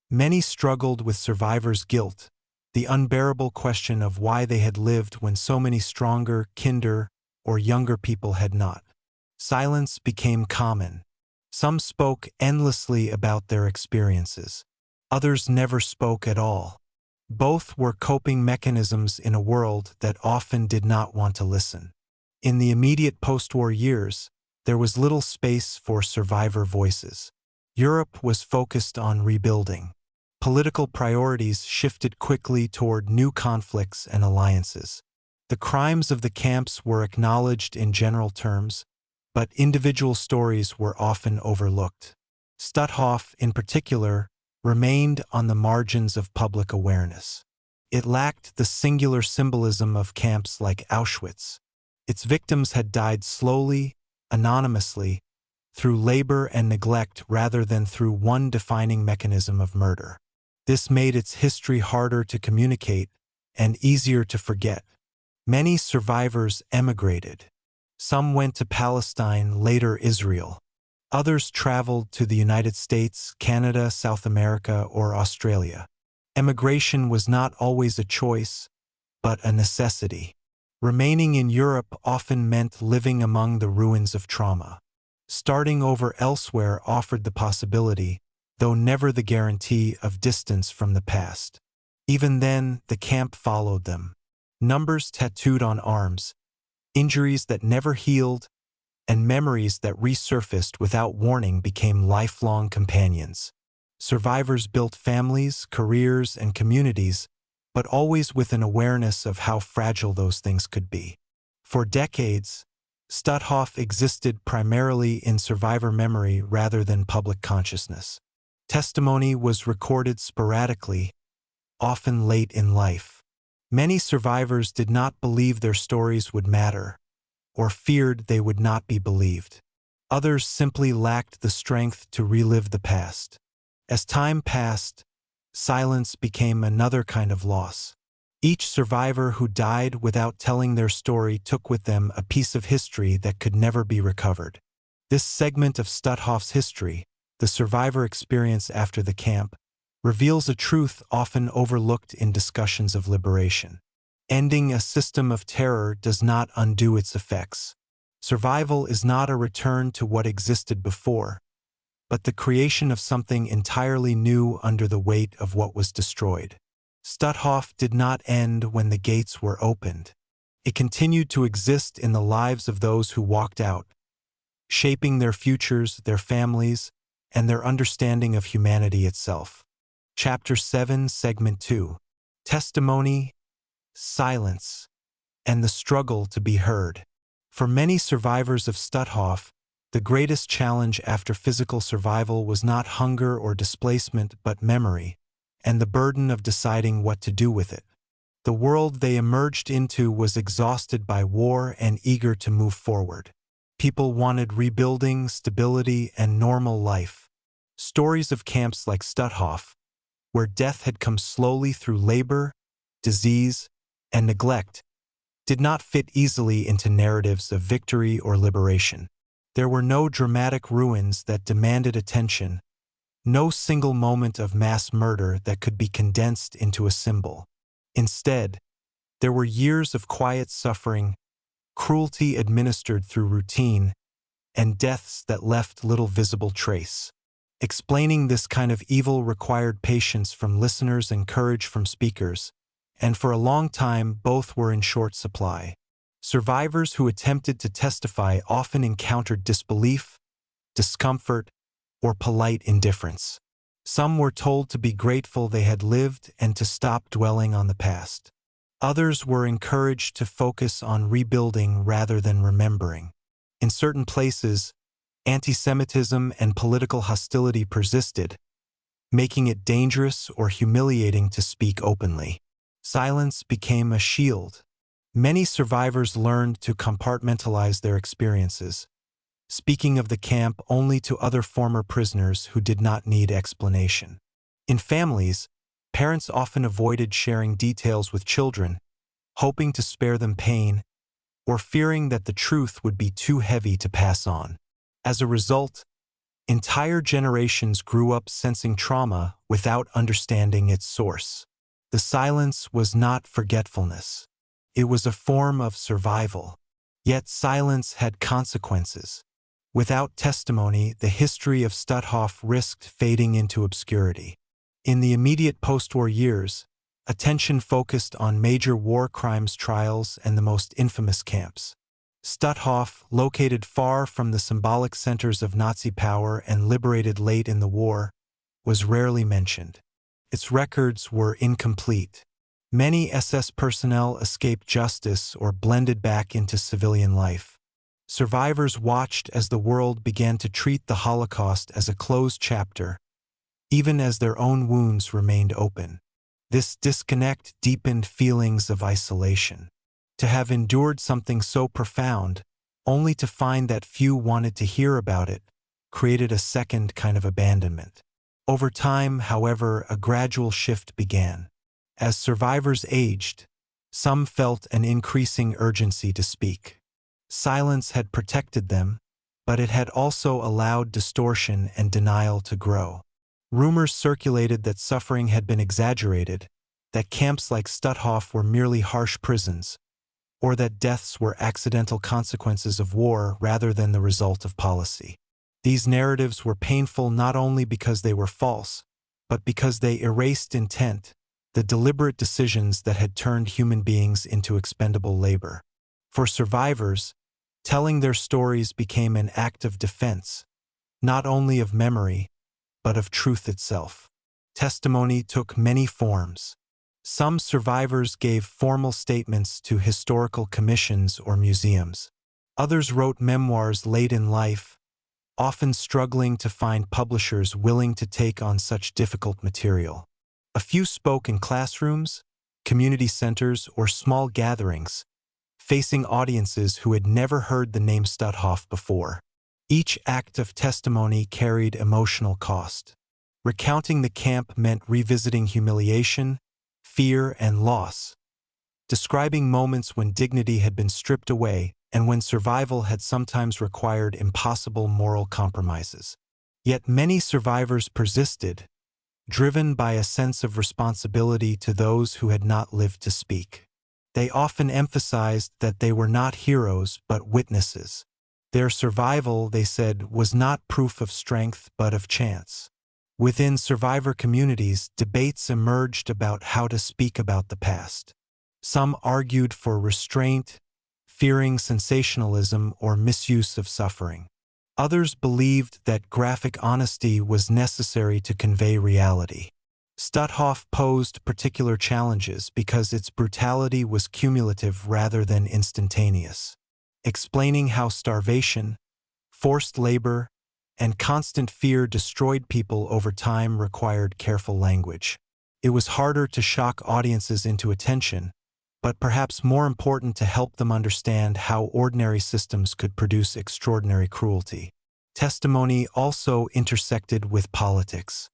Many struggled with survivors' guilt, the unbearable question of why they had lived when so many stronger, kinder, or younger people had not. Silence became common. Some spoke endlessly about their experiences. Others never spoke at all. Both were coping mechanisms in a world that often did not want to listen. In the immediate post-war years, there was little space for survivor voices. Europe was focused on rebuilding. Political priorities shifted quickly toward new conflicts and alliances. The crimes of the camps were acknowledged in general terms, but individual stories were often overlooked. Stutthof, in particular, remained on the margins of public awareness. It lacked the singular symbolism of camps like Auschwitz. Its victims had died slowly, anonymously, through labor and neglect rather than through one defining mechanism of murder. This made its history harder to communicate and easier to forget. Many survivors emigrated. Some went to Palestine, later Israel. Others traveled to the United States, Canada, South America, or Australia. Emigration was not always a choice, but a necessity. Remaining in Europe often meant living among the ruins of trauma. Starting over elsewhere offered the possibility, though never the guarantee, of distance from the past. Even then, the camp followed them. Numbers tattooed on arms, injuries that never healed, and memories that resurfaced without warning became lifelong companions. Survivors built families, careers, and communities, but always with an awareness of how fragile those things could be. For decades, Stutthof existed primarily in survivor memory rather than public consciousness. Testimony was recorded sporadically, often late in life. Many survivors did not believe their stories would matter, or feared they would not be believed. Others simply lacked the strength to relive the past. As time passed, silence became another kind of loss. Each survivor who died without telling their story took with them a piece of history that could never be recovered. This segment of Stutthof's history, the survivor experience after the camp, reveals a truth often overlooked in discussions of liberation. Ending a system of terror does not undo its effects. Survival is not a return to what existed before, but the creation of something entirely new under the weight of what was destroyed. Stutthof did not end when the gates were opened. It continued to exist in the lives of those who walked out, shaping their futures, their families, and their understanding of humanity itself. Chapter 7, Segment 2. Testimony, Silence, and the Struggle to be Heard. For many survivors of Stutthof, the greatest challenge after physical survival was not hunger or displacement but memory, and the burden of deciding what to do with it. The world they emerged into was exhausted by war and eager to move forward. People wanted rebuilding, stability, and normal life. Stories of camps like Stutthof, where death had come slowly through labor, disease, and neglect, did not fit easily into narratives of victory or liberation. There were no dramatic ruins that demanded attention, no single moment of mass murder that could be condensed into a symbol. Instead, there were years of quiet suffering, cruelty administered through routine, and deaths that left little visible trace. Explaining this kind of evil required patience from listeners and courage from speakers, and for a long time both were in short supply. Survivors who attempted to testify often encountered disbelief, discomfort, or polite indifference. Some were told to be grateful they had lived and to stop dwelling on the past. Others were encouraged to focus on rebuilding rather than remembering. In certain places, anti-Semitism and political hostility persisted, making it dangerous or humiliating to speak openly. Silence became a shield. Many survivors learned to compartmentalize their experiences, speaking of the camp only to other former prisoners who did not need explanation. In families, parents often avoided sharing details with children, hoping to spare them pain or fearing that the truth would be too heavy to pass on. As a result, entire generations grew up sensing trauma without understanding its source. The silence was not forgetfulness. It was a form of survival. Yet silence had consequences. Without testimony, the history of Stutthof risked fading into obscurity. In the immediate post-war years, attention focused on major war crimes trials and the most infamous camps. Stutthof, located far from the symbolic centers of Nazi power and liberated late in the war, was rarely mentioned. Its records were incomplete. Many SS personnel escaped justice or blended back into civilian life. Survivors watched as the world began to treat the Holocaust as a closed chapter, even as their own wounds remained open. This disconnect deepened feelings of isolation. To have endured something so profound, only to find that few wanted to hear about it, created a second kind of abandonment. Over time, however, a gradual shift began. As survivors aged, some felt an increasing urgency to speak. Silence had protected them, but it had also allowed distortion and denial to grow. Rumors circulated that suffering had been exaggerated, that camps like Stutthof were merely harsh prisons, or that deaths were accidental consequences of war rather than the result of policy. These narratives were painful not only because they were false, but because they erased intent, the deliberate decisions that had turned human beings into expendable labor. For survivors, telling their stories became an act of defense, not only of memory, but of truth itself. Testimony took many forms. Some survivors gave formal statements to historical commissions or museums. Others wrote memoirs late in life, often struggling to find publishers willing to take on such difficult material. A few spoke in classrooms, community centers, or small gatherings, facing audiences who had never heard the name Stutthof before. Each act of testimony carried emotional cost. Recounting the camp meant revisiting humiliation, fear, and loss, describing moments when dignity had been stripped away and when survival had sometimes required impossible moral compromises. Yet many survivors persisted, driven by a sense of responsibility to those who had not lived to speak. They often emphasized that they were not heroes but witnesses. Their survival, they said, was not proof of strength but of chance. Within survivor communities, debates emerged about how to speak about the past. Some argued for restraint, fearing sensationalism or misuse of suffering. Others believed that graphic honesty was necessary to convey reality. Stutthof posed particular challenges because its brutality was cumulative rather than instantaneous. Explaining how starvation, forced labor, and constant fear destroyed people over time required careful language. It was harder to shock audiences into attention, but perhaps more important to help them understand how ordinary systems could produce extraordinary cruelty. Testimony also intersected with politics.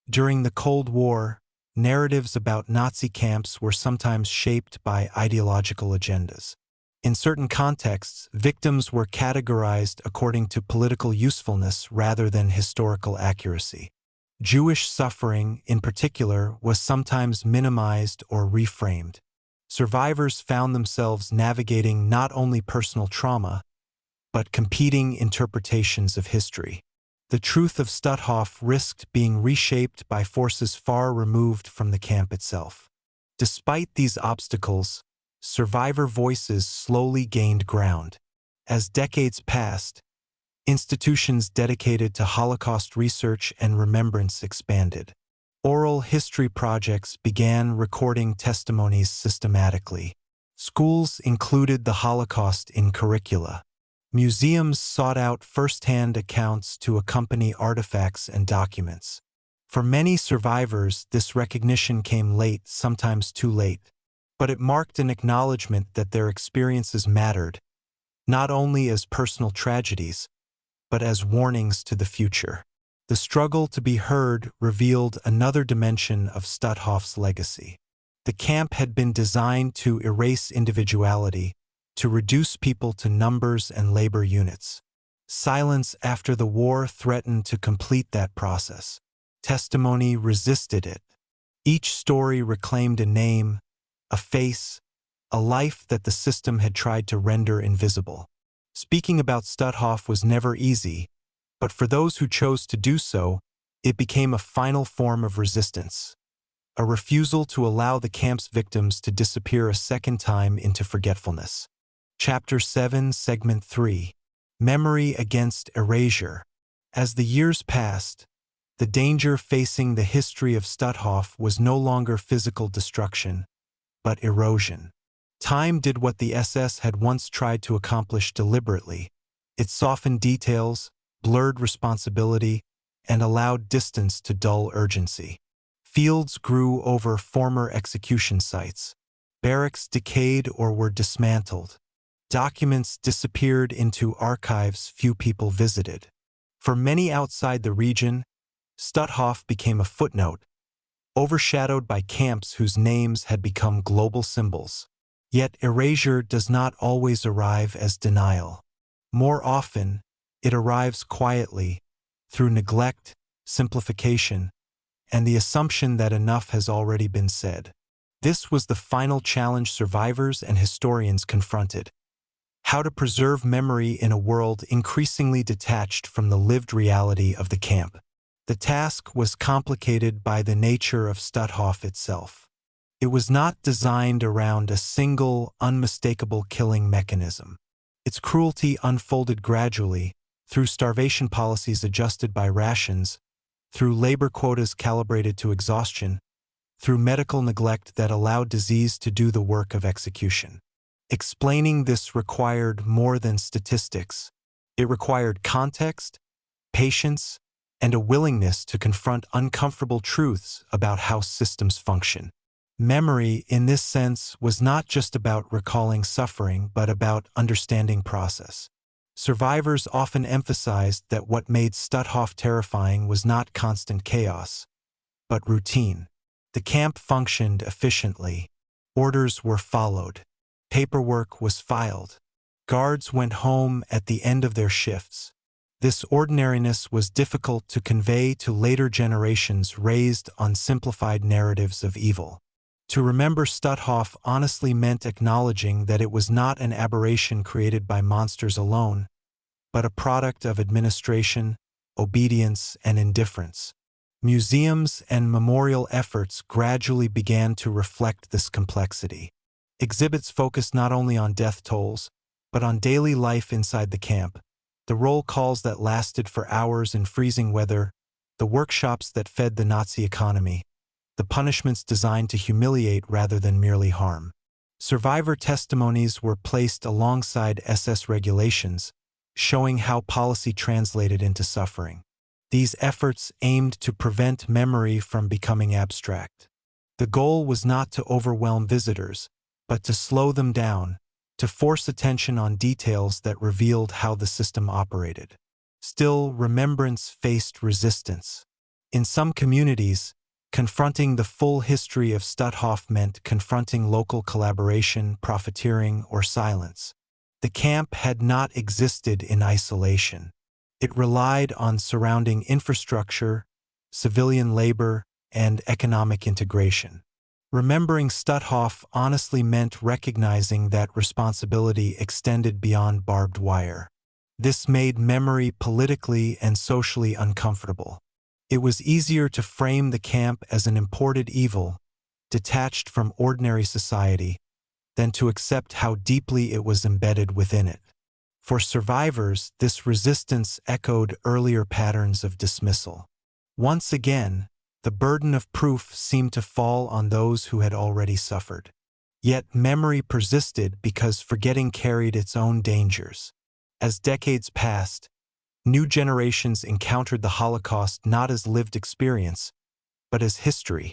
During the Cold War, narratives about Nazi camps were sometimes shaped by ideological agendas. In certain contexts, victims were categorized according to political usefulness rather than historical accuracy. Jewish suffering, in particular, was sometimes minimized or reframed. Survivors found themselves navigating not only personal trauma, but competing interpretations of history. The truth of Stutthof risked being reshaped by forces far removed from the camp itself. Despite these obstacles, survivor voices slowly gained ground. As decades passed, institutions dedicated to Holocaust research and remembrance expanded. Oral history projects began recording testimonies systematically. Schools included the Holocaust in curricula. Museums sought out first-hand accounts to accompany artifacts and documents. For many survivors, this recognition came late, sometimes too late, but it marked an acknowledgement that their experiences mattered, not only as personal tragedies, but as warnings to the future. The struggle to be heard revealed another dimension of Stutthof's legacy. The camp had been designed to erase individuality, to reduce people to numbers and labor units. Silence after the war threatened to complete that process. Testimony resisted it. Each story reclaimed a name, a face, a life that the system had tried to render invisible. Speaking about Stutthof was never easy, but for those who chose to do so, it became a final form of resistance, a refusal to allow the camp's victims to disappear a second time into forgetfulness. Chapter 7, Segment 3. Memory Against Erasure. As the years passed, the danger facing the history of Stutthof was no longer physical destruction, but erosion. Time did what the SS had once tried to accomplish deliberately. It softened details, blurred responsibility, and allowed distance to dull urgency. Fields grew over former execution sites. Barracks decayed or were dismantled. Documents disappeared into archives few people visited. For many outside the region, Stutthof became a footnote, overshadowed by camps whose names had become global symbols. Yet erasure does not always arrive as denial. More often, it arrives quietly, through neglect, simplification, and the assumption that enough has already been said. This was the final challenge survivors and historians confronted: how to preserve memory in a world increasingly detached from the lived reality of the camp. The task was complicated by the nature of Stutthof itself. It was not designed around a single, unmistakable killing mechanism. Its cruelty unfolded gradually, through starvation policies adjusted by rations, through labor quotas calibrated to exhaustion, through medical neglect that allowed disease to do the work of execution. Explaining this required more than statistics. It required context, patience, and a willingness to confront uncomfortable truths about how systems function. Memory, in this sense, was not just about recalling suffering, but about understanding process. Survivors often emphasized that what made Stutthof terrifying was not constant chaos, but routine. The camp functioned efficiently. Orders were followed. Paperwork was filed. Guards went home at the end of their shifts. This ordinariness was difficult to convey to later generations raised on simplified narratives of evil. To remember Stutthof honestly meant acknowledging that it was not an aberration created by monsters alone, but a product of administration, obedience, and indifference. Museums and memorial efforts gradually began to reflect this complexity. Exhibits focused not only on death tolls, but on daily life inside the camp, the roll calls that lasted for hours in freezing weather, the workshops that fed the Nazi economy, the punishments designed to humiliate rather than merely harm. Survivor testimonies were placed alongside SS regulations, showing how policy translated into suffering. These efforts aimed to prevent memory from becoming abstract. The goal was not to overwhelm visitors, but to slow them down, to force attention on details that revealed how the system operated. Still, remembrance faced resistance. In some communities, confronting the full history of Stutthof meant confronting local collaboration, profiteering, or silence. The camp had not existed in isolation. It relied on surrounding infrastructure, civilian labor, and economic integration. Remembering Stutthof honestly meant recognizing that responsibility extended beyond barbed wire. This made memory politically and socially uncomfortable. It was easier to frame the camp as an imported evil, detached from ordinary society, than to accept how deeply it was embedded within it. For survivors, this resistance echoed earlier patterns of dismissal. Once again, the burden of proof seemed to fall on those who had already suffered. Yet memory persisted because forgetting carried its own dangers. As decades passed, new generations encountered the Holocaust not as lived experience, but as history,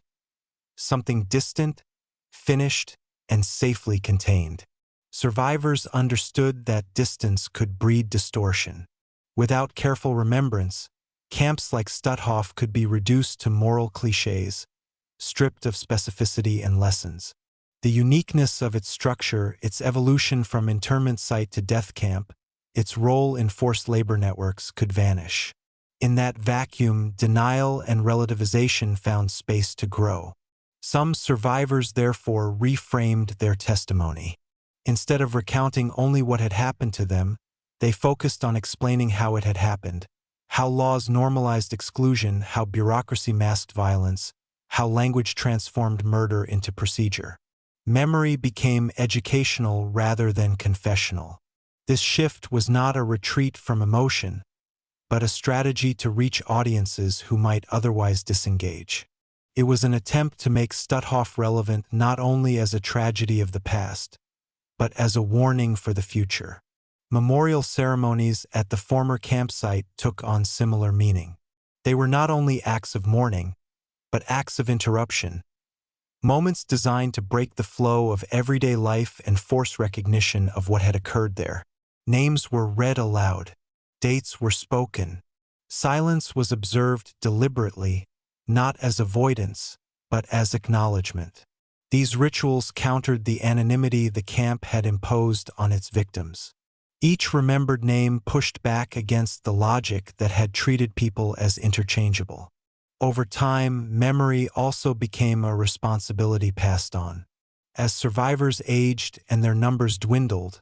something distant, finished, and safely contained. Survivors understood that distance could breed distortion. Without careful remembrance, camps like Stutthof could be reduced to moral clichés, stripped of specificity and lessons. The uniqueness of its structure, its evolution from internment site to death camp, its role in forced labor networks could vanish. In that vacuum, denial and relativization found space to grow. Some survivors therefore reframed their testimony. Instead of recounting only what had happened to them, they focused on explaining how it had happened, how laws normalized exclusion, how bureaucracy masked violence, how language transformed murder into procedure. Memory became educational rather than confessional. This shift was not a retreat from emotion, but a strategy to reach audiences who might otherwise disengage. It was an attempt to make Stutthof relevant not only as a tragedy of the past, but as a warning for the future. Memorial ceremonies at the former campsite took on similar meaning. They were not only acts of mourning, but acts of interruption, moments designed to break the flow of everyday life and force recognition of what had occurred there. Names were read aloud. Dates were spoken. Silence was observed deliberately, not as avoidance, but as acknowledgement. These rituals countered the anonymity the camp had imposed on its victims. Each remembered name pushed back against the logic that had treated people as interchangeable. Over time, memory also became a responsibility passed on. As survivors aged and their numbers dwindled,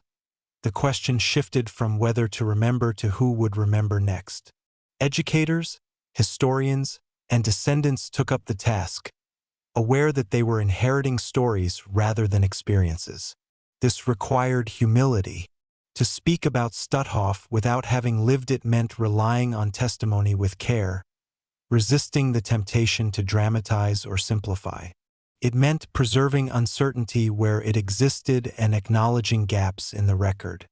the question shifted from whether to remember to who would remember next. Educators, historians, and descendants took up the task, aware that they were inheriting stories rather than experiences. This required humility. To speak about Stutthof without having lived it meant relying on testimony with care, resisting the temptation to dramatize or simplify. It meant preserving uncertainty where it existed and acknowledging gaps in the record.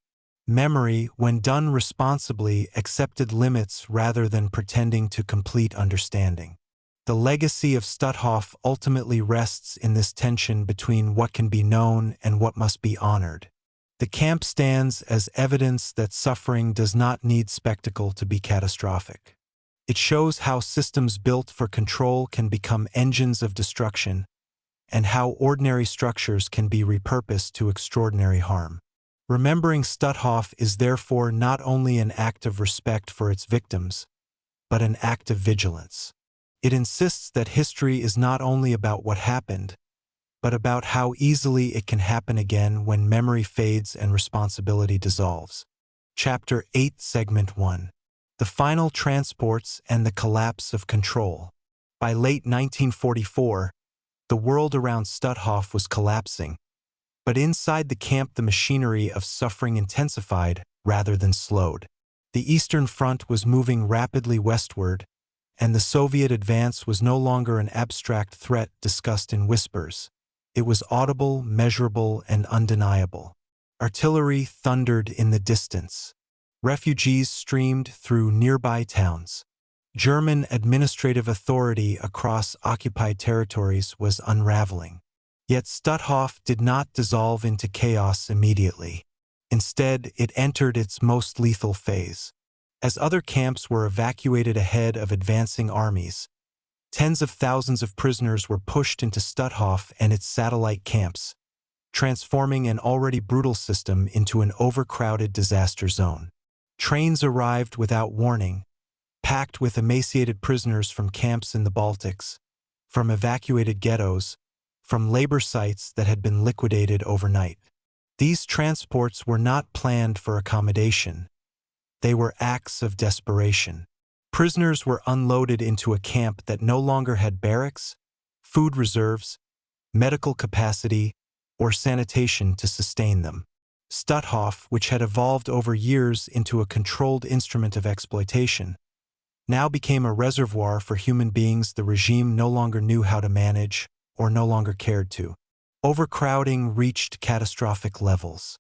Memory, when done responsibly, accepted limits rather than pretending to complete understanding. The legacy of Stutthof ultimately rests in this tension between what can be known and what must be honored. The camp stands as evidence that suffering does not need spectacle to be catastrophic. It shows how systems built for control can become engines of destruction, and how ordinary structures can be repurposed to extraordinary harm. Remembering Stutthof is therefore not only an act of respect for its victims, but an act of vigilance. It insists that history is not only about what happened, but about how easily it can happen again when memory fades and responsibility dissolves. Chapter 8, Segment 1. The Final Transports and the Collapse of Control. By late 1944, the world around Stutthof was collapsing, but inside the camp the machinery of suffering intensified rather than slowed. The Eastern Front was moving rapidly westward, and the Soviet advance was no longer an abstract threat discussed in whispers. It was audible, measurable, and undeniable. Artillery thundered in the distance. Refugees streamed through nearby towns. German administrative authority across occupied territories was unraveling. Yet Stutthof did not dissolve into chaos immediately. Instead, it entered its most lethal phase. As other camps were evacuated ahead of advancing armies, tens of thousands of prisoners were pushed into Stutthof and its satellite camps, transforming an already brutal system into an overcrowded disaster zone. Trains arrived without warning, packed with emaciated prisoners from camps in the Baltics, from evacuated ghettos, from labor sites that had been liquidated overnight. These transports were not planned for accommodation. They were acts of desperation. Prisoners were unloaded into a camp that no longer had barracks, food reserves, medical capacity, or sanitation to sustain them. Stutthof, which had evolved over years into a controlled instrument of exploitation, now became a reservoir for human beings the regime no longer knew how to manage or no longer cared to. Overcrowding reached catastrophic levels.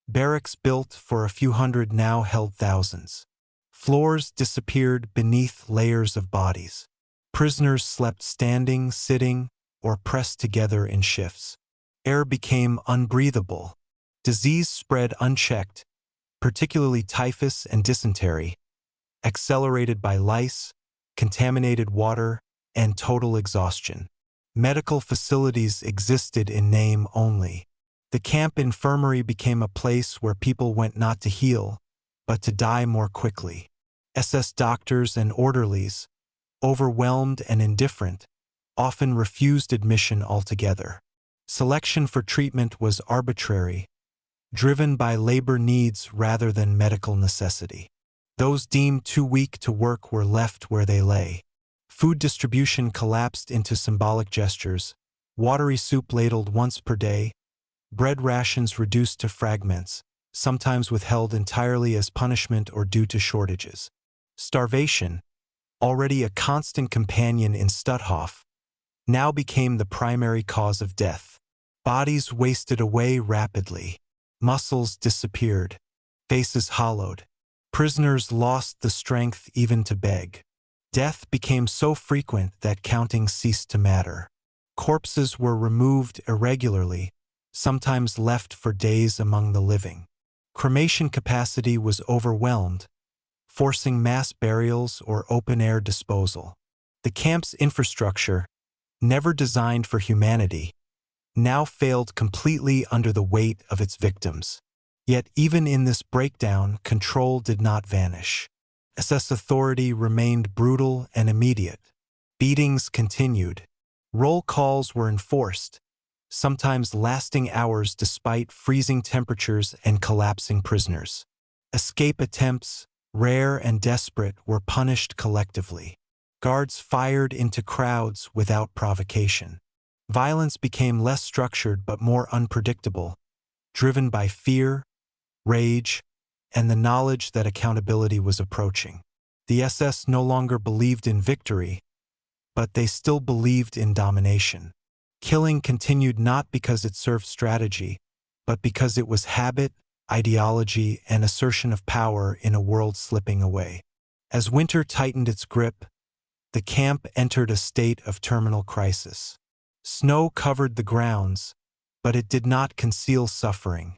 Barracks built for a few hundred now held thousands. Floors disappeared beneath layers of bodies. Prisoners slept standing, sitting, or pressed together in shifts. Air became unbreathable. Disease spread unchecked, particularly typhus and dysentery, accelerated by lice, contaminated water, and total exhaustion. Medical facilities existed in name only. The camp infirmary became a place where people went not to heal, but to die more quickly. SS doctors and orderlies, overwhelmed and indifferent, often refused admission altogether. Selection for treatment was arbitrary, driven by labor needs rather than medical necessity. Those deemed too weak to work were left where they lay. Food distribution collapsed into symbolic gestures, watery soup ladled once per day, bread rations reduced to fragments, sometimes withheld entirely as punishment or due to shortages. Starvation, already a constant companion in Stutthof, now became the primary cause of death. Bodies wasted away rapidly. Muscles disappeared. Faces hollowed. Prisoners lost the strength even to beg. Death became so frequent that counting ceased to matter. Corpses were removed irregularly, sometimes left for days among the living. Cremation capacity was overwhelmed, forcing mass burials or open-air disposal. The camp's infrastructure, never designed for humanity, now failed completely under the weight of its victims. Yet even in this breakdown, control did not vanish. SS authority remained brutal and immediate. Beatings continued. Roll calls were enforced, sometimes lasting hours despite freezing temperatures and collapsing prisoners. Escape attempts, rare and desperate, were punished collectively. Guards fired into crowds without provocation. Violence became less structured but more unpredictable, driven by fear, rage, and the knowledge that accountability was approaching. The SS no longer believed in victory, but they still believed in domination. Killing continued not because it served strategy, but because it was habit, ideology, and assertion of power in a world slipping away. As winter tightened its grip, the camp entered a state of terminal crisis. Snow covered the grounds, but it did not conceal suffering.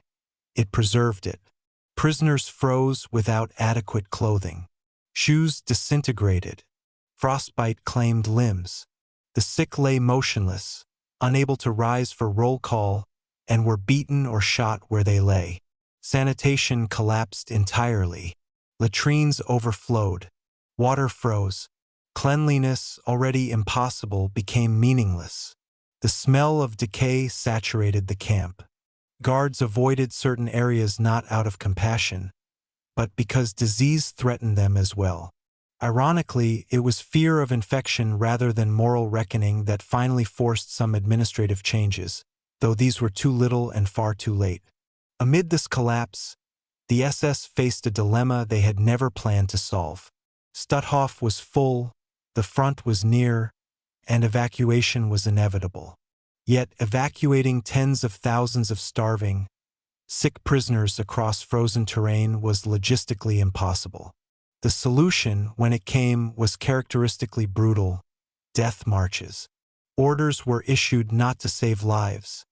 It preserved it. Prisoners froze without adequate clothing. Shoes disintegrated. Frostbite claimed limbs. The sick lay motionless, unable to rise for roll call, and were beaten or shot where they lay. Sanitation collapsed entirely. Latrines overflowed. Water froze. Cleanliness, already impossible, became meaningless. The smell of decay saturated the camp. Guards avoided certain areas not out of compassion, but because disease threatened them as well. Ironically, it was fear of infection rather than moral reckoning that finally forced some administrative changes, though these were too little and far too late. Amid this collapse, the SS faced a dilemma they had never planned to solve. Stutthof was full, the front was near, and evacuation was inevitable. Yet evacuating tens of thousands of starving, sick prisoners across frozen terrain was logistically impossible. The solution, when it came, was characteristically brutal: death marches. Orders were issued not to save lives,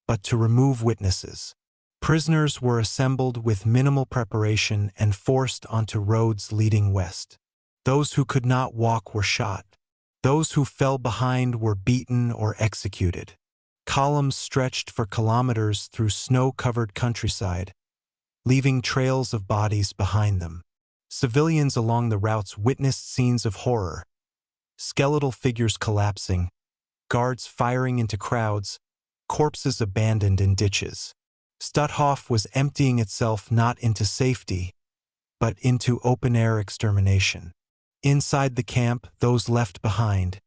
but to remove witnesses. Prisoners were assembled with minimal preparation and forced onto roads leading west. Those who could not walk were shot. Those who fell behind were beaten or executed. Columns stretched for kilometers through snow-covered countryside, leaving trails of bodies behind them. Civilians along the routes witnessed scenes of horror: skeletal figures collapsing, guards firing into crowds, corpses abandoned in ditches. Stutthof was emptying itself not into safety, but into open-air extermination. Inside the camp, those left behind,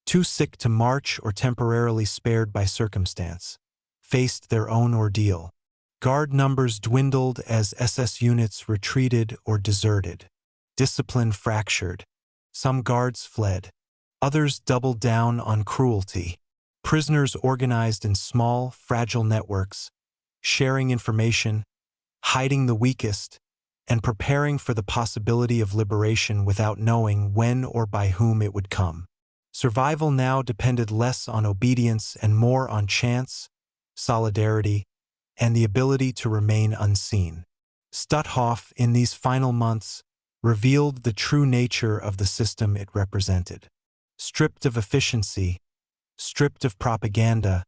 too sick to march or temporarily spared by circumstance, faced their own ordeal. Guard numbers dwindled as SS units retreated or deserted. Discipline fractured. Some guards fled. Others doubled down on cruelty. Prisoners organized in small, fragile networks, sharing information, hiding the weakest, and preparing for the possibility of liberation without knowing when or by whom it would come. Survival now depended less on obedience and more on chance, solidarity, and the ability to remain unseen. Stutthof, in these final months, revealed the true nature of the system it represented. Stripped of efficiency, stripped of propaganda,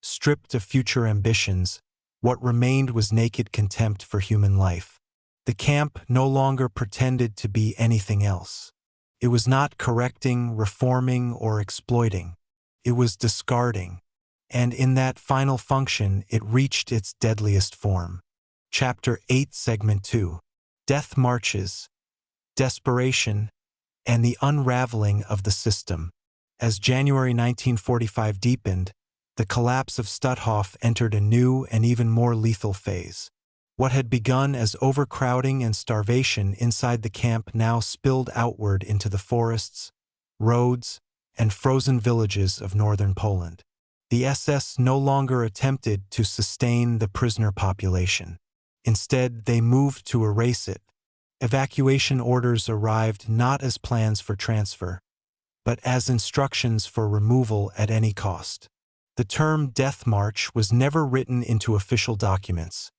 stripped of future ambitions, what remained was naked contempt for human life. The camp no longer pretended to be anything else. It was not correcting, reforming, or exploiting. It was discarding. And in that final function, it reached its deadliest form. Chapter 8, Segment 2. Death Marches, Desperation, and the Unraveling of the System. As January 1945 deepened, the collapse of Stutthof entered a new and even more lethal phase. What had begun as overcrowding and starvation inside the camp now spilled outward into the forests, roads, and frozen villages of northern Poland. The SS no longer attempted to sustain the prisoner population. Instead, they moved to erase it. Evacuation orders arrived not as plans for transfer, but as instructions for removal at any cost. The term Death March was never written into official documents,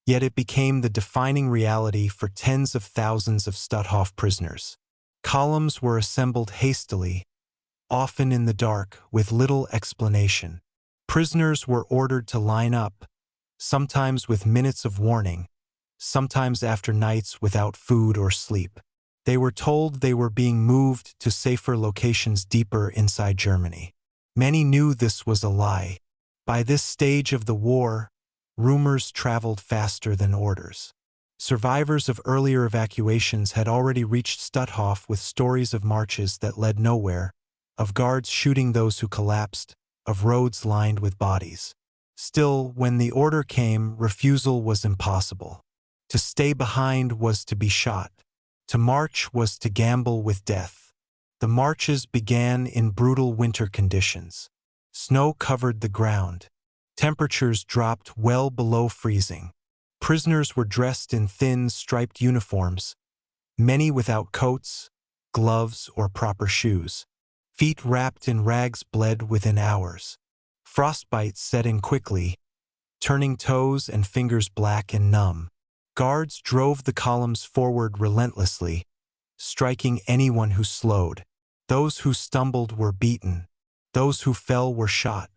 yet it became the defining reality for tens of thousands of Stutthof prisoners. Columns were assembled hastily, often in the dark, with little explanation. Prisoners were ordered to line up, sometimes with minutes of warning, sometimes after nights without food or sleep. They were told they were being moved to safer locations deeper inside Germany. Many knew this was a lie. By this stage of the war, rumors traveled faster than orders. Survivors of earlier evacuations had already reached Stutthof with stories of marches that led nowhere, of guards shooting those who collapsed, of roads lined with bodies. Still, when the order came, refusal was impossible. To stay behind was to be shot. To march was to gamble with death. The marches began in brutal winter conditions. Snow covered the ground. Temperatures dropped well below freezing. Prisoners were dressed in thin, striped uniforms, many without coats, gloves, or proper shoes. Feet wrapped in rags bled within hours. Frostbite set in quickly, turning toes and fingers black and numb. Guards drove the columns forward relentlessly, striking anyone who slowed. Those who stumbled were beaten. Those who fell were shot.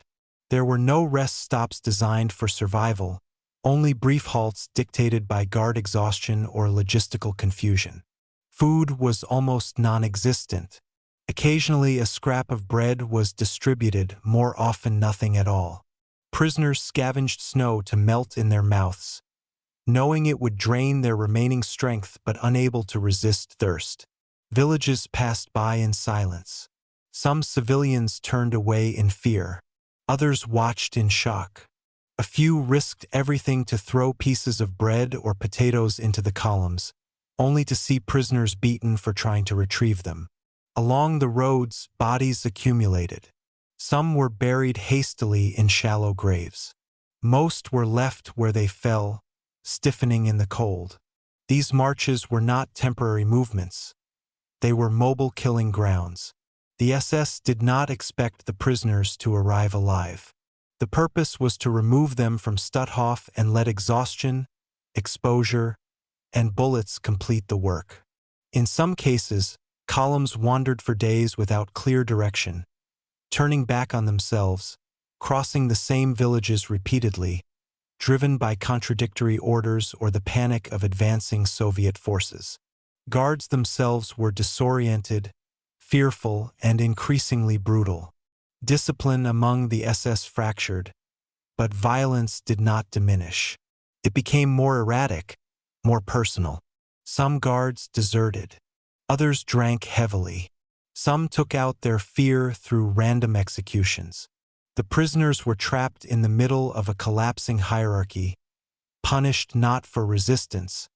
There were no rest stops designed for survival, only brief halts dictated by guard exhaustion or logistical confusion. Food was almost non-existent. Occasionally a scrap of bread was distributed, more often nothing at all. Prisoners scavenged snow to melt in their mouths, knowing it would drain their remaining strength but unable to resist thirst. Villages passed by in silence. Some civilians turned away in fear. Others watched in shock. A few risked everything to throw pieces of bread or potatoes into the columns, only to see prisoners beaten for trying to retrieve them. Along the roads, bodies accumulated. Some were buried hastily in shallow graves. Most were left where they fell, stiffening in the cold. These marches were not temporary movements. They were mobile killing grounds. The SS did not expect the prisoners to arrive alive. The purpose was to remove them from Stutthof and let exhaustion, exposure, and bullets complete the work. In some cases, columns wandered for days without clear direction, turning back on themselves, crossing the same villages repeatedly, driven by contradictory orders or the panic of advancing Soviet forces. Guards themselves were disoriented, fearful, and increasingly brutal. Discipline among the SS fractured, but violence did not diminish. It became more erratic, more personal. Some guards deserted. Others drank heavily. Some took out their fear through random executions. The prisoners were trapped in the middle of a collapsing hierarchy, punished not for resistance,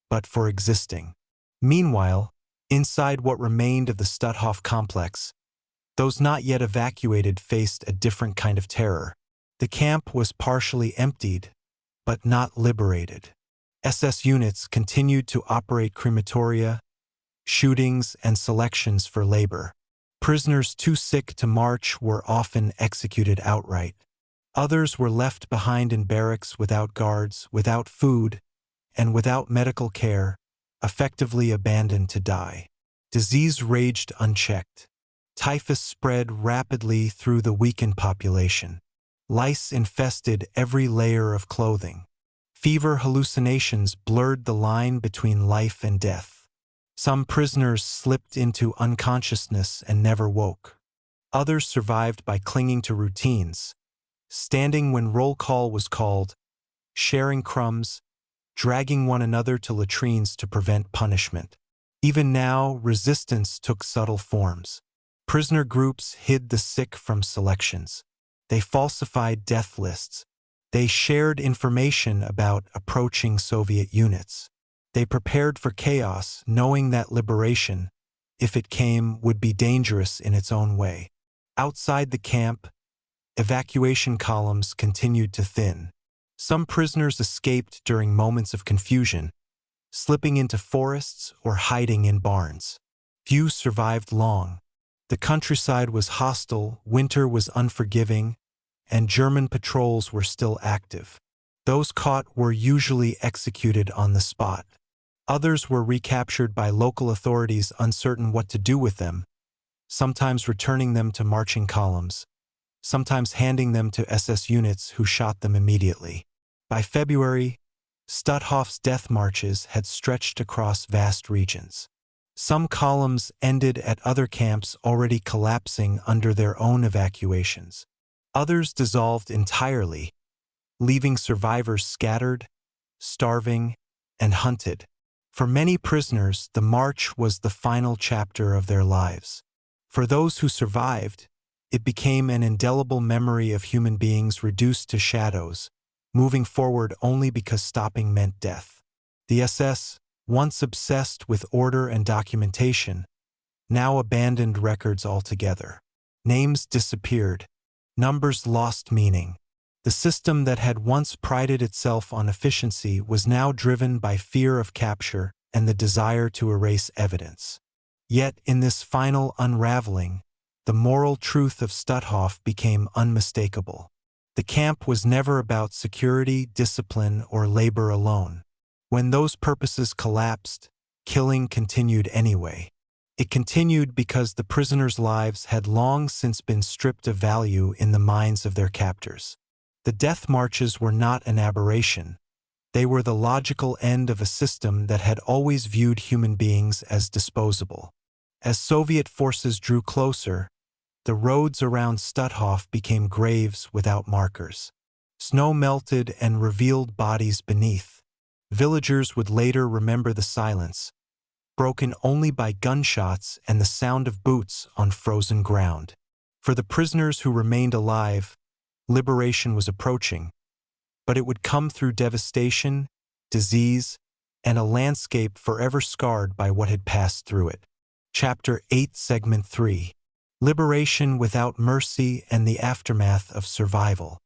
but for existing. Meanwhile, inside what remained of the Stutthof complex, those not yet evacuated faced a different kind of terror. The camp was partially emptied, but not liberated. SS units continued to operate crematoria, shootings, and selections for labor. Prisoners too sick to march were often executed outright. Others were left behind in barracks without guards, without food, and without medical care, effectively abandoned to die. Disease raged unchecked. Typhus spread rapidly through the weakened population. Lice infested every layer of clothing. Fever hallucinations blurred the line between life and death. Some prisoners slipped into unconsciousness and never woke. Others survived by clinging to routines, standing when roll call was called, sharing crumbs, dragging one another to latrines to prevent punishment. Even now, resistance took subtle forms. Prisoner groups hid the sick from selections. They falsified death lists. They shared information about approaching Soviet units. They prepared for chaos, knowing that liberation, if it came, would be dangerous in its own way. Outside the camp, evacuation columns continued to thin. Some prisoners escaped during moments of confusion, slipping into forests or hiding in barns. Few survived long. The countryside was hostile, winter was unforgiving, and German patrols were still active. Those caught were usually executed on the spot. Others were recaptured by local authorities uncertain what to do with them, sometimes returning them to marching columns, sometimes handing them to SS units who shot them immediately. By February, Stutthof's death marches had stretched across vast regions. Some columns ended at other camps already collapsing under their own evacuations. Others dissolved entirely, leaving survivors scattered, starving, and hunted. For many prisoners, the march was the final chapter of their lives. For those who survived, it became an indelible memory of human beings reduced to shadows, moving forward only because stopping meant death. The SS, once obsessed with order and documentation, now abandoned records altogether. Names disappeared. Numbers lost meaning. The system that had once prided itself on efficiency was now driven by fear of capture and the desire to erase evidence. Yet in this final unraveling, the moral truth of Stutthof became unmistakable. The camp was never about security, discipline, or labor alone. When those purposes collapsed, killing continued anyway. It continued because the prisoners' lives had long since been stripped of value in the minds of their captors. The death marches were not an aberration. They were the logical end of a system that had always viewed human beings as disposable. As Soviet forces drew closer, the roads around Stutthof became graves without markers. Snow melted and revealed bodies beneath. Villagers would later remember the silence, broken only by gunshots and the sound of boots on frozen ground. For the prisoners who remained alive, liberation was approaching, but it would come through devastation, disease, and a landscape forever scarred by what had passed through it. Chapter 8, Segment 3. Liberation without mercy and the aftermath of survival.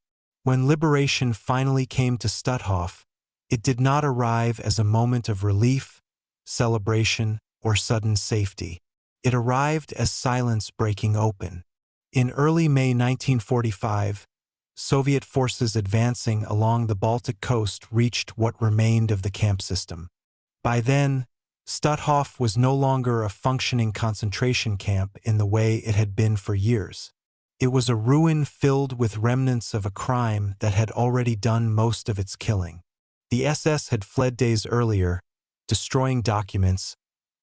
When liberation finally came to Stutthof, it did not arrive as a moment of relief, celebration, or sudden safety. It arrived as silence breaking open. In early May 1945, Soviet forces advancing along the Baltic coast reached what remained of the camp system. By then, Stutthof was no longer a functioning concentration camp in the way it had been for years. It was a ruin filled with remnants of a crime that had already done most of its killing. The SS had fled days earlier, destroying documents,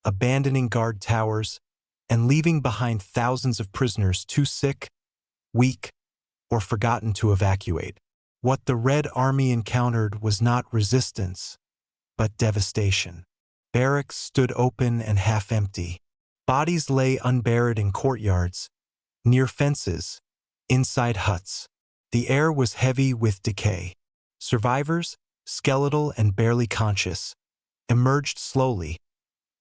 abandoning guard towers, and leaving behind thousands of prisoners too sick, weak, or forgotten to evacuate. What the Red Army encountered was not resistance, but devastation. Barracks stood open and half empty. Bodies lay unburied in courtyards, near fences, inside huts. The air was heavy with decay. Survivors, skeletal and barely conscious, emerged slowly,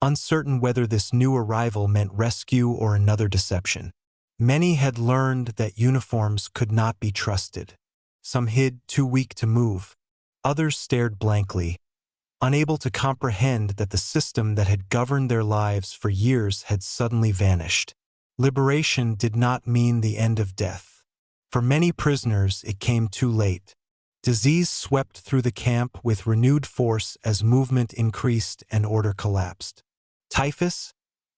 uncertain whether this new arrival meant rescue or another deception. Many had learned that uniforms could not be trusted. Some hid, too weak to move. Others stared blankly, unable to comprehend that the system that had governed their lives for years had suddenly vanished. Liberation did not mean the end of death. For many prisoners, it came too late. Disease swept through the camp with renewed force as movement increased and order collapsed. Typhus,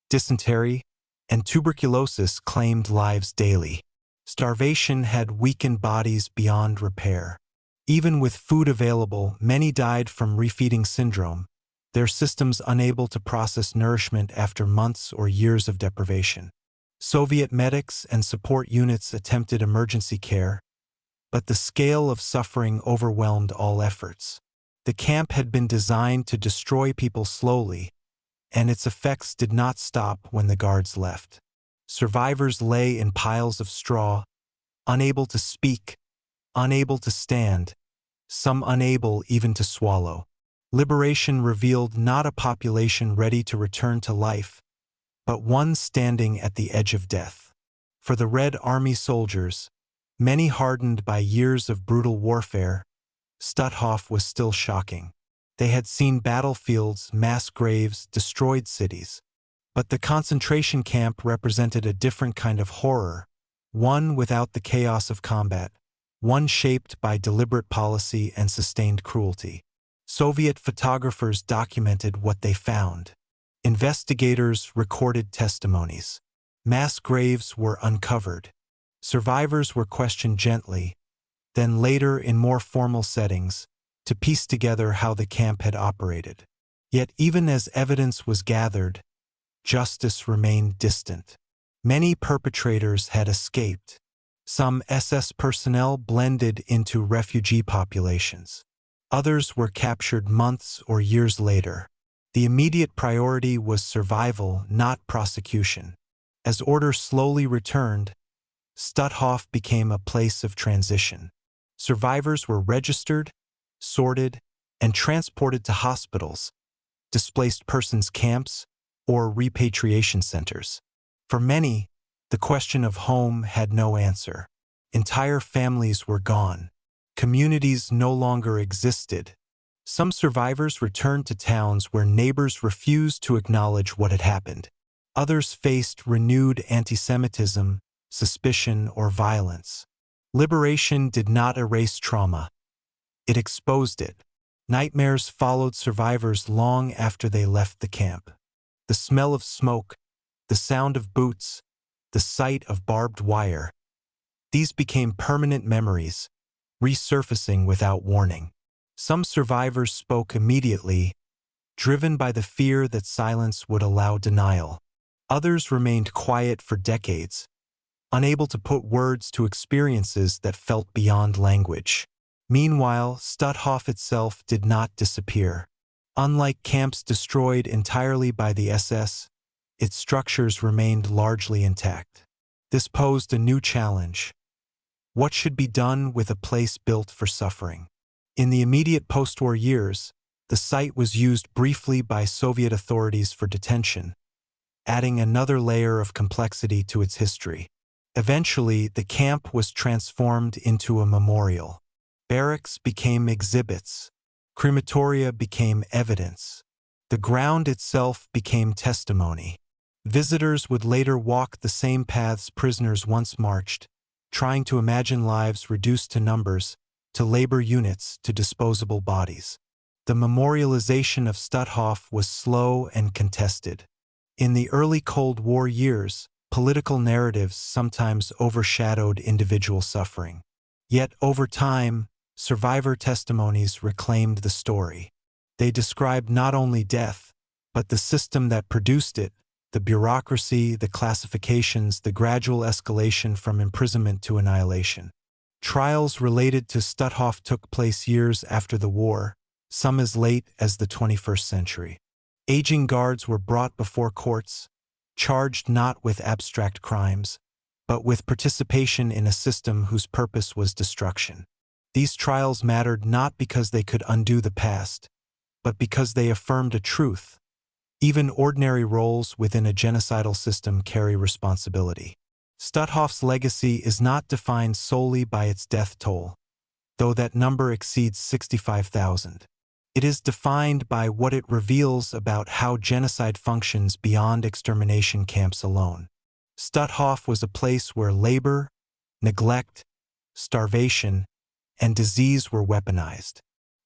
dysentery, and tuberculosis claimed lives daily. Starvation had weakened bodies beyond repair. Even with food available, many died from refeeding syndrome, their systems unable to process nourishment after months or years of deprivation. Soviet medics and support units attempted emergency care, but the scale of suffering overwhelmed all efforts. The camp had been designed to destroy people slowly, and its effects did not stop when the guards left. Survivors lay in piles of straw, unable to speak, unable to stand, some unable even to swallow. Liberation revealed not a population ready to return to life, but one standing at the edge of death. For the Red Army soldiers, many hardened by years of brutal warfare, Stutthof was still shocking. They had seen battlefields, mass graves, destroyed cities. But the concentration camp represented a different kind of horror, one without the chaos of combat, one shaped by deliberate policy and sustained cruelty. Soviet photographers documented what they found. Investigators recorded testimonies. Mass graves were uncovered. Survivors were questioned gently, then later in more formal settings, to piece together how the camp had operated. Yet even as evidence was gathered, justice remained distant. Many perpetrators had escaped. Some SS personnel blended into refugee populations. Others were captured months or years later. The immediate priority was survival, not prosecution. As order slowly returned, Stutthof became a place of transition. Survivors were registered, sorted, and transported to hospitals, displaced persons camps, or repatriation centers. For many, the question of home had no answer. Entire families were gone. Communities no longer existed. Some survivors returned to towns where neighbors refused to acknowledge what had happened. Others faced renewed anti-Semitism, suspicion, or violence. Liberation did not erase trauma. It exposed it. Nightmares followed survivors long after they left the camp. The smell of smoke, the sound of boots, the sight of barbed wire. These became permanent memories, resurfacing without warning. Some survivors spoke immediately, driven by the fear that silence would allow denial. Others remained quiet for decades, unable to put words to experiences that felt beyond language. Meanwhile, Stutthof itself did not disappear. Unlike camps destroyed entirely by the SS, its structures remained largely intact. This posed a new challenge. What should be done with a place built for suffering? In the immediate post-war years, the site was used briefly by Soviet authorities for detention, adding another layer of complexity to its history. Eventually, the camp was transformed into a memorial. Barracks became exhibits. Crematoria became evidence. The ground itself became testimony. Visitors would later walk the same paths prisoners once marched, trying to imagine lives reduced to numbers, to labor units, to disposable bodies. The memorialization of Stutthof was slow and contested. In the early Cold War years, political narratives sometimes overshadowed individual suffering. Yet over time, survivor testimonies reclaimed the story. They described not only death, but the system that produced it, the bureaucracy, the classifications, the gradual escalation from imprisonment to annihilation. Trials related to Stutthof took place years after the war, some as late as the 21st century. Aging guards were brought before courts, charged not with abstract crimes, but with participation in a system whose purpose was destruction. These trials mattered not because they could undo the past, but because they affirmed a truth. Even ordinary roles within a genocidal system carry responsibility. Stutthof's legacy is not defined solely by its death toll, though that number exceeds 65,000. It is defined by what it reveals about how genocide functions beyond extermination camps alone. Stutthof was a place where labor, neglect, starvation, and disease were weaponized,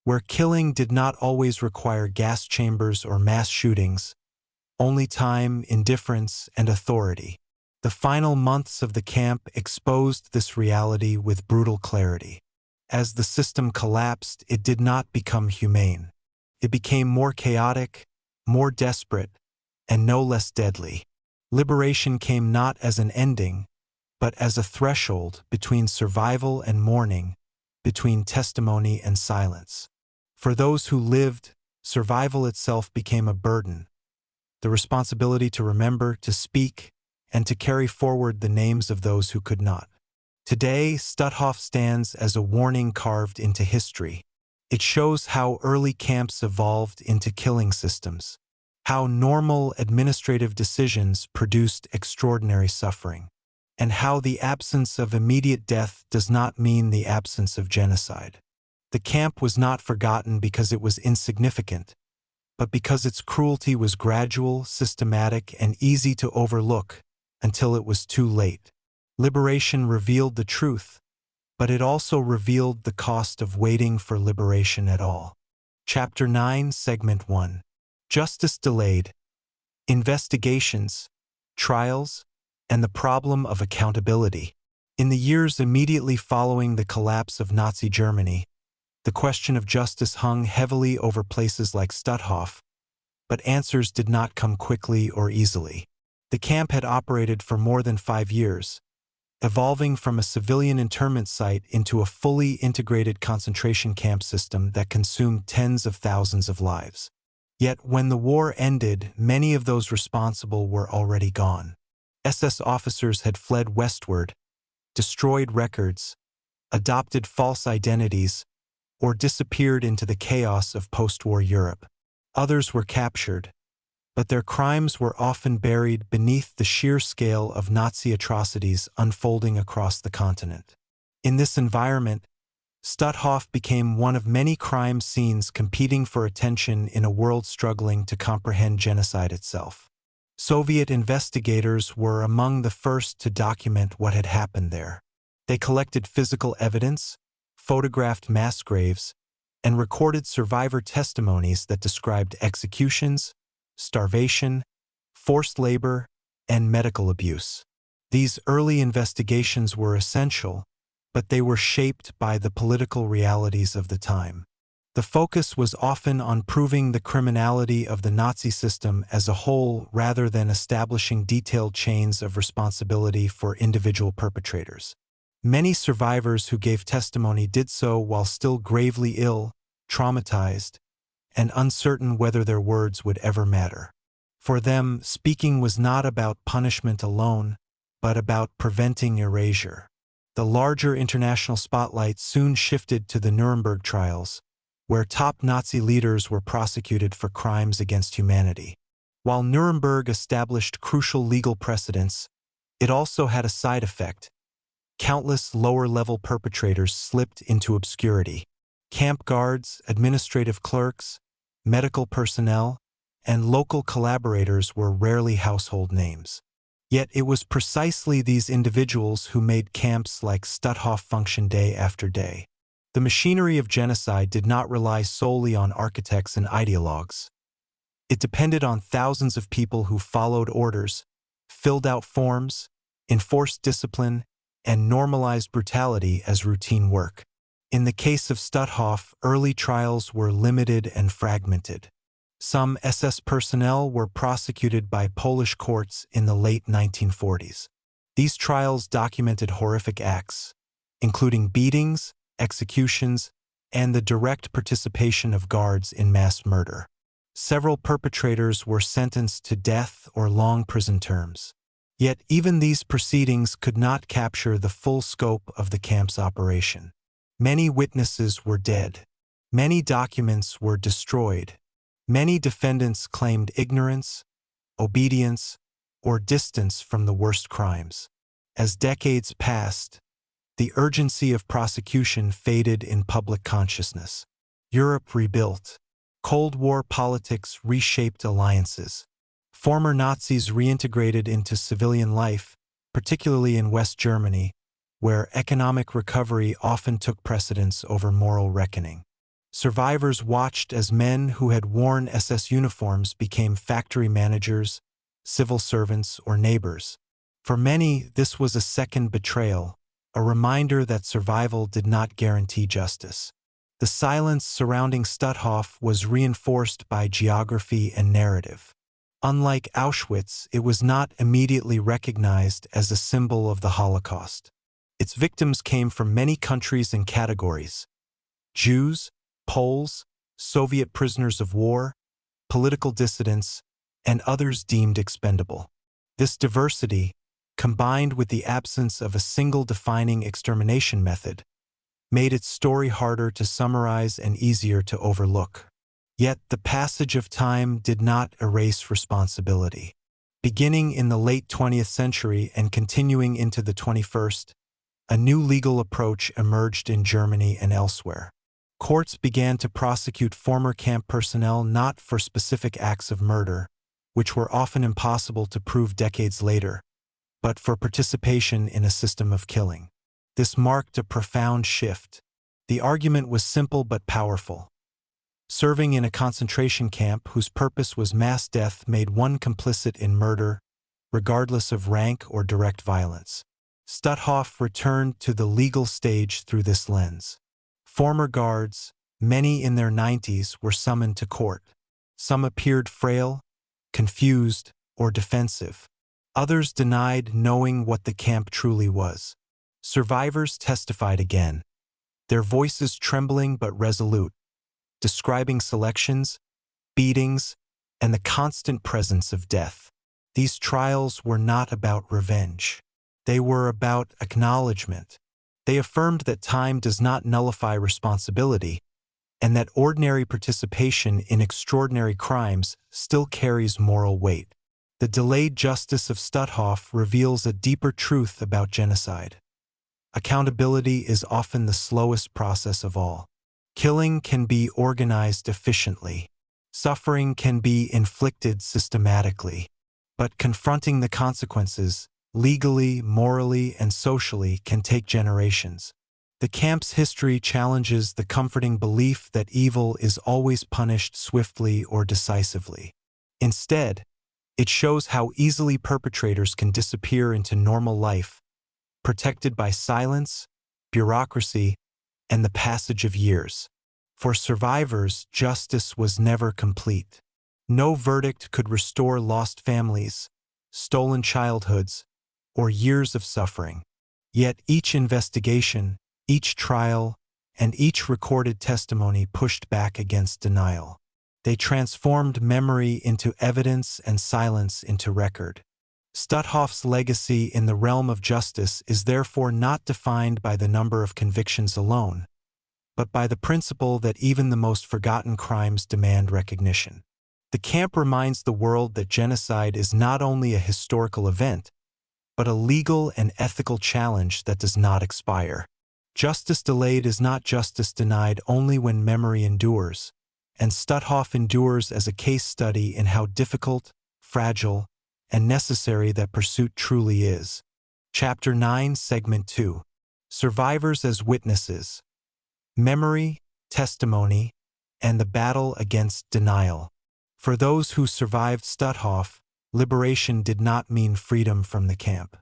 where killing did not always require gas chambers or mass shootings, only time, indifference, and authority. The final months of the camp exposed this reality with brutal clarity. As the system collapsed, it did not become humane. It became more chaotic, more desperate, and no less deadly. Liberation came not as an ending, but as a threshold between survival and mourning, between testimony and silence. For those who lived, survival itself became a burden, the responsibility to remember, to speak, and to carry forward the names of those who could not. Today, Stutthof stands as a warning carved into history. It shows how early camps evolved into killing systems, how normal administrative decisions produced extraordinary suffering, and how the absence of immediate death does not mean the absence of genocide. The camp was not forgotten because it was insignificant, but because its cruelty was gradual, systematic, and easy to overlook until it was too late. Liberation revealed the truth, but it also revealed the cost of waiting for liberation at all. Chapter 9, Segment 1. Justice delayed. Investigations, trials, and the problem of accountability. In the years immediately following the collapse of Nazi Germany, the question of justice hung heavily over places like Stutthof, but answers did not come quickly or easily. The camp had operated for more than 5 years, evolving from a civilian internment site into a fully integrated concentration camp system that consumed tens of thousands of lives. Yet when the war ended, many of those responsible were already gone. SS officers had fled westward, destroyed records, adopted false identities, or disappeared into the chaos of post-war Europe. Others were captured, but their crimes were often buried beneath the sheer scale of Nazi atrocities unfolding across the continent. In this environment, Stutthof became one of many crime scenes competing for attention in a world struggling to comprehend genocide itself. Soviet investigators were among the first to document what had happened there. They collected physical evidence, photographed mass graves, and recorded survivor testimonies that described executions, starvation, forced labor, and medical abuse. These early investigations were essential, but they were shaped by the political realities of the time. The focus was often on proving the criminality of the Nazi system as a whole rather than establishing detailed chains of responsibility for individual perpetrators. Many survivors who gave testimony did so while still gravely ill, traumatized, and uncertain whether their words would ever matter. For them, speaking was not about punishment alone, but about preventing erasure. The larger international spotlight soon shifted to the Nuremberg trials, where top Nazi leaders were prosecuted for crimes against humanity. While Nuremberg established crucial legal precedents, it also had a side effect. Countless lower-level perpetrators slipped into obscurity. Camp guards, administrative clerks, medical personnel, and local collaborators were rarely household names. Yet it was precisely these individuals who made camps like Stutthof function day after day. The machinery of genocide did not rely solely on architects and ideologues. It depended on thousands of people who followed orders, filled out forms, enforced discipline, and normalized brutality as routine work. In the case of Stutthof, early trials were limited and fragmented. Some SS personnel were prosecuted by Polish courts in the late 1940s. These trials documented horrific acts, including beatings, executions, and the direct participation of guards in mass murder. Several perpetrators were sentenced to death or long prison terms. Yet even these proceedings could not capture the full scope of the camp's operation. Many witnesses were dead. Many documents were destroyed. Many defendants claimed ignorance, obedience, or distance from the worst crimes. As decades passed, the urgency of prosecution faded in public consciousness. Europe rebuilt. Cold War politics reshaped alliances. Former Nazis reintegrated into civilian life, particularly in West Germany, where economic recovery often took precedence over moral reckoning. Survivors watched as men who had worn SS uniforms became factory managers, civil servants, or neighbors. For many, this was a second betrayal, a reminder that survival did not guarantee justice. The silence surrounding Stutthof was reinforced by geography and narrative. Unlike Auschwitz, it was not immediately recognized as a symbol of the Holocaust. Its victims came from many countries and categories: Jews, Poles, Soviet prisoners of war, political dissidents, and others deemed expendable. This diversity, combined with the absence of a single defining extermination method, made its story harder to summarize and easier to overlook. Yet the passage of time did not erase responsibility. Beginning in the late 20th century and continuing into the 21st, a new legal approach emerged in Germany and elsewhere. Courts began to prosecute former camp personnel not for specific acts of murder, which were often impossible to prove decades later, but for participation in a system of killing. This marked a profound shift. The argument was simple but powerful. Serving in a concentration camp whose purpose was mass death made one complicit in murder, regardless of rank or direct violence. Stutthof returned to the legal stage through this lens. Former guards, many in their 90s, were summoned to court. Some appeared frail, confused, or defensive. Others denied knowing what the camp truly was. Survivors testified again, their voices trembling but resolute, describing selections, beatings, and the constant presence of death. These trials were not about revenge. They were about acknowledgement. They affirmed that time does not nullify responsibility, and that ordinary participation in extraordinary crimes still carries moral weight. The delayed justice of Stutthof reveals a deeper truth about genocide. Accountability is often the slowest process of all. Killing can be organized efficiently. Suffering can be inflicted systematically. But confronting the consequences, legally, morally, and socially, can take generations. The camp's history challenges the comforting belief that evil is always punished swiftly or decisively. Instead, it shows how easily perpetrators can disappear into normal life, protected by silence, bureaucracy, and the passage of years. For survivors, justice was never complete. No verdict could restore lost families, stolen childhoods, or years of suffering. Yet each investigation, each trial, and each recorded testimony pushed back against denial. They transformed memory into evidence and silence into record. Stutthof's legacy in the realm of justice is therefore not defined by the number of convictions alone, but by the principle that even the most forgotten crimes demand recognition. The camp reminds the world that genocide is not only a historical event, but a legal and ethical challenge that does not expire. Justice delayed is not justice denied only when memory endures, and Stutthof endures as a case study in how difficult, fragile, and necessary that pursuit truly is. Chapter 9, Segment 2. Survivors as Witnesses. Memory, Testimony, and the Battle Against Denial. For those who survived Stutthof, liberation did not mean freedom from the camp.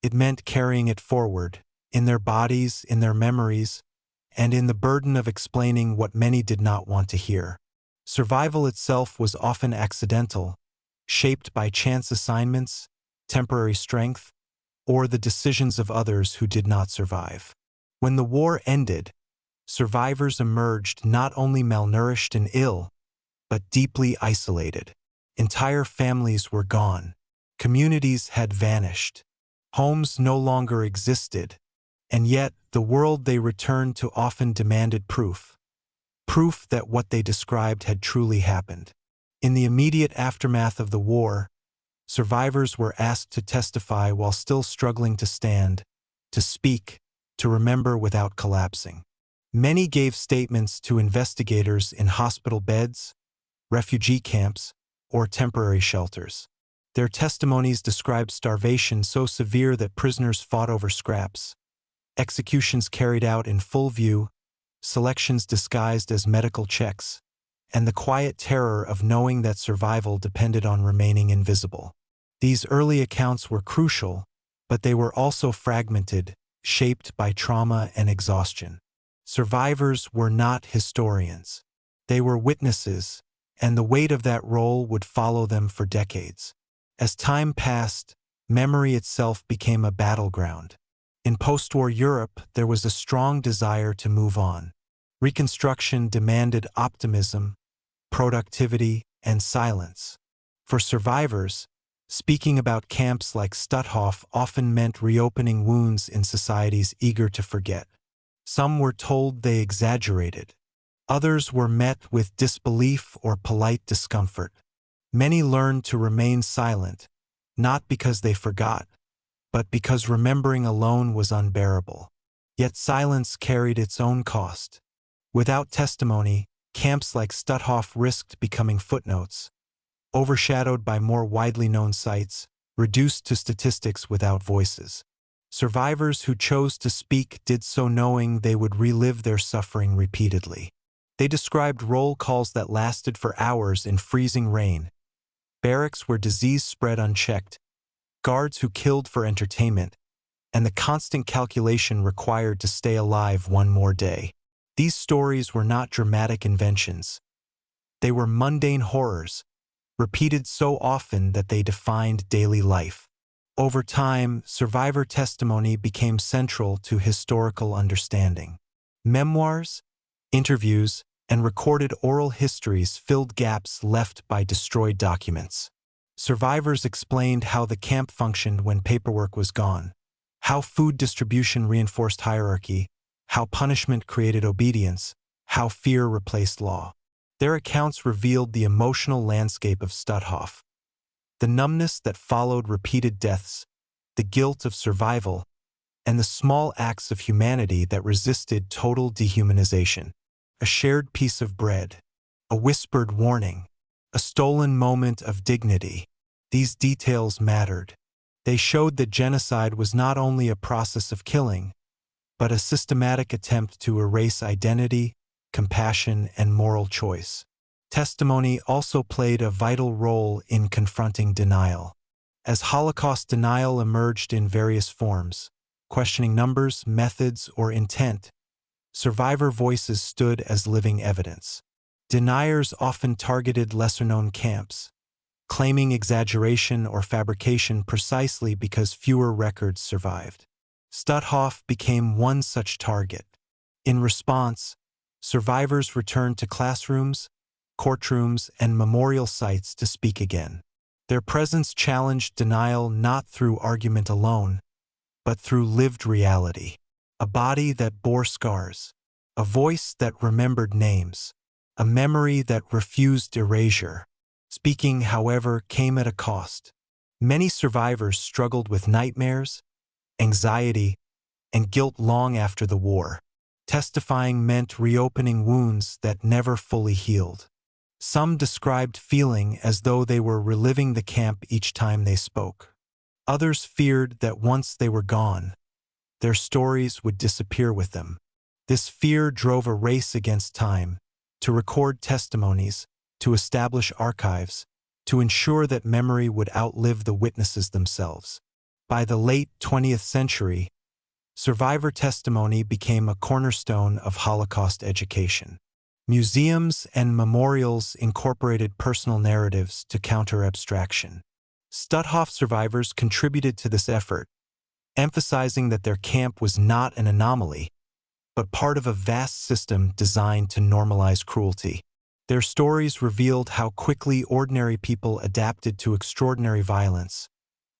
It meant carrying it forward, in their bodies, in their memories, and in the burden of explaining what many did not want to hear. Survival itself was often accidental, shaped by chance assignments, temporary strength, or the decisions of others who did not survive. When the war ended, survivors emerged not only malnourished and ill, but deeply isolated. Entire families were gone. Communities had vanished. Homes no longer existed, and yet the world they returned to often demanded proof. Proof that what they described had truly happened. In the immediate aftermath of the war, survivors were asked to testify while still struggling to stand, to speak, to remember without collapsing. Many gave statements to investigators in hospital beds, refugee camps, or temporary shelters. Their testimonies described starvation so severe that prisoners fought over scraps, executions carried out in full view, selections disguised as medical checks, and the quiet terror of knowing that survival depended on remaining invisible. These early accounts were crucial, but they were also fragmented, shaped by trauma and exhaustion. Survivors were not historians. They were witnesses, and the weight of that role would follow them for decades. As time passed, memory itself became a battleground. In post-war Europe, there was a strong desire to move on. Reconstruction demanded optimism, productivity, and silence. For survivors, speaking about camps like Stutthof often meant reopening wounds in societies eager to forget. Some were told they exaggerated. Others were met with disbelief or polite discomfort. Many learned to remain silent, not because they forgot, but because remembering alone was unbearable. Yet silence carried its own cost. Without testimony, camps like Stutthof risked becoming footnotes, overshadowed by more widely known sites, reduced to statistics without voices. Survivors who chose to speak did so knowing they would relive their suffering repeatedly. They described roll calls that lasted for hours in freezing rain, barracks where disease spread unchecked, guards who killed for entertainment, and the constant calculation required to stay alive one more day. These stories were not dramatic inventions. They were mundane horrors, repeated so often that they defined daily life. Over time, survivor testimony became central to historical understanding. Memoirs, interviews, and recorded oral histories filled gaps left by destroyed documents. Survivors explained how the camp functioned when paperwork was gone, how food distribution reinforced hierarchy, how punishment created obedience, how fear replaced law. Their accounts revealed the emotional landscape of Stutthof. The numbness that followed repeated deaths, the guilt of survival, and the small acts of humanity that resisted total dehumanization. A shared piece of bread, a whispered warning, a stolen moment of dignity. These details mattered. They showed that genocide was not only a process of killing, but a systematic attempt to erase identity, compassion, and moral choice. Testimony also played a vital role in confronting denial. As Holocaust denial emerged in various forms, questioning numbers, methods, or intent, survivor voices stood as living evidence. Deniers often targeted lesser-known camps, claiming exaggeration or fabrication precisely because fewer records survived. Stutthof became one such target. In response, survivors returned to classrooms, courtrooms, and memorial sites to speak again. Their presence challenged denial not through argument alone, but through lived reality. A body that bore scars, a voice that remembered names, a memory that refused erasure. Speaking, however, came at a cost. Many survivors struggled with nightmares, anxiety, and guilt long after the war. Testifying meant reopening wounds that never fully healed. Some described feeling as though they were reliving the camp each time they spoke. Others feared that once they were gone, their stories would disappear with them. This fear drove a race against time, to record testimonies, to establish archives, to ensure that memory would outlive the witnesses themselves. By the late 20th century, survivor testimony became a cornerstone of Holocaust education. Museums and memorials incorporated personal narratives to counter abstraction. Stutthof survivors contributed to this effort, emphasizing that their camp was not an anomaly, but part of a vast system designed to normalize cruelty. Their stories revealed how quickly ordinary people adapted to extraordinary violence,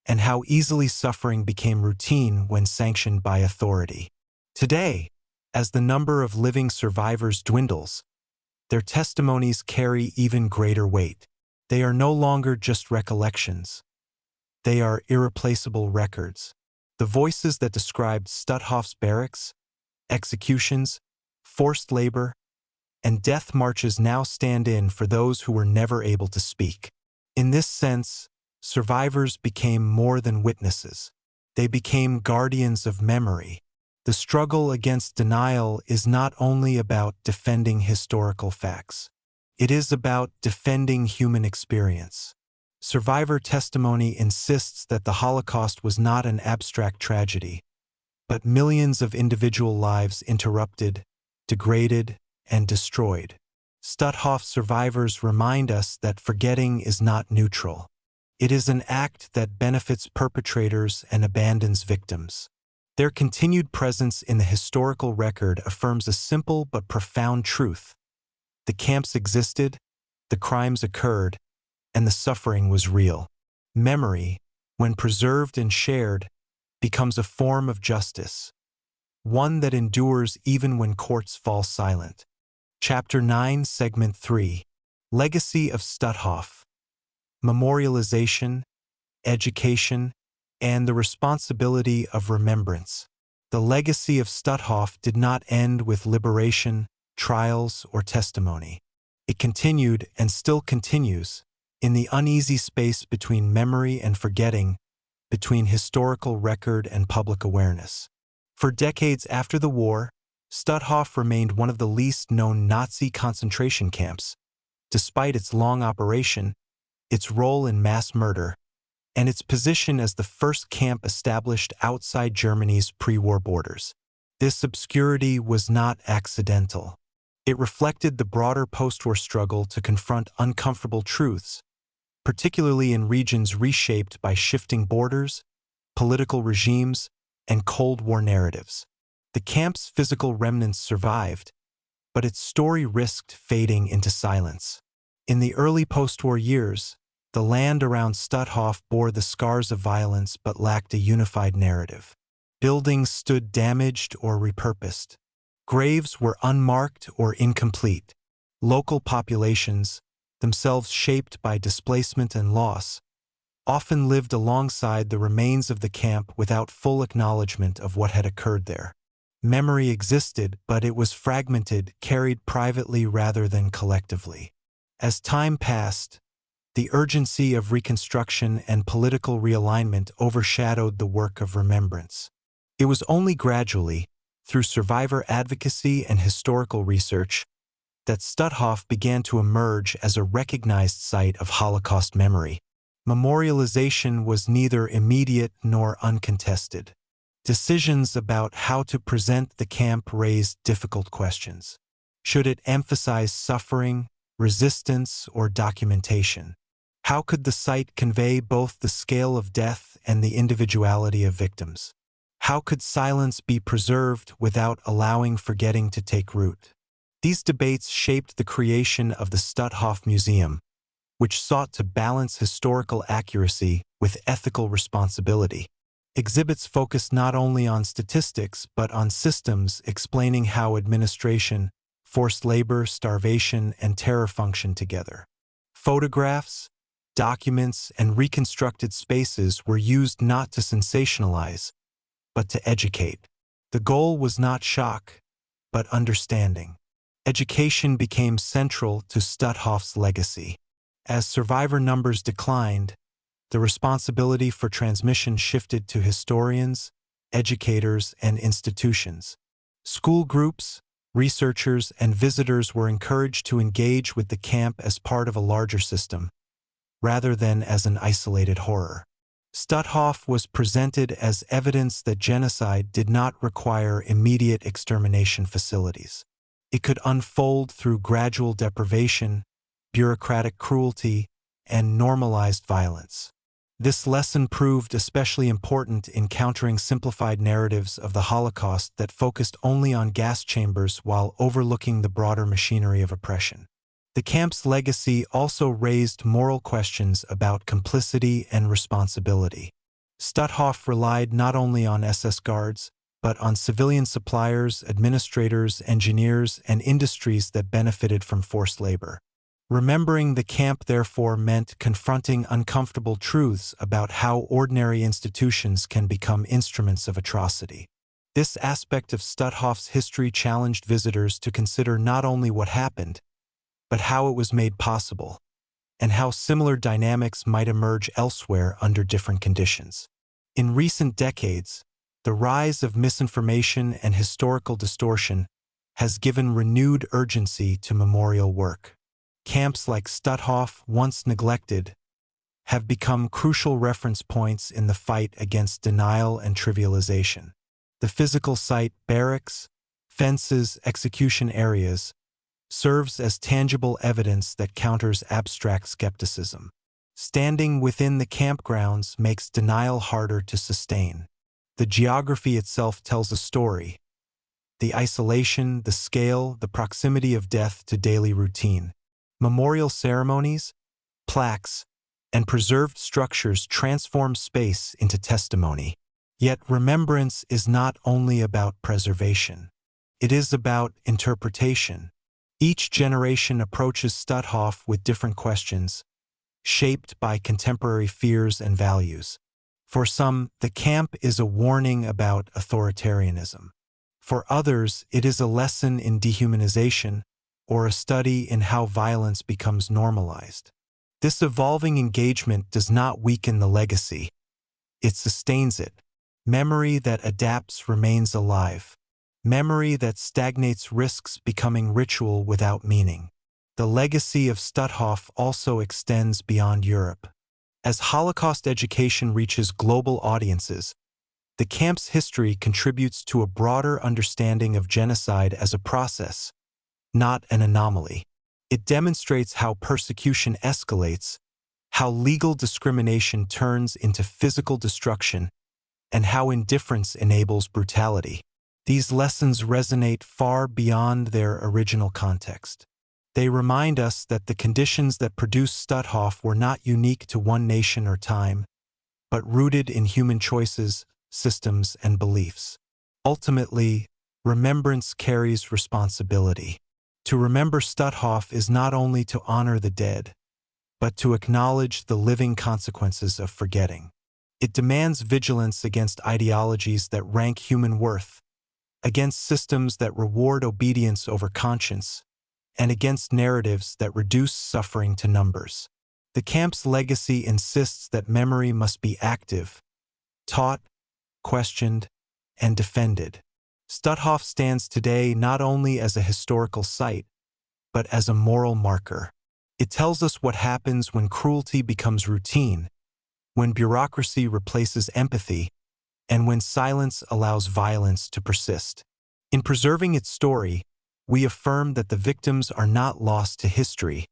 and how easily suffering became routine when sanctioned by authority. Today, as the number of living survivors dwindles, their testimonies carry even greater weight. They are no longer just recollections. They are irreplaceable records. The voices that described Stutthof's barracks, executions, forced labor, and death marches now stand in for those who were never able to speak. In this sense, survivors became more than witnesses. They became guardians of memory. The struggle against denial is not only about defending historical facts. It is about defending human experience. Survivor testimony insists that the Holocaust was not an abstract tragedy, but millions of individual lives interrupted, degraded, and destroyed. Stutthof survivors remind us that forgetting is not neutral. It is an act that benefits perpetrators and abandons victims. Their continued presence in the historical record affirms a simple but profound truth. The camps existed, the crimes occurred, and the suffering was real. Memory, when preserved and shared, becomes a form of justice, one that endures even when courts fall silent. Chapter 9, Segment 3. Legacy of Stutthof. Memorialization, education, and the responsibility of remembrance. The legacy of Stutthof did not end with liberation, trials, or testimony. It continued and still continues in the uneasy space between memory and forgetting, between historical record and public awareness. For decades after the war, Stutthof remained one of the least known Nazi concentration camps, despite its long operation, its role in mass murder, and its position as the first camp established outside Germany's pre-war borders. This obscurity was not accidental. It reflected the broader post-war struggle to confront uncomfortable truths, particularly in regions reshaped by shifting borders, political regimes, and Cold War narratives. The camp's physical remnants survived, but its story risked fading into silence. In the early post-war years, the land around Stutthof bore the scars of violence but lacked a unified narrative. Buildings stood damaged or repurposed. Graves were unmarked or incomplete. Local populations, themselves shaped by displacement and loss, often lived alongside the remains of the camp without full acknowledgement of what had occurred there. Memory existed, but it was fragmented, carried privately rather than collectively. As time passed, the urgency of reconstruction and political realignment overshadowed the work of remembrance. It was only gradually, through survivor advocacy and historical research, that Stutthof began to emerge as a recognized site of Holocaust memory. Memorialization was neither immediate nor uncontested. Decisions about how to present the camp raised difficult questions. Should it emphasize suffering, resistance, or documentation? How could the site convey both the scale of death and the individuality of victims? How could silence be preserved without allowing forgetting to take root? These debates shaped the creation of the Stutthof Museum, which sought to balance historical accuracy with ethical responsibility. Exhibits focused not only on statistics but on systems explaining how administration, forced labor, starvation, and terror function together. Photographs, documents, and reconstructed spaces were used not to sensationalize, but to educate. The goal was not shock, but understanding. Education became central to Stutthof's legacy. As survivor numbers declined, the responsibility for transmission shifted to historians, educators, and institutions. School groups, researchers, and visitors were encouraged to engage with the camp as part of a larger system, rather than as an isolated horror. Stutthof was presented as evidence that genocide did not require immediate extermination facilities. It could unfold through gradual deprivation, bureaucratic cruelty, and normalized violence. This lesson proved especially important in countering simplified narratives of the Holocaust that focused only on gas chambers while overlooking the broader machinery of oppression. The camp's legacy also raised moral questions about complicity and responsibility. Stutthof relied not only on SS guards, but on civilian suppliers, administrators, engineers, and industries that benefited from forced labor. Remembering the camp, therefore, meant confronting uncomfortable truths about how ordinary institutions can become instruments of atrocity. This aspect of Stutthof's history challenged visitors to consider not only what happened, but how it was made possible, and how similar dynamics might emerge elsewhere under different conditions. In recent decades, the rise of misinformation and historical distortion has given renewed urgency to memorial work. Camps like Stutthof, once neglected, have become crucial reference points in the fight against denial and trivialization. The physical site, barracks, fences, execution areas, serves as tangible evidence that counters abstract skepticism. Standing within the campgrounds makes denial harder to sustain. The geography itself tells a story. The isolation, the scale, the proximity of death to daily routine. Memorial ceremonies, plaques, and preserved structures transform space into testimony. Yet remembrance is not only about preservation. It is about interpretation. Each generation approaches Stutthof with different questions, shaped by contemporary fears and values. For some, the camp is a warning about authoritarianism. For others, it is a lesson in dehumanization or a study in how violence becomes normalized. This evolving engagement does not weaken the legacy. It sustains it. Memory that adapts remains alive. Memory that stagnates risks becoming ritual without meaning. The legacy of Stutthof also extends beyond Europe. As Holocaust education reaches global audiences, the camp's history contributes to a broader understanding of genocide as a process, not an anomaly. It demonstrates how persecution escalates, how legal discrimination turns into physical destruction, and how indifference enables brutality. These lessons resonate far beyond their original context. They remind us that the conditions that produced Stutthof were not unique to one nation or time, but rooted in human choices, systems, and beliefs. Ultimately, remembrance carries responsibility. To remember Stutthof is not only to honor the dead, but to acknowledge the living consequences of forgetting. It demands vigilance against ideologies that rank human worth, against systems that reward obedience over conscience, and against narratives that reduce suffering to numbers. The camp's legacy insists that memory must be active, taught, questioned, and defended. Stutthof stands today not only as a historical site, but as a moral marker. It tells us what happens when cruelty becomes routine, when bureaucracy replaces empathy, and when silence allows violence to persist. In preserving its story, we affirm that the victims are not lost to history,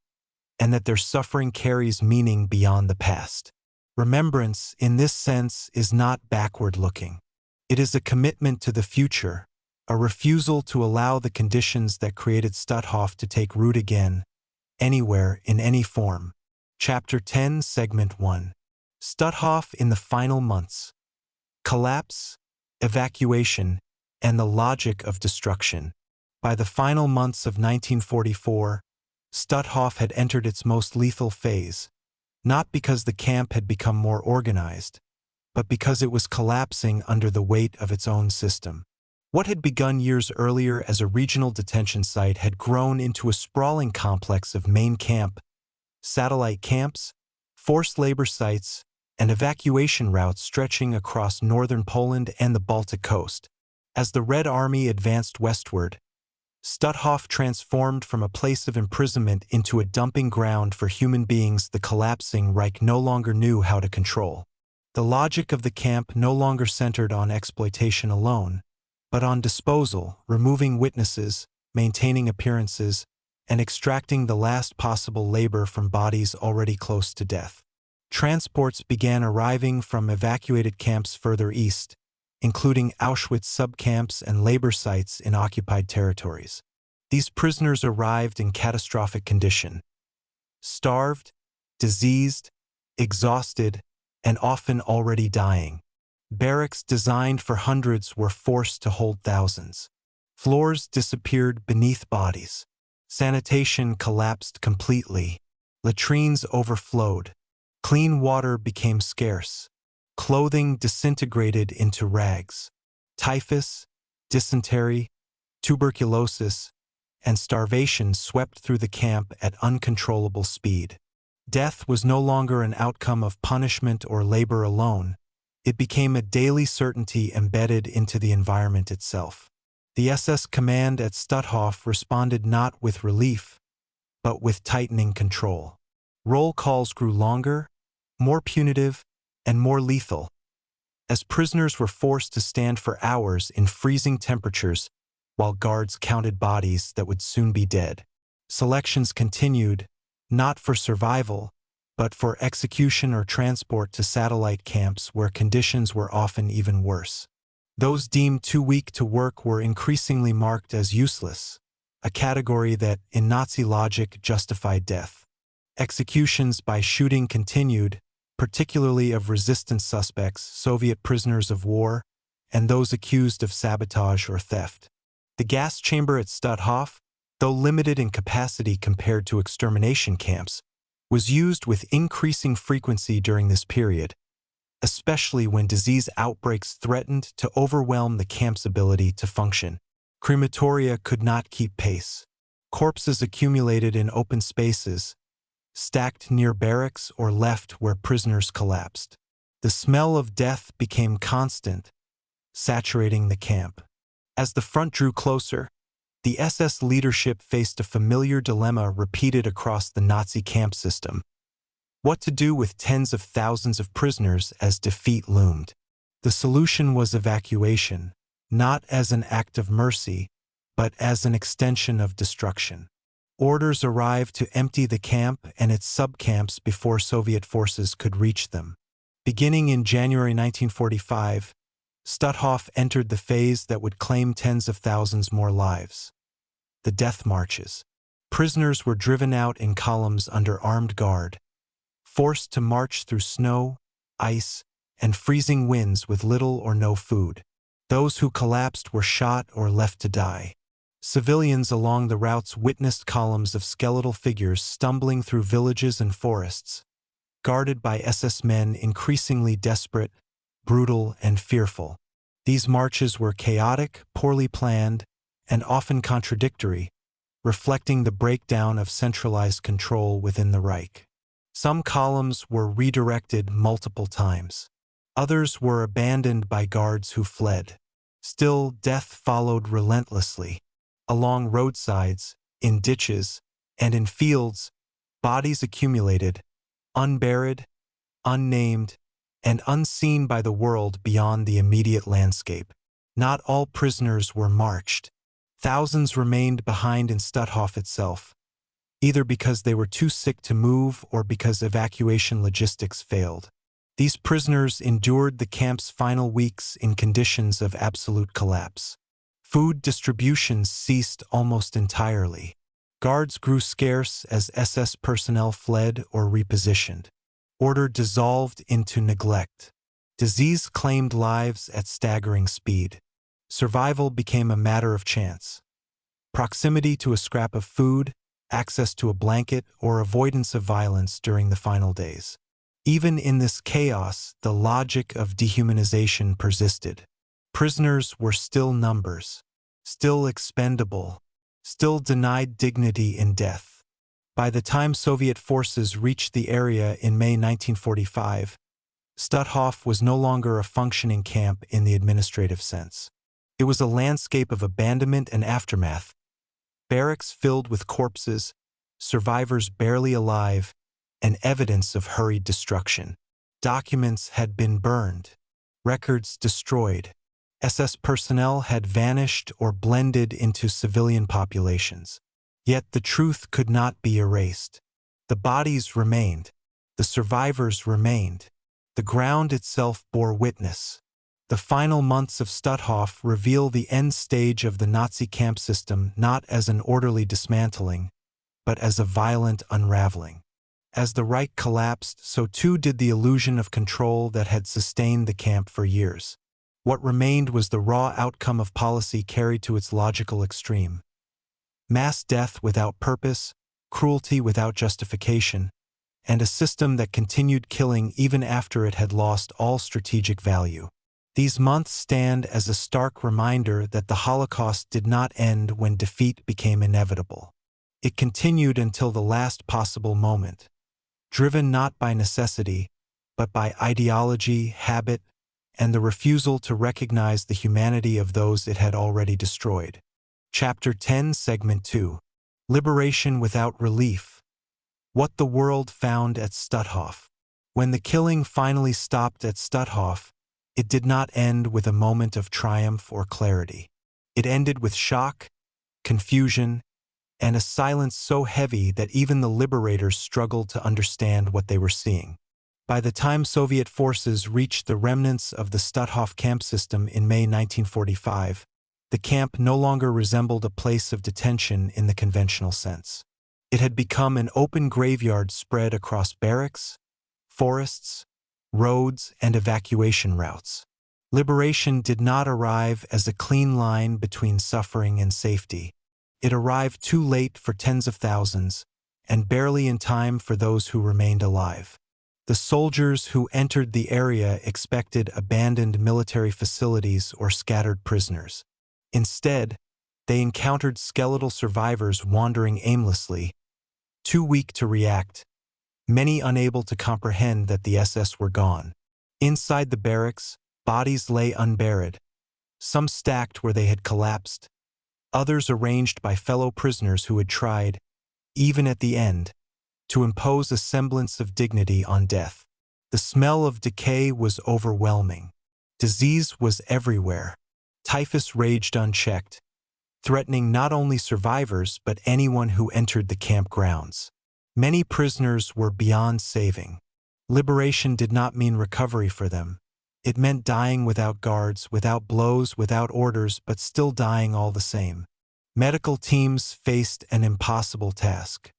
and that their suffering carries meaning beyond the past. Remembrance, in this sense, is not backward-looking. It is a commitment to the future, a refusal to allow the conditions that created Stutthof to take root again, anywhere, in any form. Chapter 10, Segment 1. Stutthof in the final months. Collapse, evacuation, and the logic of destruction. By the final months of 1944, Stutthof had entered its most lethal phase, not because the camp had become more organized, but because it was collapsing under the weight of its own system. What had begun years earlier as a regional detention site had grown into a sprawling complex of main camp, satellite camps, forced labor sites, and evacuation routes stretching across northern Poland and the Baltic coast. As the Red Army advanced westward, Stutthof transformed from a place of imprisonment into a dumping ground for human beings the collapsing Reich no longer knew how to control. The logic of the camp no longer centered on exploitation alone, but on disposal, removing witnesses, maintaining appearances, and extracting the last possible labor from bodies already close to death. Transports began arriving from evacuated camps further east, including Auschwitz subcamps and labor sites in occupied territories. These prisoners arrived in catastrophic condition: starved, diseased, exhausted, and often already dying. Barracks designed for hundreds were forced to hold thousands. Floors disappeared beneath bodies. Sanitation collapsed completely. Latrines overflowed. Clean water became scarce. Clothing disintegrated into rags. Typhus, dysentery, tuberculosis, and starvation swept through the camp at uncontrollable speed. Death was no longer an outcome of punishment or labor alone. It became a daily certainty embedded into the environment itself. The SS command at Stutthof responded not with relief, but with tightening control. Roll calls grew longer, more punitive, and more lethal. As prisoners were forced to stand for hours in freezing temperatures while guards counted bodies that would soon be dead. Selections continued, not for survival, but for execution or transport to satellite camps where conditions were often even worse. Those deemed too weak to work were increasingly marked as useless, a category that, in Nazi logic, justified death. Executions by shooting continued, particularly of resistance suspects, Soviet prisoners of war, and those accused of sabotage or theft. The gas chamber at Stutthof, though limited in capacity compared to extermination camps, was used with increasing frequency during this period, especially when disease outbreaks threatened to overwhelm the camp's ability to function. Crematoria could not keep pace. Corpses accumulated in open spaces, stacked near barracks or left where prisoners collapsed. The smell of death became constant, saturating the camp. As the front drew closer, the SS leadership faced a familiar dilemma repeated across the Nazi camp system: what to do with tens of thousands of prisoners as defeat loomed. The solution was evacuation, not as an act of mercy, but as an extension of destruction. Orders arrived to empty the camp and its subcamps before Soviet forces could reach them. Beginning in January 1945, Stutthof entered the phase that would claim tens of thousands more lives: the death marches. Prisoners were driven out in columns under armed guard, forced to march through snow, ice, and freezing winds with little or no food. Those who collapsed were shot or left to die. Civilians along the routes witnessed columns of skeletal figures stumbling through villages and forests, guarded by SS men increasingly desperate, brutal, and fearful. These marches were chaotic, poorly planned, and often contradictory, reflecting the breakdown of centralized control within the Reich. Some columns were redirected multiple times. Others were abandoned by guards who fled. Still, death followed relentlessly. Along roadsides, in ditches, and in fields, bodies accumulated, unburied, unnamed, and unseen by the world beyond the immediate landscape. Not all prisoners were marched. Thousands remained behind in Stutthof itself, either because they were too sick to move or because evacuation logistics failed. These prisoners endured the camp's final weeks in conditions of absolute collapse. Food distributions ceased almost entirely. Guards grew scarce as SS personnel fled or repositioned. Order dissolved into neglect. Disease claimed lives at staggering speed. Survival became a matter of chance. Proximity to a scrap of food, access to a blanket, or avoidance of violence during the final days. Even in this chaos, the logic of dehumanization persisted. Prisoners were still numbers, still expendable, still denied dignity in death. By the time Soviet forces reached the area in May 1945, Stutthof was no longer a functioning camp in the administrative sense. It was a landscape of abandonment and aftermath. Barracks filled with corpses, survivors barely alive, and evidence of hurried destruction. Documents had been burned, records destroyed. SS personnel had vanished or blended into civilian populations. Yet the truth could not be erased. The bodies remained. The survivors remained. The ground itself bore witness. The final months of Stutthof reveal the end stage of the Nazi camp system not as an orderly dismantling, but as a violent unraveling. As the Reich collapsed, so too did the illusion of control that had sustained the camp for years. What remained was the raw outcome of policy carried to its logical extreme. Mass death without purpose, cruelty without justification, and a system that continued killing even after it had lost all strategic value. These months stand as a stark reminder that the Holocaust did not end when defeat became inevitable. It continued until the last possible moment, driven not by necessity, but by ideology, habit, and the refusal to recognize the humanity of those it had already destroyed. Chapter 10, Segment 2. Liberation without relief. What the world found at Stutthof. When the killing finally stopped at Stutthof, it did not end with a moment of triumph or clarity. It ended with shock, confusion, and a silence so heavy that even the liberators struggled to understand what they were seeing. By the time Soviet forces reached the remnants of the Stutthof camp system in May 1945, the camp no longer resembled a place of detention in the conventional sense. It had become an open graveyard spread across barracks, forests, roads, and evacuation routes. Liberation did not arrive as a clean line between suffering and safety. It arrived too late for tens of thousands, and barely in time for those who remained alive. The soldiers who entered the area expected abandoned military facilities or scattered prisoners. Instead, they encountered skeletal survivors wandering aimlessly, too weak to react, many unable to comprehend that the SS were gone. Inside the barracks, bodies lay unburied, some stacked where they had collapsed, others arranged by fellow prisoners who had tried, even at the end, to impose a semblance of dignity on death. The smell of decay was overwhelming. Disease was everywhere. Typhus raged unchecked, threatening not only survivors but anyone who entered the camp grounds. Many prisoners were beyond saving. Liberation did not mean recovery for them. It meant dying without guards, without blows, without orders, but still dying all the same. Medical teams faced an impossible task.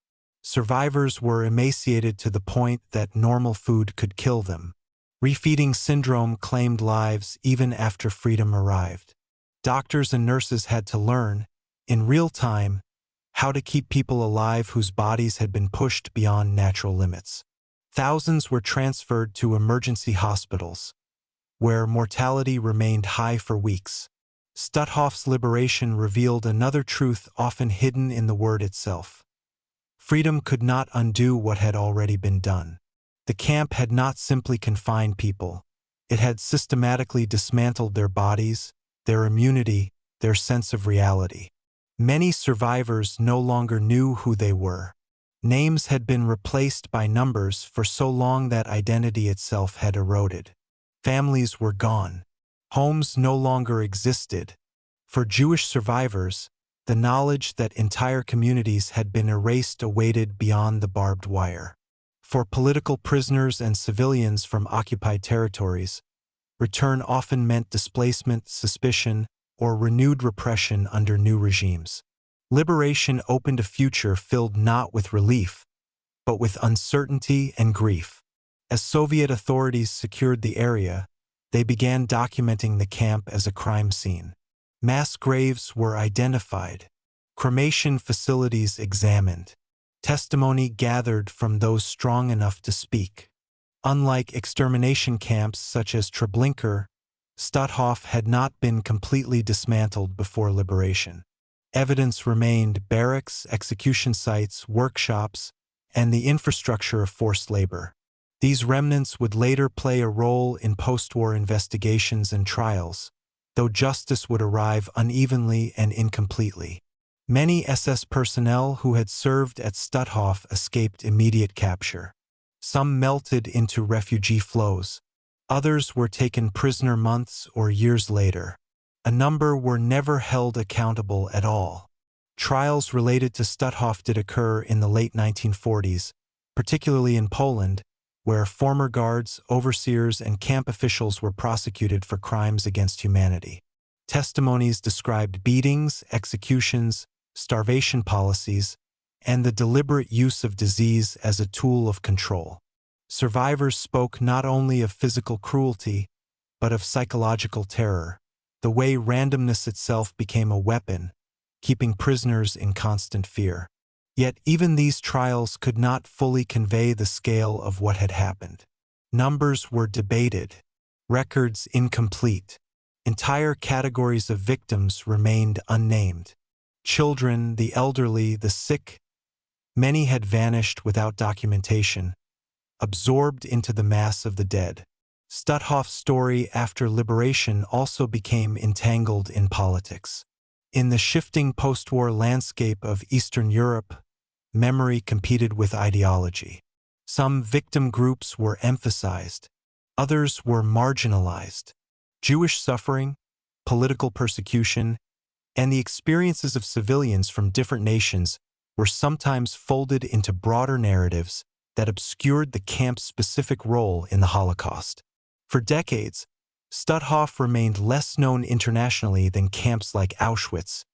Survivors were emaciated to the point that normal food could kill them. Refeeding syndrome claimed lives even after freedom arrived. Doctors and nurses had to learn, in real time, how to keep people alive whose bodies had been pushed beyond natural limits. Thousands were transferred to emergency hospitals, where mortality remained high for weeks. Stutthof's liberation revealed another truth often hidden in the word itself. Freedom could not undo what had already been done. The camp had not simply confined people. It had systematically dismantled their bodies, their immunity, their sense of reality. Many survivors no longer knew who they were. Names had been replaced by numbers for so long that identity itself had eroded. Families were gone. Homes no longer existed. For Jewish survivors, the knowledge that entire communities had been erased awaited beyond the barbed wire. For political prisoners and civilians from occupied territories, return often meant displacement, suspicion, or renewed repression under new regimes. Liberation opened a future filled not with relief, but with uncertainty and grief. As Soviet authorities secured the area, they began documenting the camp as a crime scene. Mass graves were identified, cremation facilities examined, testimony gathered from those strong enough to speak. Unlike extermination camps such as Treblinka, Stutthof had not been completely dismantled before liberation. Evidence remained: barracks, execution sites, workshops, and the infrastructure of forced labor. These remnants would later play a role in post-war investigations and trials, though justice would arrive unevenly and incompletely. Many SS personnel who had served at Stutthof escaped immediate capture. Some melted into refugee flows. Others were taken prisoner months or years later. A number were never held accountable at all. Trials related to Stutthof did occur in the late 1940s, particularly in Poland, where former guards, overseers, and camp officials were prosecuted for crimes against humanity. Testimonies described beatings, executions, starvation policies, and the deliberate use of disease as a tool of control. Survivors spoke not only of physical cruelty, but of psychological terror, the way randomness itself became a weapon, keeping prisoners in constant fear. Yet even these trials could not fully convey the scale of what had happened. Numbers were debated, records incomplete. Entire categories of victims remained unnamed. Children, the elderly, the sick, many had vanished without documentation, absorbed into the mass of the dead. Stutthof's story after liberation also became entangled in politics. In the shifting post-war landscape of Eastern Europe, memory competed with ideology. Some victim groups were emphasized, others were marginalized. Jewish suffering, political persecution, and the experiences of civilians from different nations were sometimes folded into broader narratives that obscured the camp's specific role in the Holocaust. For decades, Stutthof remained less known internationally than camps like Auschwitz,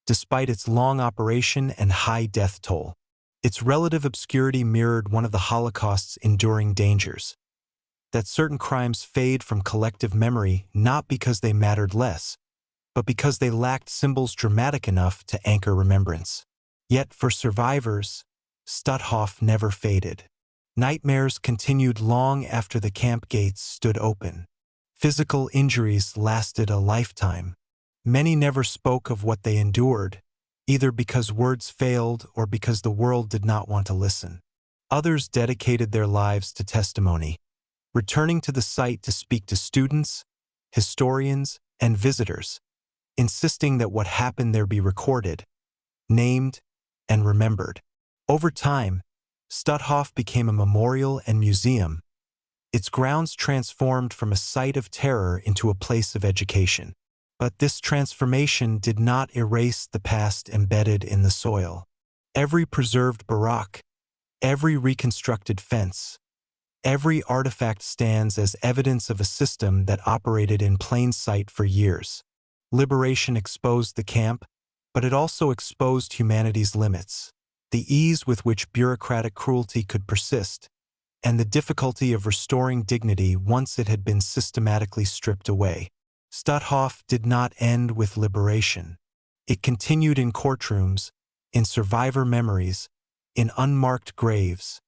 despite its long operation and high death toll. Its relative obscurity mirrored one of the Holocaust's enduring dangers: that certain crimes fade from collective memory not because they mattered less, but because they lacked symbols dramatic enough to anchor remembrance. Yet for survivors, Stutthof never faded. Nightmares continued long after the camp gates stood open. Physical injuries lasted a lifetime. Many never spoke of what they endured, either because words failed or because the world did not want to listen. Others dedicated their lives to testimony, returning to the site to speak to students, historians, and visitors, insisting that what happened there be recorded, named, and remembered. Over time, Stutthof became a memorial and museum, its grounds transformed from a site of terror into a place of education. But this transformation did not erase the past embedded in the soil. Every preserved barack, every reconstructed fence, every artifact stands as evidence of a system that operated in plain sight for years. Liberation exposed the camp, but it also exposed humanity's limits, the ease with which bureaucratic cruelty could persist, and the difficulty of restoring dignity once it had been systematically stripped away. Stutthof did not end with liberation. It continued in courtrooms, in survivor memories, in unmarked graves,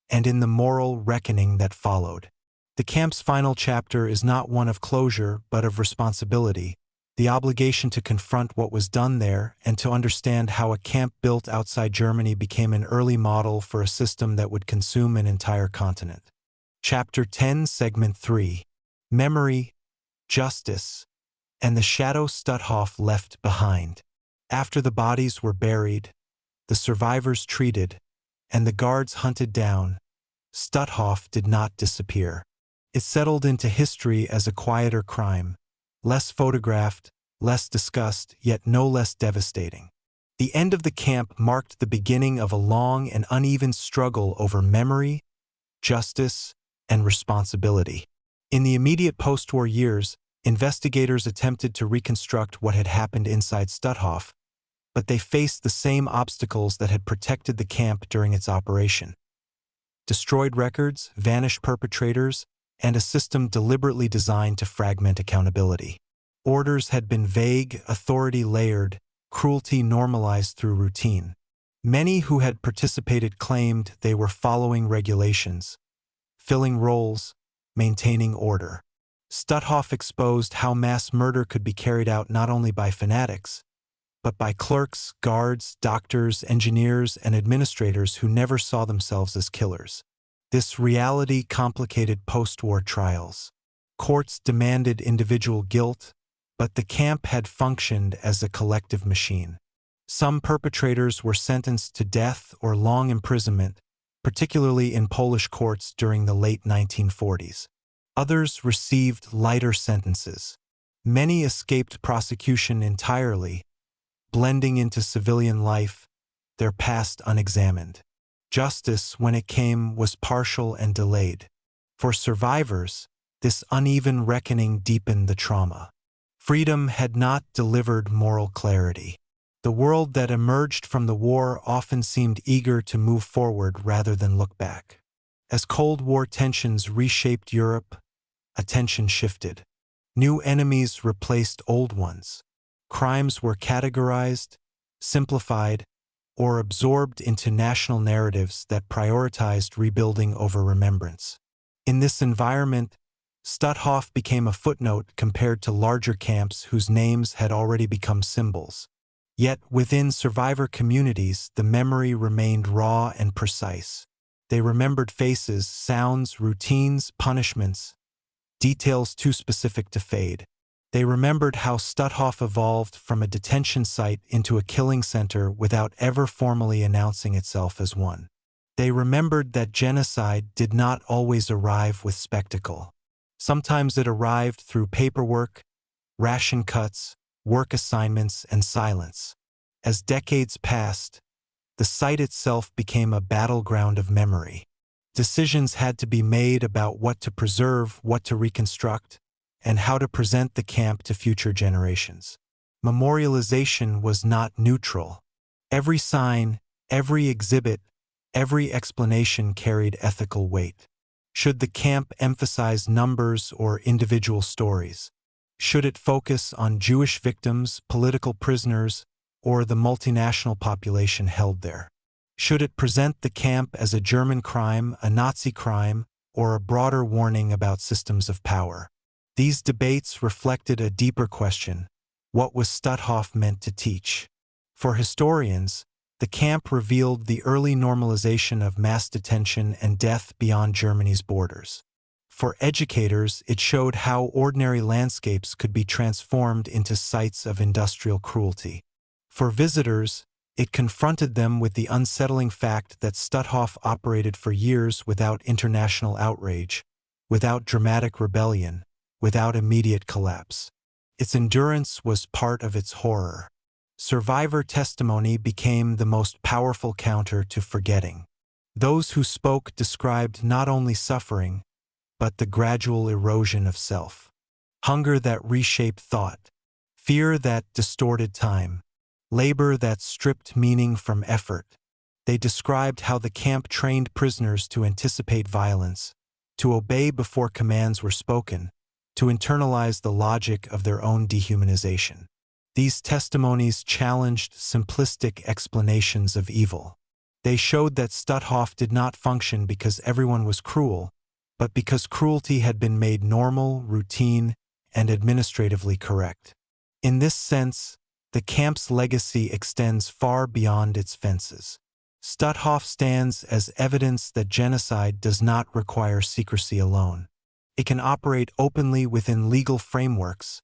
and in the moral reckoning that followed. The camp's final chapter is not one of closure, but of responsibility, the obligation to confront what was done there and to understand how a camp built outside Germany became an early model for a system that would consume an entire continent. Chapter 10, Segment 3. Memory, Justice, and the shadow Stutthof left behind. After the bodies were buried, the survivors treated, and the guards hunted down, Stutthof did not disappear. It settled into history as a quieter crime, less photographed, less discussed, yet no less devastating. The end of the camp marked the beginning of a long and uneven struggle over memory, justice, and responsibility. In the immediate post-war years, investigators attempted to reconstruct what had happened inside Stutthof, but they faced the same obstacles that had protected the camp during its operation: destroyed records, vanished perpetrators, and a system deliberately designed to fragment accountability. Orders had been vague, authority layered, cruelty normalized through routine. Many who had participated claimed they were following regulations, filling roles, maintaining order. Stutthof exposed how mass murder could be carried out not only by fanatics, but by clerks, guards, doctors, engineers, and administrators who never saw themselves as killers. This reality complicated post-war trials. Courts demanded individual guilt, but the camp had functioned as a collective machine. Some perpetrators were sentenced to death or long imprisonment, particularly in Polish courts during the late 1940s. Others received lighter sentences. Many escaped prosecution entirely, blending into civilian life, their past unexamined. Justice, when it came, was partial and delayed. For survivors, this uneven reckoning deepened the trauma. Freedom had not delivered moral clarity. The world that emerged from the war often seemed eager to move forward rather than look back. As Cold War tensions reshaped Europe, attention shifted. New enemies replaced old ones. Crimes were categorized, simplified, or absorbed into national narratives that prioritized rebuilding over remembrance. In this environment, Stutthof became a footnote compared to larger camps whose names had already become symbols. Yet within survivor communities, the memory remained raw and precise. They remembered faces, sounds, routines, punishments, details too specific to fade. They remembered how Stutthof evolved from a detention site into a killing center without ever formally announcing itself as one. They remembered that genocide did not always arrive with spectacle. Sometimes it arrived through paperwork, ration cuts, work assignments, and silence. As decades passed, the site itself became a battleground of memory. Decisions had to be made about what to preserve, what to reconstruct, and how to present the camp to future generations. Memorialization was not neutral. Every sign, every exhibit, every explanation carried ethical weight. Should the camp emphasize numbers or individual stories? Should it focus on Jewish victims, political prisoners, or the multinational population held there? Should it present the camp as a German crime, a Nazi crime, or a broader warning about systems of power? These debates reflected a deeper question: what was Stutthof meant to teach? For historians, the camp revealed the early normalization of mass detention and death beyond Germany's borders. For educators, it showed how ordinary landscapes could be transformed into sites of industrial cruelty. For visitors, it confronted them with the unsettling fact that Stutthof operated for years without international outrage, without dramatic rebellion, without immediate collapse. Its endurance was part of its horror. Survivor testimony became the most powerful counter to forgetting. Those who spoke described not only suffering, but the gradual erosion of self. Hunger that reshaped thought, fear that distorted time, labor that stripped meaning from effort. They described how the camp trained prisoners to anticipate violence, to obey before commands were spoken, to internalize the logic of their own dehumanization. These testimonies challenged simplistic explanations of evil. They showed that Stutthof did not function because everyone was cruel, but because cruelty had been made normal, routine, and administratively correct. In this sense, the camp's legacy extends far beyond its fences. Stutthof stands as evidence that genocide does not require secrecy alone. It can operate openly within legal frameworks,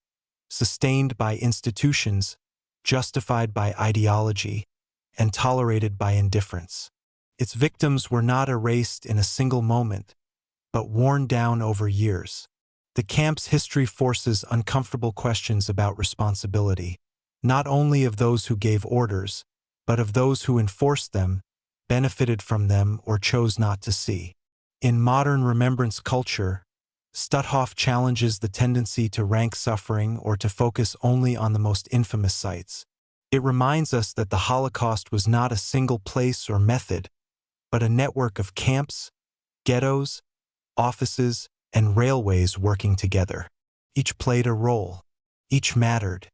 sustained by institutions, justified by ideology, and tolerated by indifference. Its victims were not erased in a single moment, but worn down over years. The camp's history forces uncomfortable questions about responsibility, not only of those who gave orders, but of those who enforced them, benefited from them, or chose not to see. In modern remembrance culture, Stutthof challenges the tendency to rank suffering or to focus only on the most infamous sites. It reminds us that the Holocaust was not a single place or method, but a network of camps, ghettos, offices, and railways working together. Each played a role. Each mattered.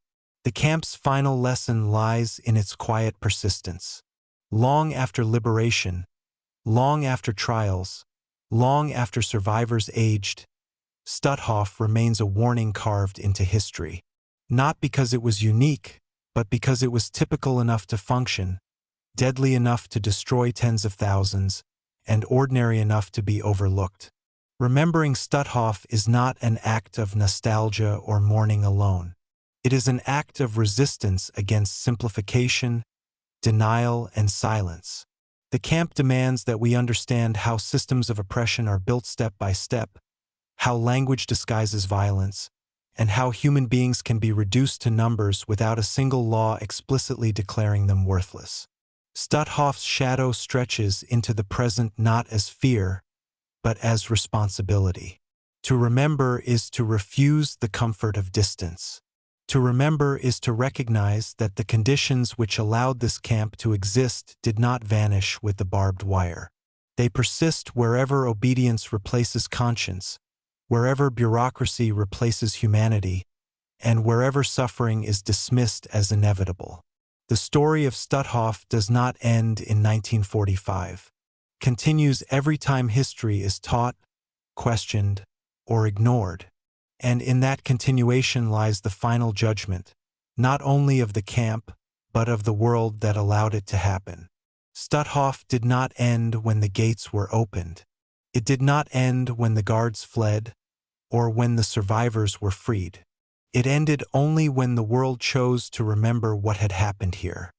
The camp's final lesson lies in its quiet persistence. Long after liberation, long after trials, long after survivors aged, Stutthof remains a warning carved into history. Not because it was unique, but because it was typical enough to function, deadly enough to destroy tens of thousands, and ordinary enough to be overlooked. Remembering Stutthof is not an act of nostalgia or mourning alone. It is an act of resistance against simplification, denial, and silence. The camp demands that we understand how systems of oppression are built step by step, how language disguises violence, and how human beings can be reduced to numbers without a single law explicitly declaring them worthless. Stutthof's shadow stretches into the present not as fear, but as responsibility. To remember is to refuse the comfort of distance. To remember is to recognize that the conditions which allowed this camp to exist did not vanish with the barbed wire. They persist wherever obedience replaces conscience, wherever bureaucracy replaces humanity, and wherever suffering is dismissed as inevitable. The story of Stutthof does not end in 1945. Continues every time history is taught, questioned, or ignored. And in that continuation lies the final judgment, not only of the camp, but of the world that allowed it to happen. Stutthof did not end when the gates were opened. It did not end when the guards fled, or when the survivors were freed. It ended only when the world chose to remember what had happened here.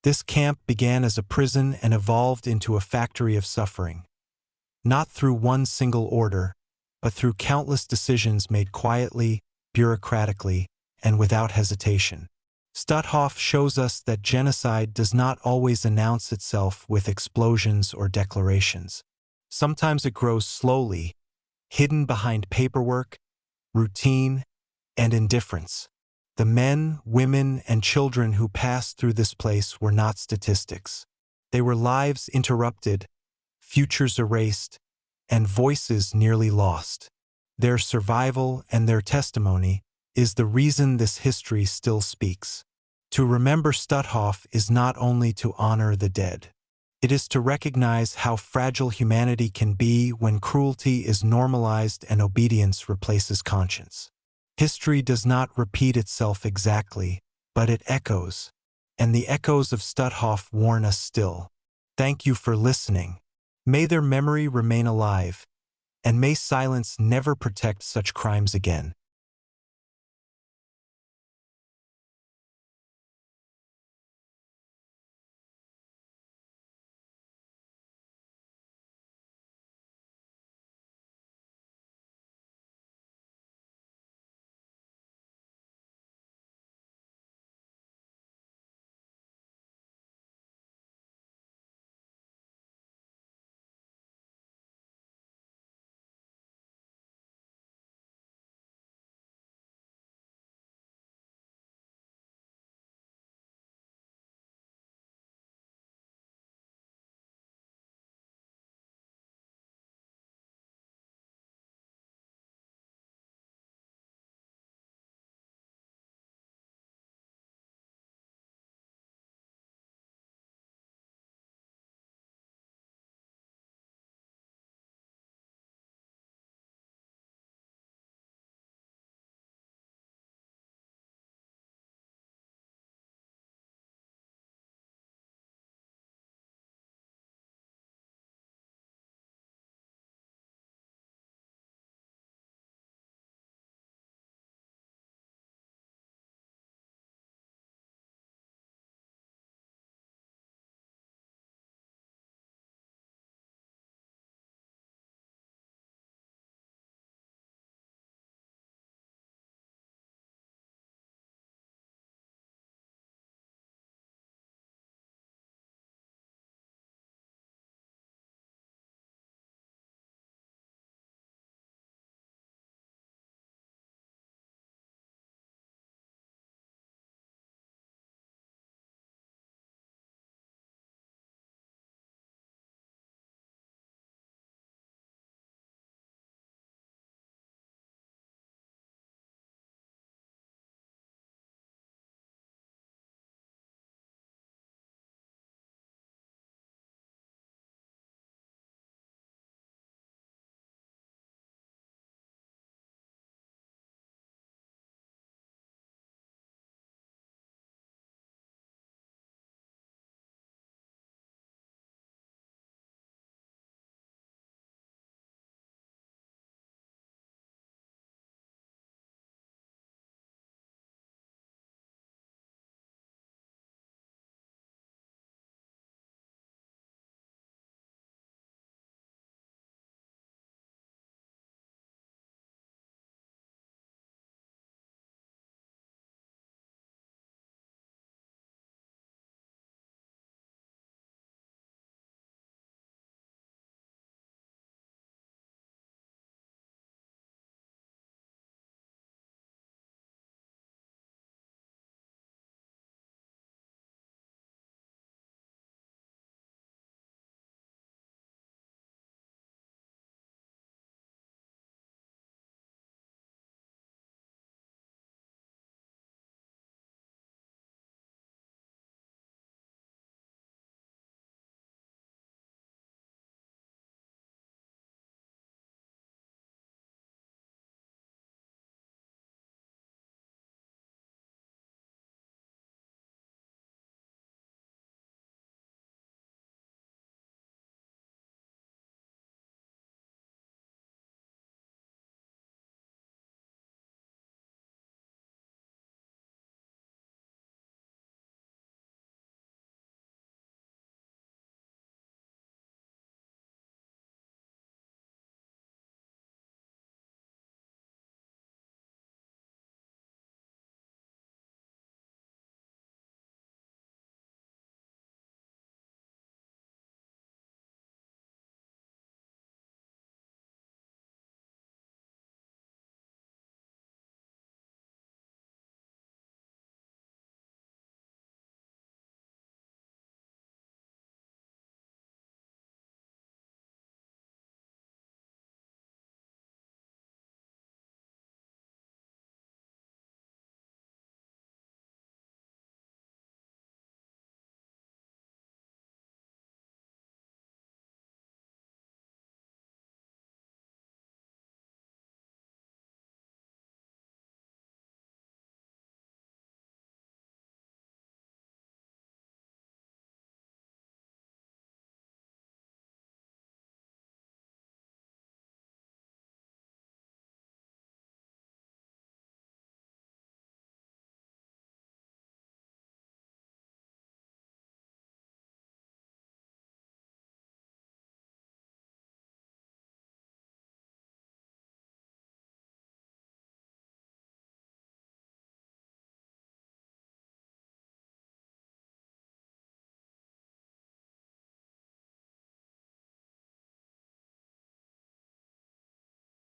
This camp began as a prison and evolved into a factory of suffering. Not through one single order, but through countless decisions made quietly, bureaucratically, and without hesitation. Stutthof shows us that genocide does not always announce itself with explosions or declarations. Sometimes it grows slowly, hidden behind paperwork, routine, and indifference. The men, women, and children who passed through this place were not statistics. They were lives interrupted, futures erased, and voices nearly lost. Their survival and their testimony is the reason this history still speaks. To remember Stutthof is not only to honor the dead. It is to recognize how fragile humanity can be when cruelty is normalized and obedience replaces conscience. History does not repeat itself exactly, but it echoes, and the echoes of Stutthof warn us still. Thank you for listening. May their memory remain alive, and may silence never protect such crimes again.